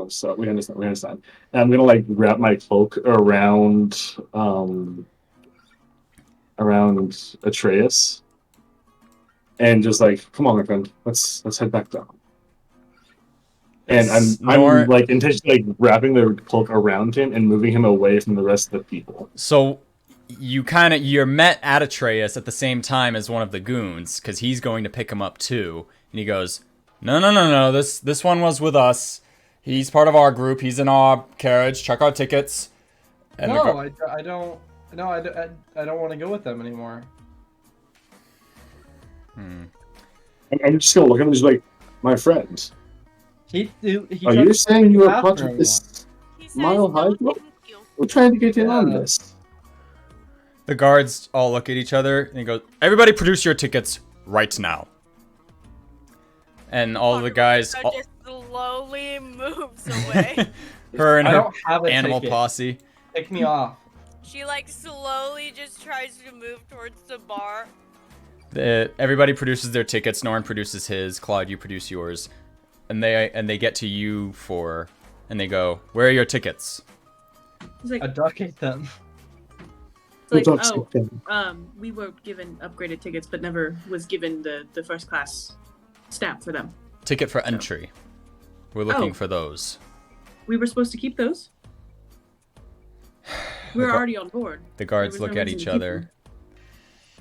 course. So we understand. We understand. And I'm gonna like wrap my cloak around Atreus, and just like, come on, my friend, let's head back down. And I'm like intentionally like wrapping the cloak around him and moving him away from the rest of the people. So you're met at Atreus at the same time as one of the goons, because he's going to pick him up too. And he goes, no, this one was with us. He's part of our group. He's in our carriage. Check our tickets. And No, I don't. No, I don't want to go with them anymore. I'm just gonna look at him and just like, my friend. He Are you saying you are part bathroom of this He says, Mile High "No, Club? thank you." We're trying to get in on Yeah. this. the guards all look at each other and he goes, everybody produce your tickets right now. And all the guys, So just slowly moves away. her and I her don't have a animal ticket. posse. Take me off. She like slowly just tries to move towards the bar. Everybody produces their tickets. Norn produces his. Claude, you produce yours. And they get to you and they go, where are your tickets? He's like, A duck ate them. it's like, Don't oh, say that. we were given upgraded tickets, but never was given the first class stamp for them. Ticket for entry. We're looking Oh. for those. We were supposed to keep those. We were already on board. The guards There was look no at reason each to keep other. them.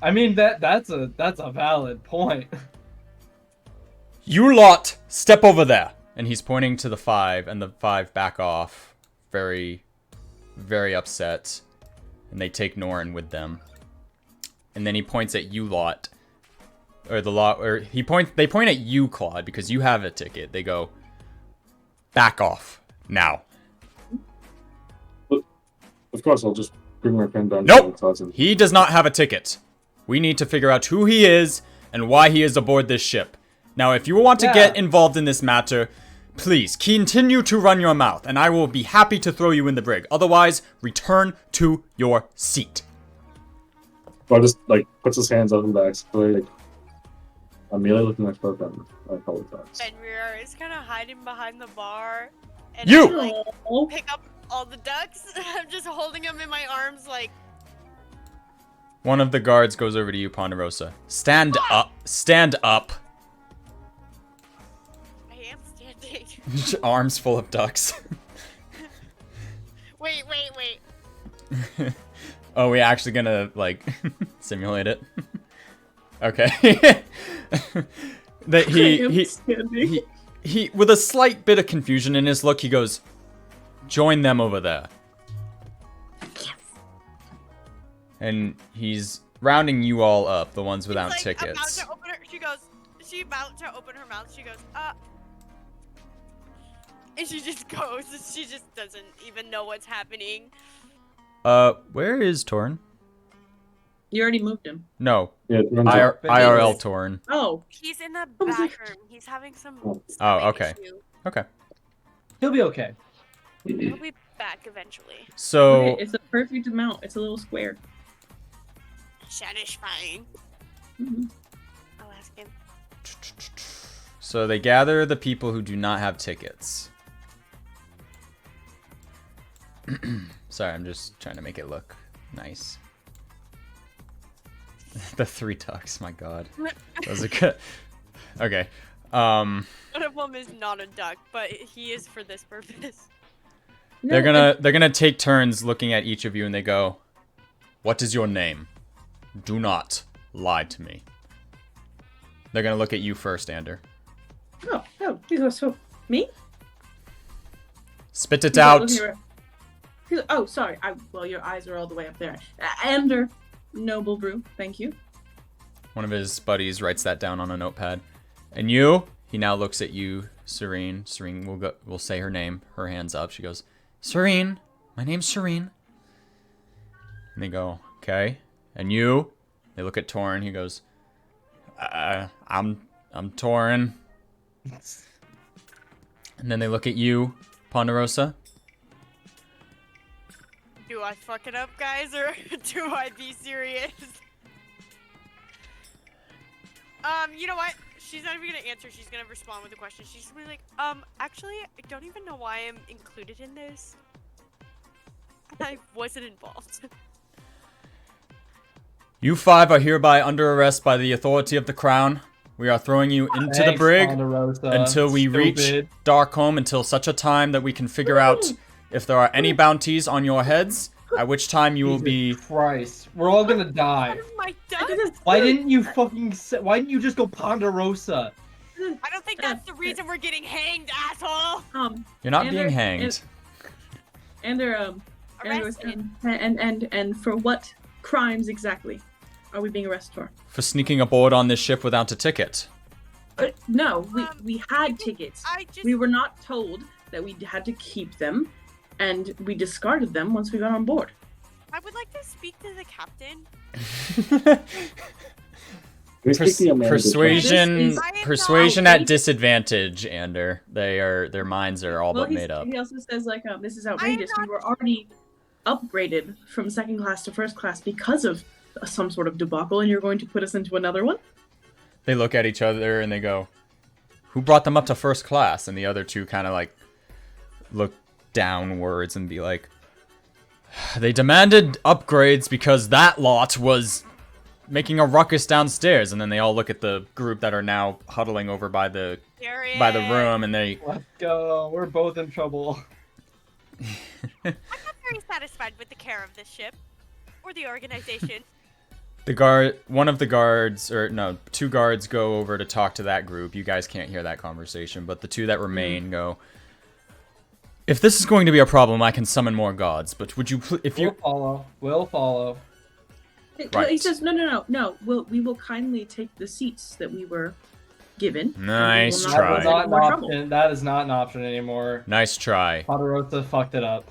I mean that's a valid point. You lot, step over there. And he's pointing to the 5, and the 5 back off, very, very upset. And they take Norn with them. And then he points at you lot, or they point at you, Claude, because you have a ticket. They go, back off now. Of course, I'll just bring my friend down. Nope. to the He does not have a ticket. We need to figure out who he is and why he is aboard this ship. Now, if you want to get involved in this matter, please continue to run your mouth, and I will be happy to throw you in the brig. Otherwise, return to your seat. Or just like puts his hands up and back. So like, I'm merely looking at my friend. I apologize. Fenrir is kind of hiding behind the bar. And You! I, like, Oh, pick up all the ducks. I'm just holding them in my arms like, One of the guards goes over to you, Ponderosa. Stand up. Stand up. I am standing. Arms full of ducks. Wait. Oh, we actually gonna, like, simulate it? Okay. That he, with a slight bit of confusion in his look, he goes, join them over there. And he's rounding you all up, the ones without She's, like, tickets. About to open her, she about to open her mouth. She goes, and she just goes. She just doesn't even know what's happening. Where is Torn? you already moved him. No, Yeah, it runs out. IRL Torn. Oh, He's in the I was like- bathroom. He's having some. Oh, stomach okay. issue. Okay. He'll be okay. He'll be back eventually. So, okay, it's a perfect amount. It's a little square. Satisfying. Mhm. I'll ask him. so they gather the people who do not have tickets. Sorry, I'm just trying to make it look nice. The 3 ducks, my god. Those are good. Okay. One of them is not a duck, but he is for this purpose. They're No, gonna take turns looking at each of you, and they go, "What is your name? Do not lie to me." They're gonna look at you first, Ander. Oh, he goes, so me? Spit it He's like out. looking around. He's like, oh, sorry. Well, your eyes are all the way up there. Ander, noble brew. Thank you. One of his buddies writes that down on a notepad. And you? He now looks at you, Serene. Serene will say her name. Her hand's up. She goes, Serene. My name's Serene. And they go, okay. And you? They look at Torin. He goes, I'm Torin. And then they look at you, Ponderosa. Do I fuck it up, guys, or do I be serious? You know what? she's not even gonna answer. She's gonna respond with a question. She's gonna be like, actually, I don't even know why I'm included in this. I wasn't involved. You 5 are hereby under arrest by the authority of the crown. We are throwing you into the Thanks, brig Ponderosa. until we reach Stupid. Darkholme, until such a time that we can figure out if there are any bounties on your heads, at which time you will be... Jesus Christ, we're all gonna die. What am I done? Why didn't you fucking say, why didn't you just go Ponderosa? I don't think that's the reason we're getting hanged, asshole. You're not And being they're- hanged. And they're Arrested. and for what crimes exactly are we being arrested for? For sneaking aboard on this ship without a ticket. No, we had tickets. I just. We were not told that we had to keep them, and we discarded them once we got on board. I would like to speak to the captain. We speak the American Persuasion, This is- I am persuasion not- at disadvantage, Ander. Their minds are all but made up. He also says like, this is outrageous. We were already upgraded from second class to first class because of some sort of debacle, and you're going to put us into another one? They look at each other and they go, "Who brought them up to first class?" And the other two kind of like look downwards and be like, "They demanded upgrades because that lot was making a ruckus downstairs." And then they all look at the group that are now huddling over by the room, and they Let's go, we're both in trouble. I'm not very satisfied with the care of this ship or the organization. one of the guards, or no, 2 guards go over to talk to that group. You guys can't hear that conversation, but the 2 that remain go, "If this is going to be a problem, I can summon more gods, but would you if you We'll follow. Right. He says, no. We will kindly take the seats that we were given. and we will Nice not try. cause Not any an more trouble." option. That is not an option anymore. Nice try. Ponderosa fucked it up.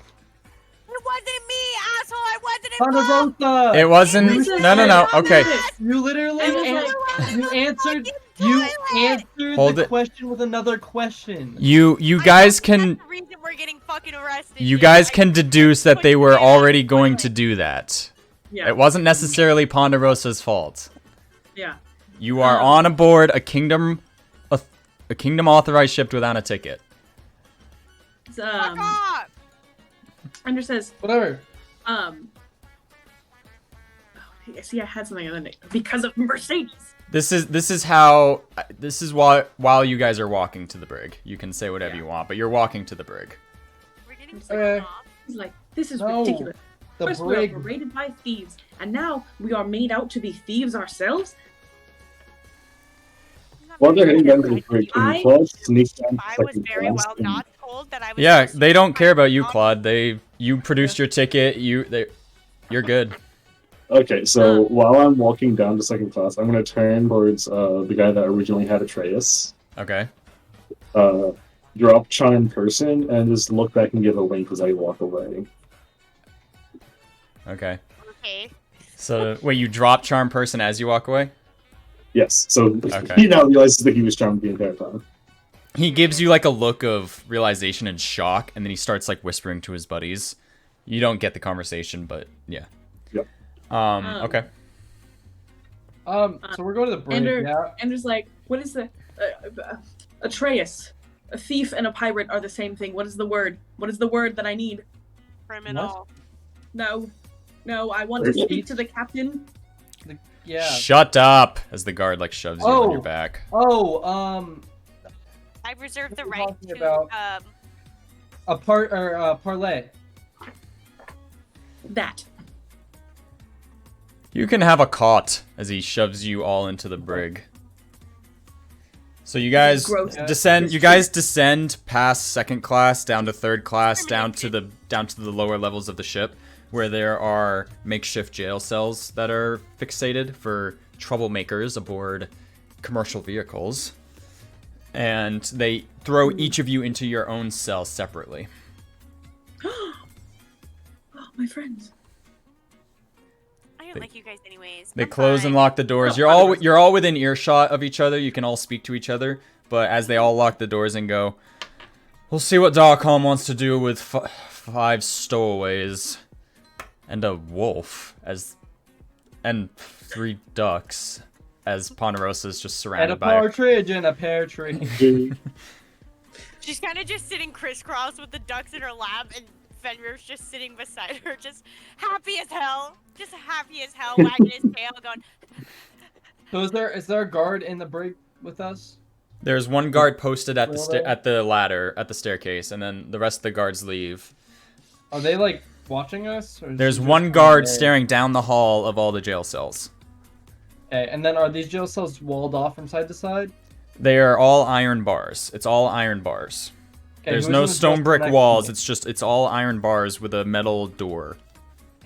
It wasn't me, asshole. I wasn't involved. Ponderosa! It wasn't. was No. Okay. You literally you answered Hold the it. question with another question. You guys can That's the reason we're getting fucking arrested. you dude. guys I can just deduce that they pushed were my ass already to going the to toilet. do that. Yeah. It wasn't necessarily Ponderosa's fault. Yeah. You are on aboard a kingdom authorized ship without a ticket. It's, Fuck off. Andrew says, Whatever. see, I had something other than because of Mercedes. This is how while you guys are walking to the brig. You can say whatever Yeah. you want, but you're walking to the brig. We're getting Okay. sick off. He's like, this is No. ridiculous. The First brig. we were raided by thieves, and now we are made out to be thieves ourselves? While they're heading down to the bridge, can I- Claude sneak down to I was second very class well and- not told that I was. Yeah, supposed they to don't be care about you, on- Claude. You produced your ticket. You're good. Okay, so while I'm walking down to second class, I'm gonna turn towards the guy that originally had Atreus, Okay. drop chime person, and just look back and give a wink as I walk away. Okay. Okay. So wait, you drop charm person as you walk away? Yes, so Okay. he now realizes that he was charmed the entire time. He gives you like a look of realization and shock, and then he starts like whispering to his buddies. You don't get the conversation, but yeah. Yep. Okay. So we're going to the brig. Ender, Yeah. Ender's like, what is the Atreus? A thief and a pirate are the same thing. What is the word? What is the word that I need? Criminal. No, I want to speak to the captain. Yeah. Shut up! As the guard like shoves you on your Oh. back. Oh, I reserve the What right are you to. talking a parlay. That. You can have a cot as he shoves you all into the brig. So you guys Gross. descend. You guys descend past second class down to third class, down to the lower levels of the ship, where there are makeshift jail cells that are fixated for troublemakers aboard commercial vehicles, and they throw each of you into your own cell separately. Oh, my friends. I don't like you guys anyways. They I'm close fine. and lock the doors. You're all within earshot of each other. You can all speak to each other. But as they all lock the doors and go, "We'll see what Darkholme wants to do with 5 stowaways and a wolf and 3 ducks." as Ponderosa's just And a surrounded by. partridge and a pear tree. She's kind of just sitting crisscross with the ducks in her lap, and Fenrir's just sitting beside her, just happy as hell. Just happy as hell, wagging his tail, going, So is there a guard in the break with us? There's one guard posted at Well, at the ladder at the staircase, and then the rest of the guards leave. Are they like watching us? Or is There's it just one guard there? staring down the hall of all the jail cells. Okay, and then are these jail cells walled off from side to side? They are all iron bars. It's all iron bars. Okay, There's who's no in the jail stone cell brick next to walls. me? It's all iron bars with a metal door.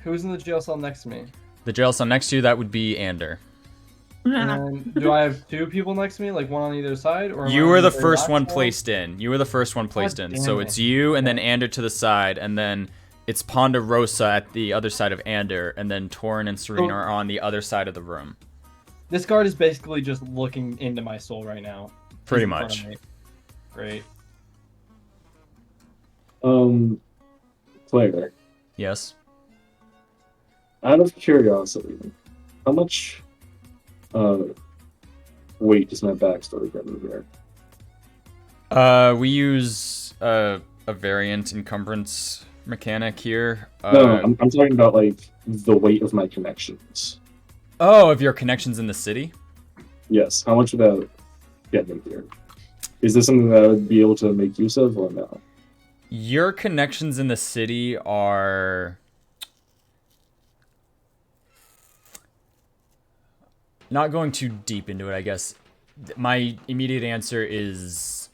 Who's in the jail cell next to me? The jail cell next to you, that would be Ander. And do I have two people next to me, like one on either side, or am You I were on the very first last one placed in. You were the first one placed in. damn So it. it's you and then Ander to the side, and then it's Ponderosa at the other side of Ander, and then Torin and Serena So- are on the other side of the room. This guard is basically just looking into my soul right now. Pretty He's in front much. of me. Great. Claire, Yes. out of curiosity, how much weight does my backstory get in here? We use a variant encumbrance mechanic here. No, I'm talking about like the weight of my connections. Oh, of your connections in the city? Yes, how much would that get me here? Is this something that I would be able to make use of or no? Your connections in the city are not going too deep into it, I guess. My immediate answer is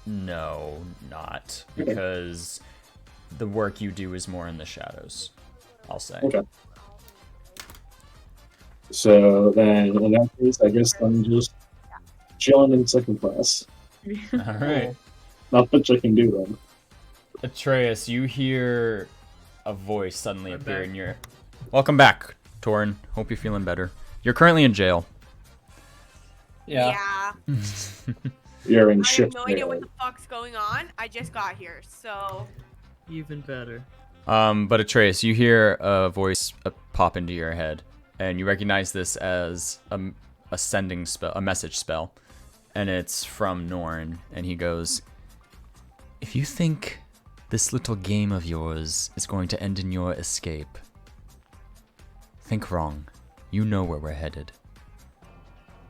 no, not, because the work you do is more in the shadows, I'll say. Okay. So then, in that case, I guess I'm just chilling in second class. All right. Not much I can do then. Atreus, you hear a voice suddenly I'm appear back. in your... Welcome back, Torin. Hope you're feeling better. You're currently in jail. Yeah. You're in I have shift no idea what jail. the fuck's going on. I just got here, so. Even better. But Atreus, you hear a voice pop into your head, and you recognize this as a sending spell, a message spell, and it's from Norn, and he goes, "If you think this little game of yours is going to end in your escape, think wrong. You know where we're headed."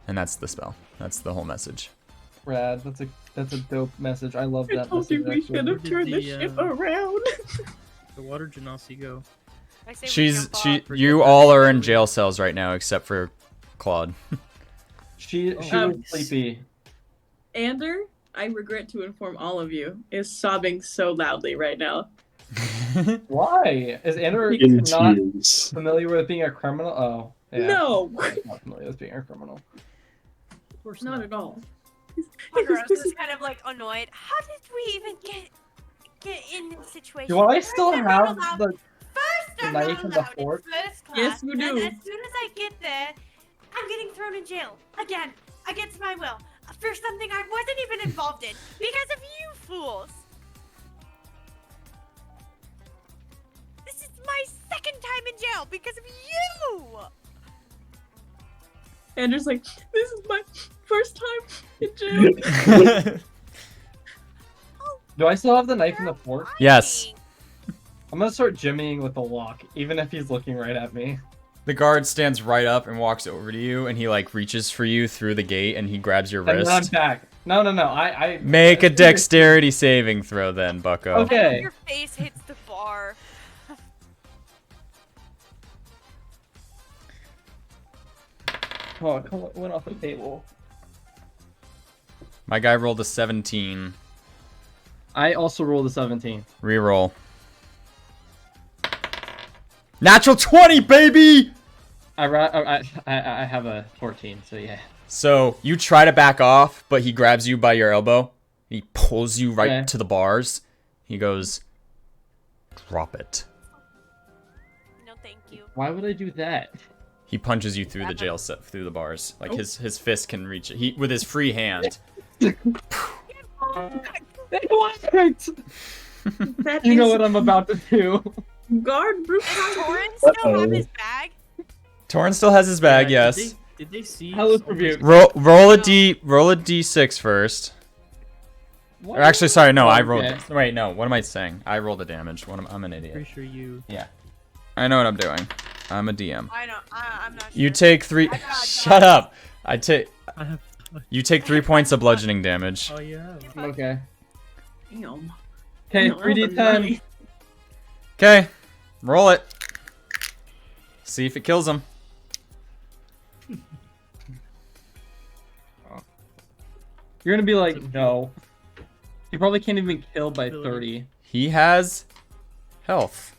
And that's the spell. That's the whole message. Rad. That's a dope message. I love I that told you message. we should actually. have turned the the, ship uh, around. The water genasi go. I say we jump off. You all are in jail cells right now, except for Claude. She was sleepy. Ander, I regret to inform all of you, is sobbing so loudly right now. Why? Is Andrew In not tears. familiar with being a criminal? Oh, yeah. No, He's not familiar with being a criminal. Of course not at all. Ponderosa's kind of like annoyed. How did we even get in this situation? Do I First still I'm not have allowed- the First, I'm knife not and the allowed in fork? first class. Yes, you And do. as soon as I get there, I'm getting thrown in jail again against my will for something I wasn't even involved in because of you fools. This is my second time in jail because of you. Ander's like, this is my first time in jail. Do I still have the knife and the fork? Yes. I'm gonna start jimmying with the lock, even if he's looking right at me. The guard stands right up and walks over to you, and he like reaches for you through the gate, and he grabs your And then I'm wrist. back. No. I Make a dexterity saving throw, then, Bucko. Okay. Your face hits the bar. Oh, come on, went off the table. My guy rolled a 17. I also rolled a 17. Reroll. Natural 20, baby! I have a 14, so yeah. So you try to back off, but he grabs you by your elbow. He pulls you right Okay. to the bars. He goes, "Drop it." No, thank you. Why would I do that? He punches you through the jail set, through the bars. Like his fist can reach it. He with his free hand. It worked! That You know is what I'm about to do. guard Does brutality. Torrance still have Uh-oh. his bag? Torrin still has his bag, Yeah, yes. Did they see? Hellish rebuke. Roll a d6 first. What? Or actually, sorry, no, I rolled. Okay. Wait, no. What am I saying? I rolled the damage. I'm an idiot. Pretty sure you. Yeah. I know what I'm doing. I'm a DM. I know. I'm not sure. You take 3. I got Shut up. I have. You take 3 points of bludgeoning damage. Oh yeah. Okay. Damn. Okay, No, 3d10. Okay. Roll it. See if it kills him. You're gonna be like, no. You probably can't even kill by 30. He has health.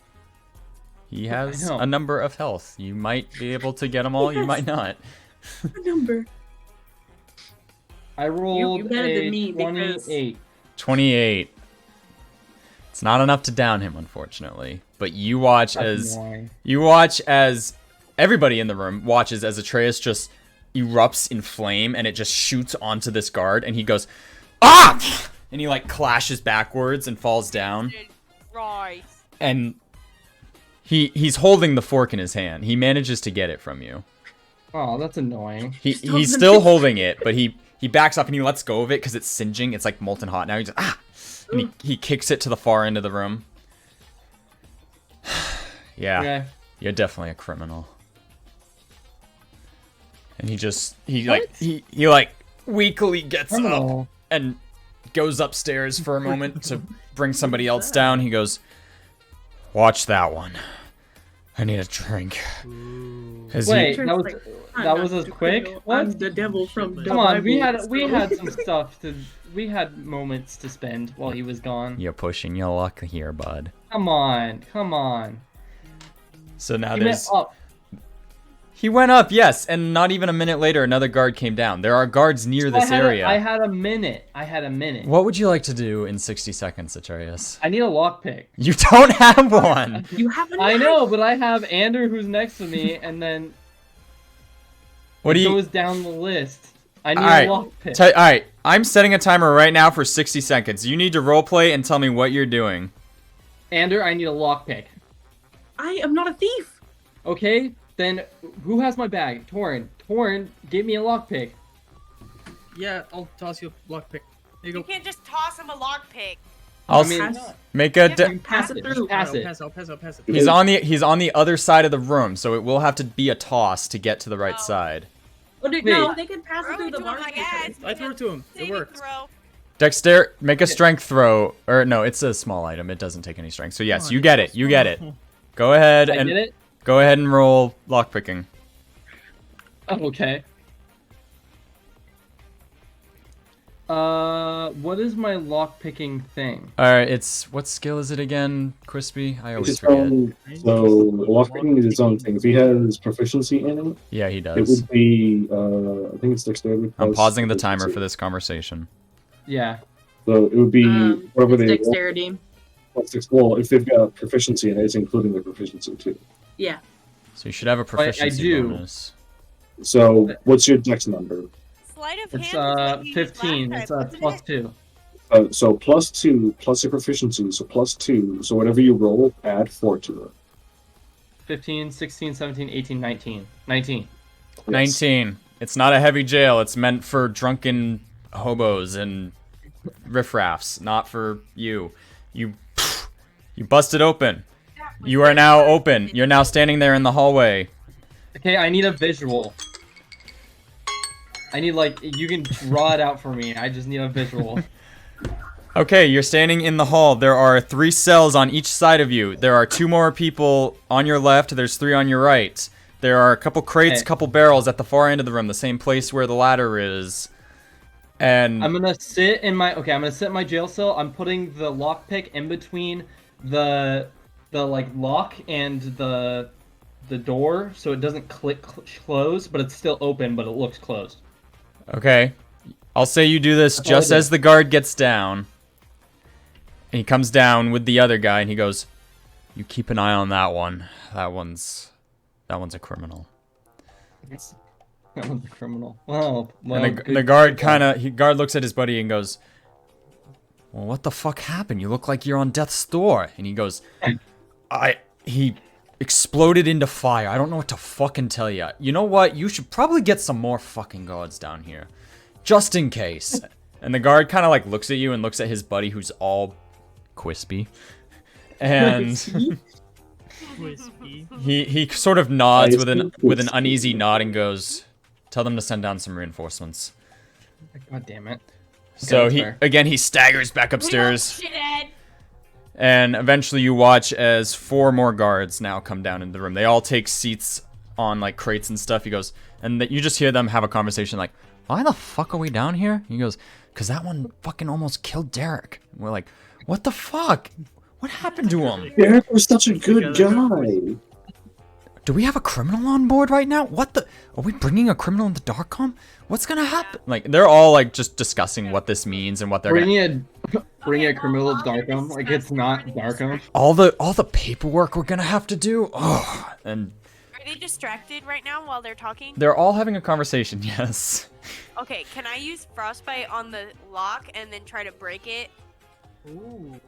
He I has know. a number of health. You might be able to get them all. You might not. A number. I rolled better a than me because- 28. 28. It's not enough to down him, unfortunately. But you watch That's as annoying. everybody in the room watches as Atreus just erupts in flame and it just shoots onto this guard and he goes, ah! And he like clashes backwards and falls down. Right. And he's holding the fork in his hand. He manages to get it from you. Oh, that's annoying. He's still holding it, but he backs up and he lets go of it because it's singeing. It's like molten hot now. He just and he kicks it to the far end of the room. Yeah, Okay. you're definitely a criminal. And he weakly gets up Criminal. and goes upstairs for a moment to bring somebody else down. He goes, "Watch that one. I need a drink." As you- Wait, Turns like, I'm that not was as stupid, quick? no, What? I'm the devil from the Come on, we Bible, had so- some stuff to. We had moments to spend while he was gone. You're pushing your luck here, bud. Come on. So now He went up. He went up, yes, and not even a minute later, another guard came down. There are guards near this area. I had a minute. What would you like to do in 60 seconds, Atreus? I need a lockpick. You don't have one! You have a I knife. know, but I have Andrew who's next to me, and then What do it you... goes down the list. I need Alright, a lockpick. Alright, I'm setting a timer right now for 60 seconds. You need to roleplay and tell me what you're doing. Andrew, I need a lockpick. I am not a thief. Okay, then who has my bag? Torrin, give me a lockpick. Yeah, I'll toss you a lockpick. There you You go. can't just toss him a lockpick. I'll I mean, Pass- make a... Yeah, You pass it through. Pass it. I'll pass it. He's on the other side of the room, so it will have to be a toss to get to the right Oh. side. Oh, no, Wait. they can pass it Throw through it the to him, bar. I guess. I threw it to him. It Saving worked. throw. Dexter, make a strength throw. Or no, it's a small item. It doesn't take any strength. So yes, you get it. You get it. Go ahead I and get it? go ahead and roll lockpicking. Oh, okay. What is my lockpicking thing? Alright, it's what skill is it again, Crispy? I It's always his forget. own, so lockpicking is its own thing. If he has proficiency in it, Yeah, he it does. would be I think it's dexterity. I'm plus pausing the timer proficiency. for this conversation. Yeah. So it would be whatever It's they dexterity. well, if they've got proficiency in it, it's including their proficiency too. Yeah. So you should have a proficiency do. bonus. So what's your dex number? Sleight of It's hand is what you used 15. last It's time, wasn't plus it? 2. So +2 plus your proficiency, so +2. So whatever you roll, add 4 to it. 15, 16, 17, 18, 19. 19. Yes. 19. It's not a heavy jail. It's meant for drunken hobos and riffraffs, not for you. You busted open. You are now open. You're now standing there in the hallway. Okay, I need a visual. I need, like, you can draw it out for me. I just need a visual. Okay, you're standing in the hall. There are 3 cells on each side of you. There are 2 more people on your left. There's 3 on your right. There are a couple crates, Okay. couple barrels at the far end of the room, the same place where the ladder is. And I'm gonna sit in my my jail cell. I'm putting the lockpick in between the like lock and the door, so it doesn't close, but it's still open, but it looks closed. okay, I'll say you do this That's all I just do. as the guard gets down. And he comes down with the other guy, and he goes, "You keep an eye on that one. That one's a criminal." That one's a criminal. Well, And the good- guard guard looks at his buddy and goes, "Well, what the fuck happened? You look like you're on death's door." And he goes, exploded into fire. I don't know what to fucking tell you. You know what? You should probably get some more fucking guards down here. Just in case. And the guard kind of like looks at you and looks at his buddy who's all quispy. And Crispy. he sort of nods with an uneasy nod and goes, "Tell them to send down some reinforcements." God damn it. So that's he fair. he staggers back upstairs. Shithead. And eventually you watch as 4 more guards now come down into the room. They all take seats on like crates and stuff. He goes, and you just hear them have a conversation like, "Why the fuck are we down here?" He goes, "'Cause that one fucking almost killed Derek." And we're like, "What the fuck? What happened to him? Derek was such a good guy. Do we have a criminal on board right now? What the? Are we bringing a criminal into Darkcom? What's gonna happen?" Like, they're all like just discussing what this means and what they're gonna... Bringing a criminal to Darkham, like it's not Darkham. All the paperwork we're gonna have to do. Oh, and Are they distracted right now while they're talking? they're all having a conversation. Yes. Okay, can I use frostbite on the lock and then try to break it? Ooh.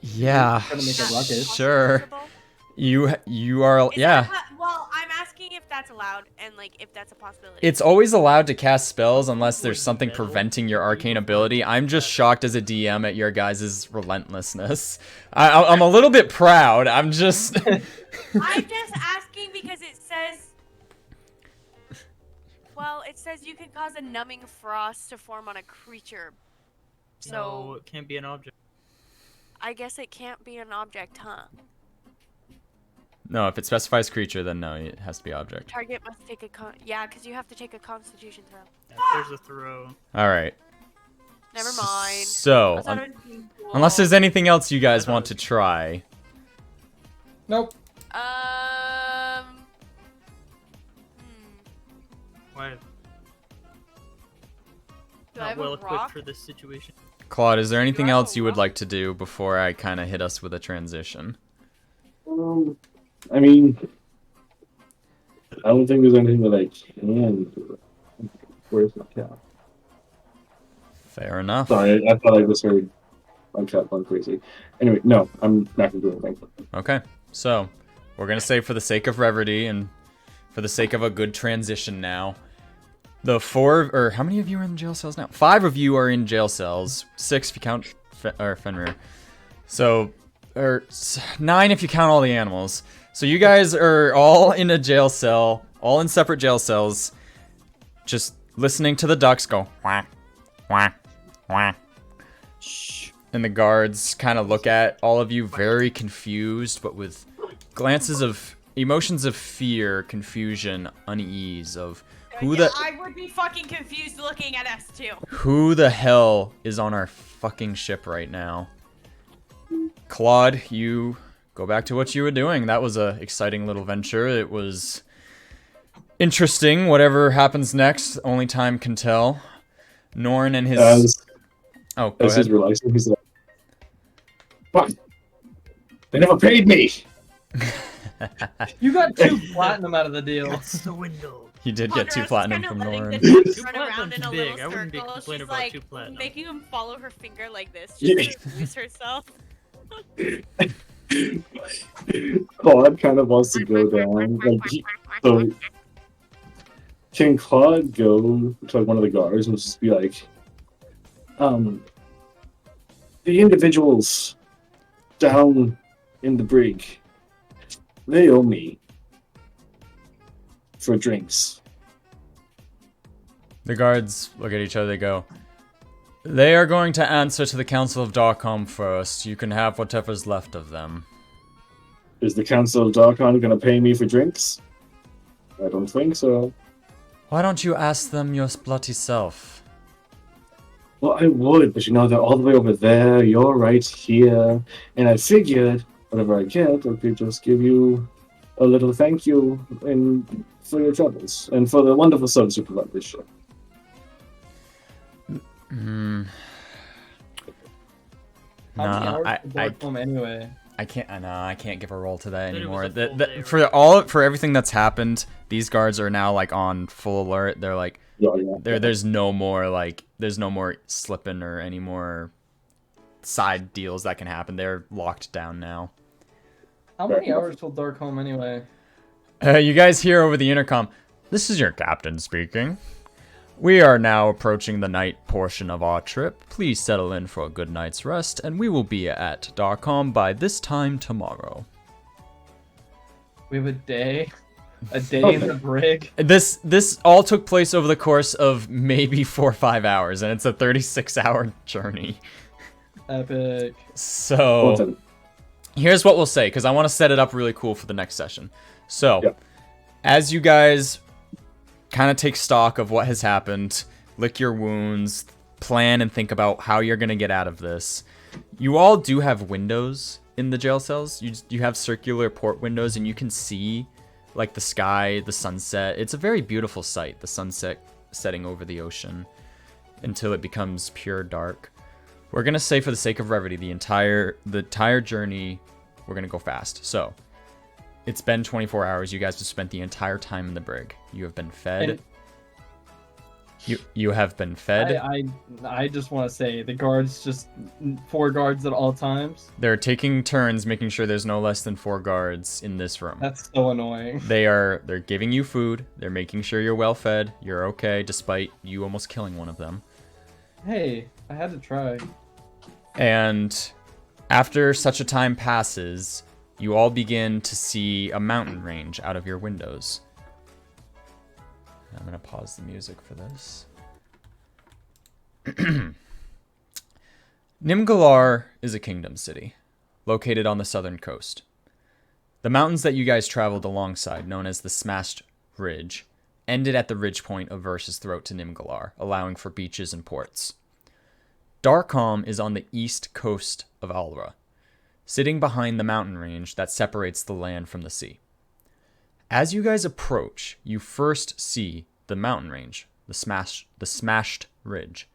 Yeah. Trying to make a ruckus. Sure. Possible? You are, Is yeah. that well, I'm asking if that's allowed and like if that's a possibility. It's always allowed to cast spells unless there's something preventing your arcane ability. I'm just shocked as a DM at your guys' relentlessness. I'm a little bit proud. I'm just... I'm just asking because it says. Well, it says you can cause a numbing frost to form on a creature. No, So it can't be an object. I guess it can't be an object, huh? No, if it specifies creature, then no, it has to be object. Target must take a yeah, because you have to take a Constitution throw. Yeah, there's a throw. All right. Never mind. So, I thought it was cool. unless there's anything else you guys want to try. Nope. Hmm. Why? Do I Not have well a equipped rock? for this situation. Claude, is there anything have else a you would rock? like to do before I kind of hit us with a transition? I mean, I don't think there's anything that I can do. Where's my cat? Fair enough. Sorry, I thought I just heard my cat going crazy. Anyway, no, I'm not gonna do anything. Okay, so we're gonna say for the sake of brevity and for the sake of a good transition now, the 4 or how many of you are in jail cells now? 5 of you are in jail cells. 6 if you count Fenrir. So, or 9 if you count all the animals. So you guys are all in a jail cell, all in separate jail cells, just listening to the ducks go quack, quack, quack. And the guards kind of look at all of you very confused, but with glances of emotions of fear, confusion, unease of who Yeah, the I would be fucking confused looking at us too. who the hell is on our fucking ship right now. Claude, you go back to what you were doing. That was a exciting little venture. It was interesting. Whatever happens next, only time can tell. Norn and his As go he's ahead. realizing, he's like, "Fuck! They never paid me." You got 2 platinum out of the deal. That's the window. He did get 2 Ponderosa's platinum kinda from letting Norn. the ducks 2 run around in platinum's a big. little I wouldn't be circle. complaining She's about like 2 platinum. making him follow her finger like this Yeah. just to lose herself. Claude kind of wants to go down. So can Claude go to like one of the guards and just be like, the individuals down in the brig, they owe me for drinks. The guards look at each other, they go, "They are going to answer to the Council of Darkholm first. You can have whatever's left of them." Is the Council of Darkon going to pay me for drinks? I don't think so. Why don't you ask them your bloody self? Well, I would, but you know, they're all the way over there. You're right here. And I figured, whatever I get, I could just give you a little thank you for your troubles and for the wonderful service you provide this ship. Hmm. How many Nah, hours I to Darkholm anyway? can't. I can't give a roll to that Said it anymore. was a full day, For everything that's happened, these guards are now like on full alert. They're like, Yeah. there's no more slipping or any more side deals that can happen. They're locked down now. How many hours till Darkholm anyway? You guys hear over the intercom, "This is your captain speaking. We are now approaching the night portion of our trip. Please settle in for a good night's rest, and we will be at Darkholm by this time tomorrow." We have a day in the brig. This all took place over the course of maybe 4 or 5 hours, and it's a 36-hour journey. Epic. So, Awesome. here's what we'll say, because I want to set it up really cool for the next session. So, Yep. as you guys kind of take stock of what has happened, lick your wounds, plan and think about how you're going to get out of this, you all do have windows in the jail cells. You have circular port windows, and you can see like the sky, the sunset. It's a very beautiful sight, the sunset setting over the ocean until it becomes pure dark. We're going to say, for the sake of brevity, the entire journey, we're going to go fast. So, it's been 24 hours. You guys have spent the entire time in the brig. You have been fed. And- You have been fed. I just want to say the guards, just 4 guards at all times. They're taking turns making sure there's no less than 4 guards in this room. That's so annoying. They're giving you food. They're making sure you're well fed. You're okay, despite you almost killing one of them. Hey, I had to try. And after such a time passes, you all begin to see a mountain range out of your windows. I'm going to pause the music for this. Nimgalar is a kingdom city, located on the southern coast. The mountains that you guys traveled alongside, known as the Smashed Ridge, ended at the ridge point of Verse's throat to Nimgalar, allowing for beaches and ports. Darkholm is on the east coast of Allra, sitting behind the mountain range that separates the land from the sea. As you guys approach, you first see the mountain range, the smashed ridge.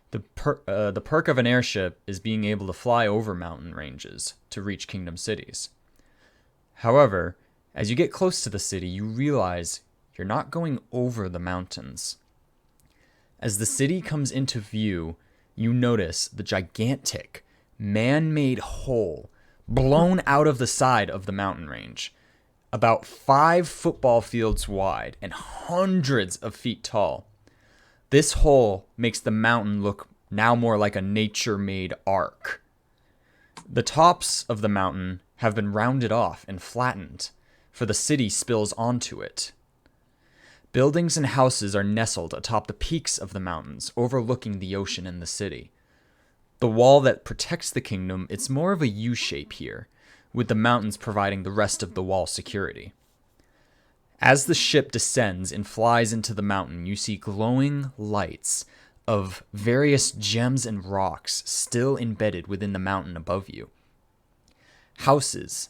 The perk of an airship is being able to fly over mountain ranges to reach kingdom cities. However, as you get close to the city, you realize you're not going over the mountains. As the city comes into view, you notice the gigantic, man-made hole blown out of the side of the mountain range, about 5 football fields wide and hundreds of feet tall. This hole makes the mountain look now more like a nature-made arc. The tops of the mountain have been rounded off and flattened, for the city spills onto it. Buildings and houses are nestled atop the peaks of the mountains, overlooking the ocean and the city. The wall that protects the kingdom, it's more of a U-shape here, with the mountains providing the rest of the wall security. As the ship descends and flies into the mountain, you see glowing lights of various gems and rocks still embedded within the mountain above you. Houses,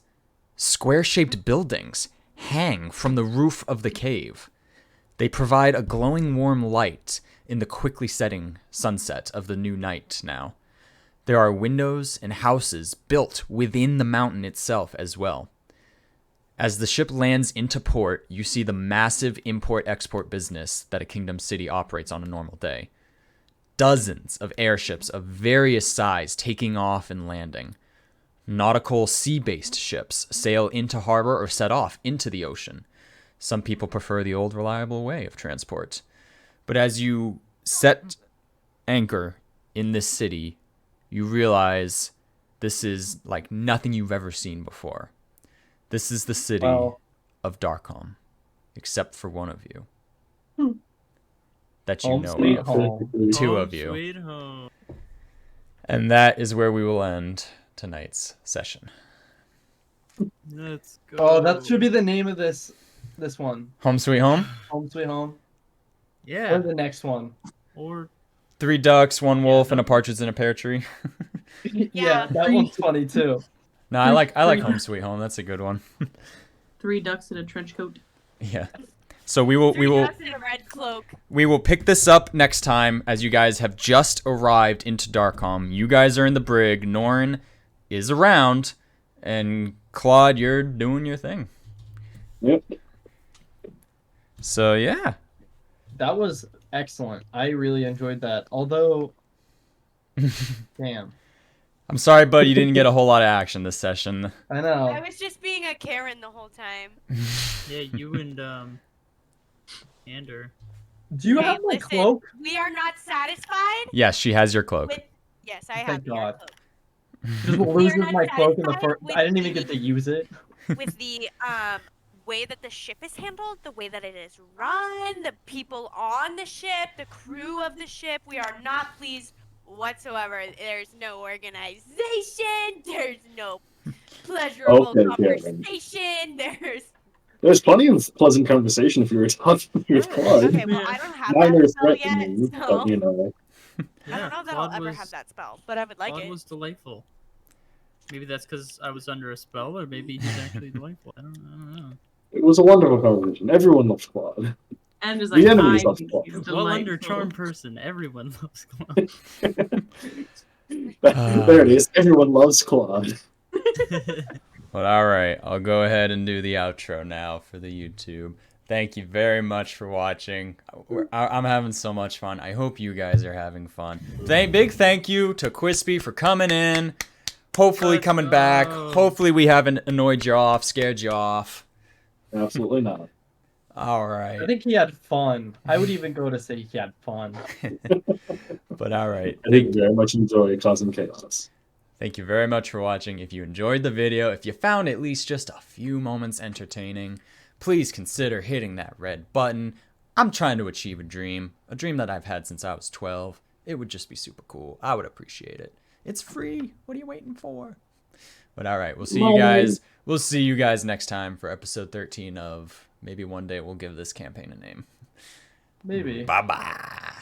square-shaped buildings, hang from the roof of the cave. They provide a glowing warm light in the quickly setting sunset of the new night now. There are windows and houses built within the mountain itself as well. As the ship lands into port, you see the massive import-export business that a kingdom city operates on a normal day. Dozens of airships of various size taking off and landing. Nautical sea-based ships sail into harbor or set off into the ocean. Some people prefer the old reliable way of transport. But as you set anchor in this city, you realize this is like nothing you've ever seen before. This is the city of Darkholm, except for one of you. That you Home know sweet of. home. 2 of you. Sweet home. And that is where we will end tonight's session. Let's go. Oh, that should be the name of this one. Home Sweet Home. Home Sweet Home. Yeah. Or the next one. Or 3 ducks, 1 wolf, and a partridge in a pear tree. Yeah, that Three- one's funny too. No, I like Home Sweet Home. That's a good one. 3 ducks in a trench coat. Yeah. So we will 3 ducks in a red cloak. we will pick this up next time, as you guys have just arrived into Darkholm. You guys are in the brig. Norn is around, and Claude, you're doing your thing. Yep. So yeah. That was excellent. I really enjoyed that. Although, damn. I'm sorry, but you didn't get a whole lot of action this session. I I know. was just being a Karen the whole time. Yeah, you and Ander. Do you Hey, have my listen, cloak? we are not satisfied Yes, she has your cloak. with. Yes, I Thank have your God. cloak. Just We are loses not my cloak in the satisfied first. with I didn't even the- get to use it. with the way that the ship is handled, the way that it is run, the people on the ship, the crew of the ship. We are not pleased whatsoever. There's no organization. There's no pleasurable Okay, Karen. conversation. There's plenty of pleasant conversation if you were talking with Claude. Okay, well, I don't have Minor that spell yet, threatening, so but you know. I don't know that I'll ever have that spell, but I would like Claude it. was delightful. Maybe that's because I was under a spell, or maybe he's actually delightful. I don't know. It was a wonderful conversation. Everyone loves Claude. And is The like, enemies I of think Claude. he's Well, under delightful. charm person, everyone loves Claude. There it is. Everyone loves Claude. But alright, I'll go ahead and do the outro now for the YouTube. Thank you very much for watching. I'm having so much fun. I hope you guys are having fun. Big thank you to Quispy for coming in. Hopefully Let's coming back. go. Hopefully we haven't annoyed you off, scared you off. Absolutely not. Alright. I think he had fun. I would even go to say he had fun. But alright. I did very much enjoy causing chaos. Thank you very much for watching. If you enjoyed the video, if you found at least just a few moments entertaining, please consider hitting that red button. I'm trying to achieve a dream that I've had since I was 12. It would just be super cool. I would appreciate it. It's free. What are you waiting for? But all right, we'll see you guys. We'll see you guys next time for episode 13 of maybe one day we'll give this campaign a name. Maybe. Bye-bye.